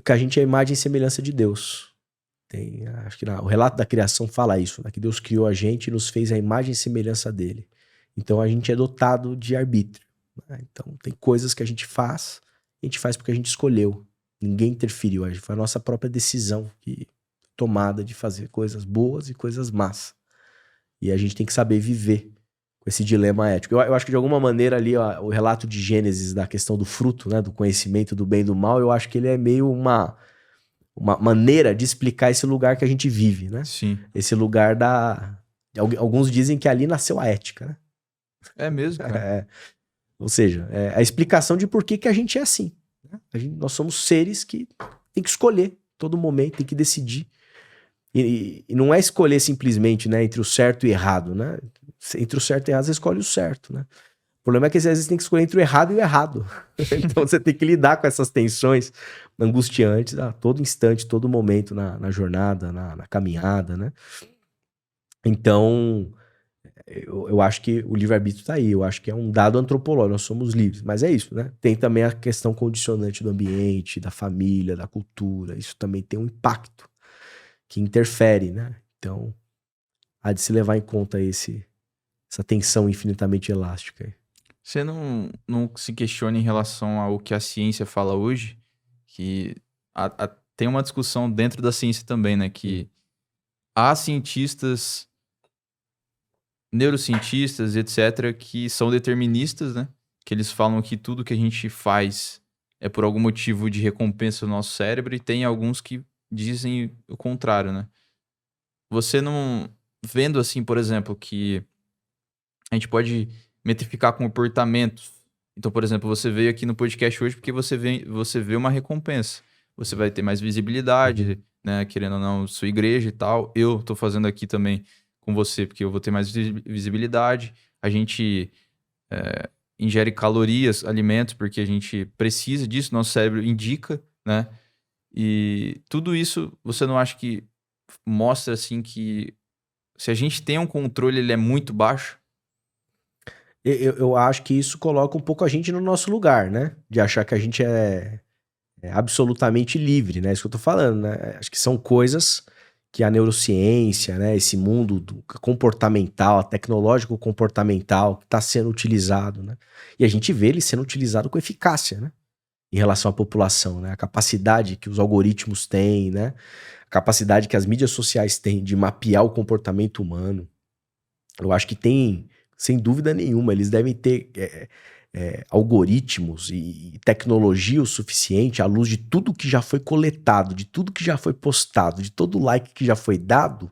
Que a gente é a imagem e semelhança de Deus. Acho que o relato da criação fala isso, né? Que Deus criou a gente e nos fez a imagem e semelhança dele. Então a gente é dotado de arbítrio. Né? Então tem coisas que a gente faz porque a gente escolheu. Ninguém interferiu, foi a nossa própria decisão tomada de fazer coisas boas e coisas más. E a gente tem que saber viver com esse dilema ético. Eu acho que de alguma maneira ali, ó, o relato de Gênesis da questão do fruto, né, do conhecimento do bem e do mal, eu acho que ele é meio uma maneira de explicar esse lugar que a gente vive, né? Sim. Esse lugar alguns dizem que ali nasceu a ética, né? É mesmo, cara. Ou seja, a explicação de por que a gente é assim. Né? Nós somos seres que tem que escolher todo momento, tem que decidir. E não é escolher simplesmente, né, entre o certo e o errado, né? Entre o certo e o errado, você escolhe o certo, né? O problema é que às vezes tem que escolher entre o errado e o errado. Então você tem que lidar com essas tensões angustiantes a todo instante, todo momento na jornada, na caminhada, né? Então, eu acho que o livre-arbítrio tá aí. Eu acho que é um dado antropológico, nós somos livres. Mas é isso, né? Tem também a questão condicionante do ambiente, da família, da cultura. Isso também tem um impacto que interfere, né? Então, há de se levar em conta essa tensão infinitamente elástica aí. Você não se questiona em relação ao que a ciência fala hoje? Que tem uma discussão dentro da ciência também, né? Que há cientistas, neurocientistas, etc., que são deterministas, né? Que eles falam que tudo que a gente faz é por algum motivo de recompensa do nosso cérebro, e tem alguns que dizem o contrário, né? Você não... Vendo assim, por exemplo, que a gente pode metrificar comportamentos. Então, por exemplo, você veio aqui no podcast hoje porque você vê uma recompensa. Você vai ter mais visibilidade, né? Querendo ou não, sua igreja e tal. Eu tô fazendo aqui também com você porque eu vou ter mais visibilidade. A gente ingere calorias, alimentos, porque a gente precisa disso, nosso cérebro indica, né? E tudo isso, você não acha que mostra, assim, que se a gente tem um controle, ele é muito baixo? Eu acho que isso coloca um pouco a gente no nosso lugar, né? De achar que a gente é absolutamente livre, né? Isso que eu tô falando, né? Acho que são coisas que a neurociência, né? Esse mundo comportamental, tecnológico comportamental que está sendo utilizado, né? E a gente vê ele sendo utilizado com eficácia, né? Em relação à população, né? A capacidade que os algoritmos têm, né? A capacidade que as mídias sociais têm de mapear o comportamento humano. Eu acho que tem... Sem dúvida nenhuma, eles devem ter algoritmos e tecnologia o suficiente à luz de tudo que já foi coletado, de tudo que já foi postado, de todo like que já foi dado.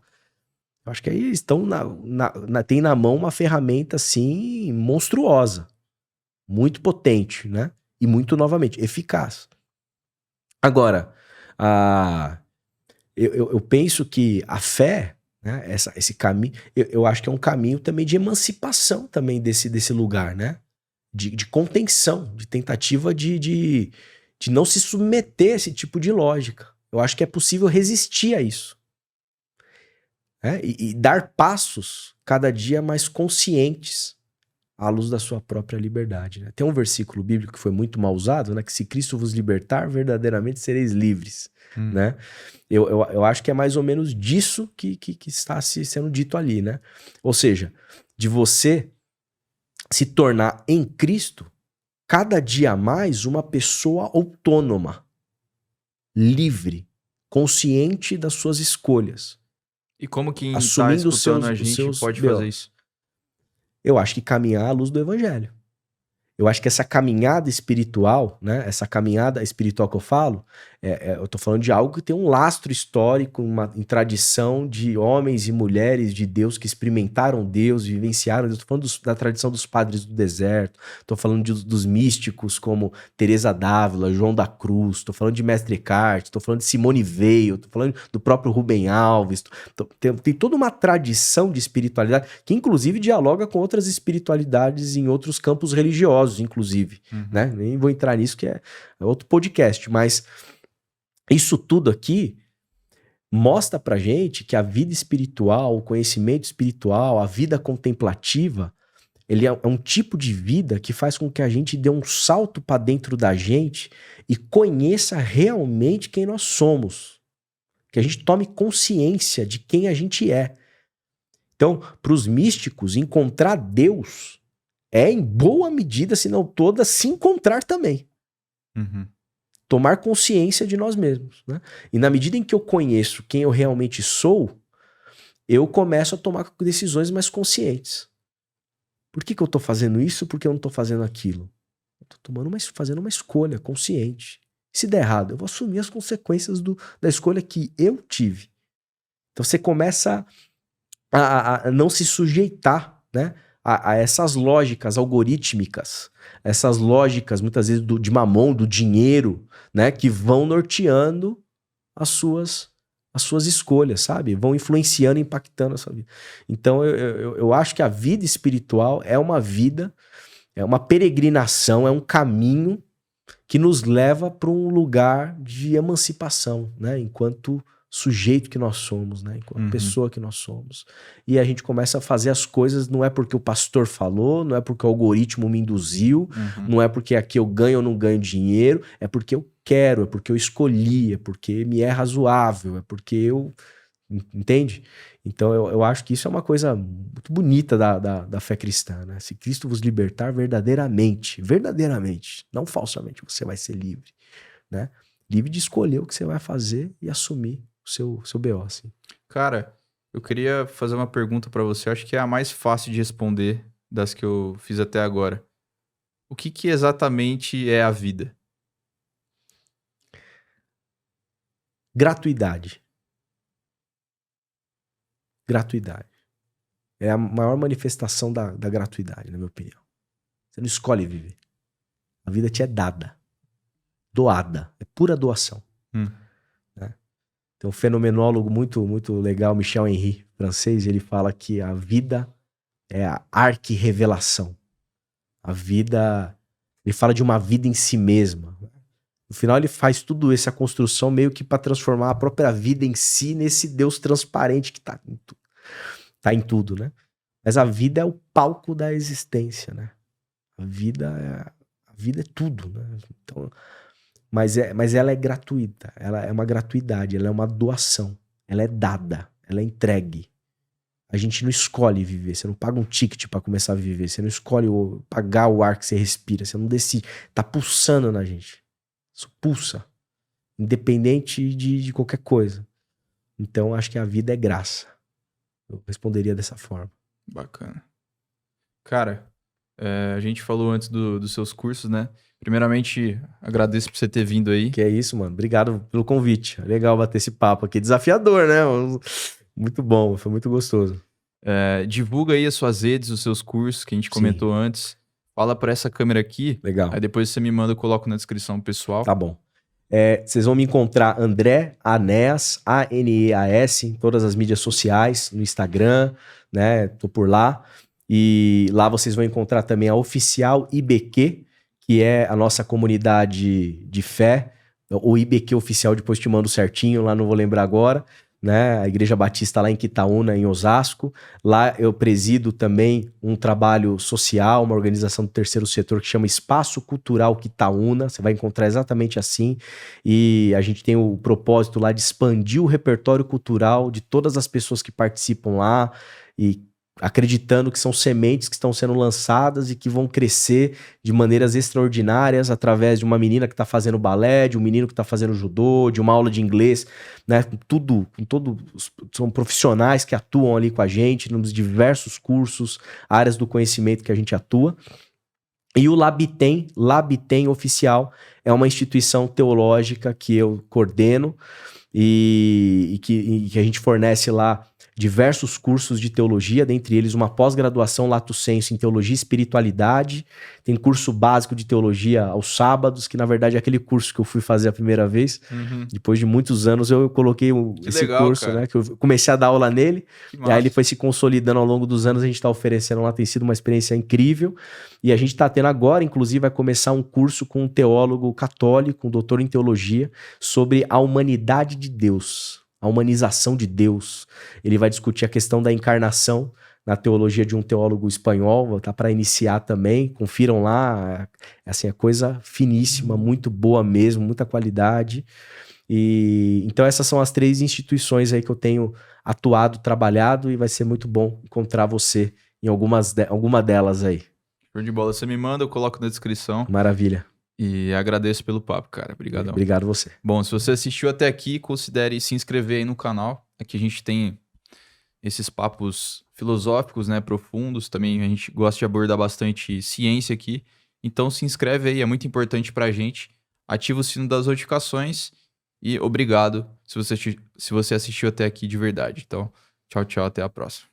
Eu acho que aí eles estão tem na mão uma ferramenta assim monstruosa, muito potente, né? E muito, novamente, eficaz. Agora, eu penso que a fé... Né? Esse caminho, eu acho que é um caminho também de emancipação também desse lugar, né? De contenção, de tentativa de não se submeter a esse tipo de lógica. Eu acho que é possível resistir a isso. Né? E dar passos cada dia mais conscientes à luz da sua própria liberdade. Né? Tem um versículo bíblico que foi muito mal usado, né? Que se Cristo vos libertar, verdadeiramente sereis livres. Né? Eu acho que é mais ou menos disso que está sendo dito ali, né? Ou seja, de você se tornar em Cristo cada dia mais uma pessoa autônoma, livre, consciente das suas escolhas. E como quem está assumindo escutando a gente pode fazer isso? Eu acho que caminhar à luz do evangelho. Eu acho que essa caminhada espiritual, né? Essa caminhada espiritual que eu falo, eu tô falando de algo que tem um lastro histórico, em tradição de homens e mulheres de Deus que experimentaram Deus, vivenciaram Deus. Tô falando da tradição dos padres do deserto, tô falando dos místicos como Teresa d'Ávila, João da Cruz, tô falando de Mestre Eckhart, tô falando de Simone Weil, tô falando do próprio Rubem Alves. Tem toda uma tradição de espiritualidade que inclusive dialoga com outras espiritualidades em outros campos religiosos, inclusive, né? Nem vou entrar nisso, que é outro podcast, mas isso tudo aqui mostra pra gente que a vida espiritual, o conhecimento espiritual, a vida contemplativa, ele é um tipo de vida que faz com que a gente dê um salto para dentro da gente e conheça realmente quem nós somos. Que a gente tome consciência de quem a gente é. Então, para os místicos, encontrar Deus é, em boa medida, se não toda, se encontrar também. Tomar consciência de nós mesmos, né? E na medida em que eu conheço quem eu realmente sou, eu começo a tomar decisões mais conscientes. Por que eu tô fazendo isso? Por que eu não tô fazendo aquilo? Eu tô fazendo uma escolha consciente. Se der errado, eu vou assumir as consequências da escolha que eu tive. Então você começa a não se sujeitar, né, a essas lógicas algorítmicas, essas lógicas, muitas vezes, de mamão, do dinheiro, né, que vão norteando as suas escolhas, sabe? Vão influenciando, impactando a sua vida. Então, eu acho que a vida espiritual é uma vida, é uma peregrinação, é um caminho que nos leva para um lugar de emancipação, né? Enquanto sujeito que nós somos, né? Enquanto pessoa que nós somos. E a gente começa a fazer as coisas, não é porque o pastor falou, não é porque o algoritmo me induziu, não é porque aqui eu ganho ou não ganho dinheiro, é porque eu quero, é porque eu escolhi, é porque me é razoável, é porque eu... Entende? Então eu acho que isso é uma coisa muito bonita da fé cristã, né? Se Cristo vos libertar verdadeiramente, não falsamente, você vai ser livre, né? Livre de escolher o que você vai fazer e assumir o seu BO, assim. Cara, eu queria fazer uma pergunta pra você, acho que é a mais fácil de responder das que eu fiz até agora. O que exatamente é a vida? Gratuidade. É a maior manifestação da gratuidade, na minha opinião. Você não escolhe viver. A vida te é dada. Doada. É pura doação. Né? Tem um fenomenólogo muito, muito legal, Michel Henry, francês, ele fala que a vida é a arqui-revelação. A vida... Ele fala de uma vida em si mesma. No final ele faz tudo essa construção meio que para transformar a própria vida em si nesse Deus transparente que tá em tudo, né? Mas a vida é o palco da existência, né? A vida é tudo, né? Então, mas ela é gratuita, ela é uma gratuidade, ela é uma doação, ela é dada, ela é entregue. A gente não escolhe viver, você não paga um ticket para começar a viver, você não escolhe pagar o ar que você respira, você não decide, tá pulsando na gente. Isso pulsa, independente de qualquer coisa. Então acho que a vida é graça. Eu responderia dessa forma. Bacana. Cara, a gente falou antes dos seus cursos, né? Primeiramente, agradeço por você ter vindo aí. Que é isso, mano. Obrigado pelo convite. É legal bater esse papo aqui. Desafiador, né? Muito bom, foi muito gostoso. Divulga aí as suas redes, os seus cursos que a gente comentou antes. Fala para essa câmera aqui. Legal. Aí depois você me manda, eu coloco na descrição pessoal. Tá bom. Vocês vão me encontrar André Aneas, A-N-E-A-S, em todas as mídias sociais, no Instagram, né? Tô por lá. E lá vocês vão encontrar também a Oficial IBQ, que é a nossa comunidade de fé. O IBQ Oficial, depois te mando certinho, lá não vou lembrar agora. Né? A Igreja Batista lá em Quitaúna, em Osasco. Lá eu presido também um trabalho social, uma organização do terceiro setor que chama Espaço Cultural Quitaúna. Você vai encontrar exatamente assim. E a gente tem o propósito lá de expandir o repertório cultural de todas as pessoas que participam lá e acreditando que são sementes que estão sendo lançadas e que vão crescer de maneiras extraordinárias através de uma menina que está fazendo balé, de um menino que está fazendo judô, de uma aula de inglês, né? São profissionais que atuam ali com a gente nos diversos cursos, áreas do conhecimento que a gente atua. E o Labtem Oficial é uma instituição teológica que eu coordeno e que a gente fornece lá diversos cursos de teologia, dentre eles uma pós-graduação Lato Sensu em Teologia e Espiritualidade, tem curso básico de teologia aos sábados, que na verdade é aquele curso que eu fui fazer a primeira vez, depois de muitos anos eu coloquei esse legal, curso, cara. Né, que eu comecei a dar aula nele, e aí ele foi se consolidando ao longo dos anos, a gente está oferecendo lá, tem sido uma experiência incrível, e a gente está tendo agora, inclusive, vai começar um curso com um teólogo católico, um doutor em teologia, sobre a humanidade de Deus, a humanização de Deus. Ele vai discutir a questão da encarnação na teologia de um teólogo espanhol, tá para iniciar também, confiram lá, assim, é coisa finíssima, muito boa mesmo, muita qualidade. E então essas são as 3 instituições aí que eu tenho atuado, trabalhado, e vai ser muito bom encontrar você em alguma delas aí. Show de bola, você me manda, eu coloco na descrição. Maravilha. E agradeço pelo papo, cara. Obrigadão. Obrigado você. Bom, se você assistiu até aqui, considere se inscrever aí no canal. Aqui a gente tem esses papos filosóficos, né, profundos. Também a gente gosta de abordar bastante ciência aqui. Então se inscreve aí, é muito importante pra gente. Ativa o sino das notificações e obrigado se você assistiu até aqui de verdade. Então, tchau, tchau, até a próxima.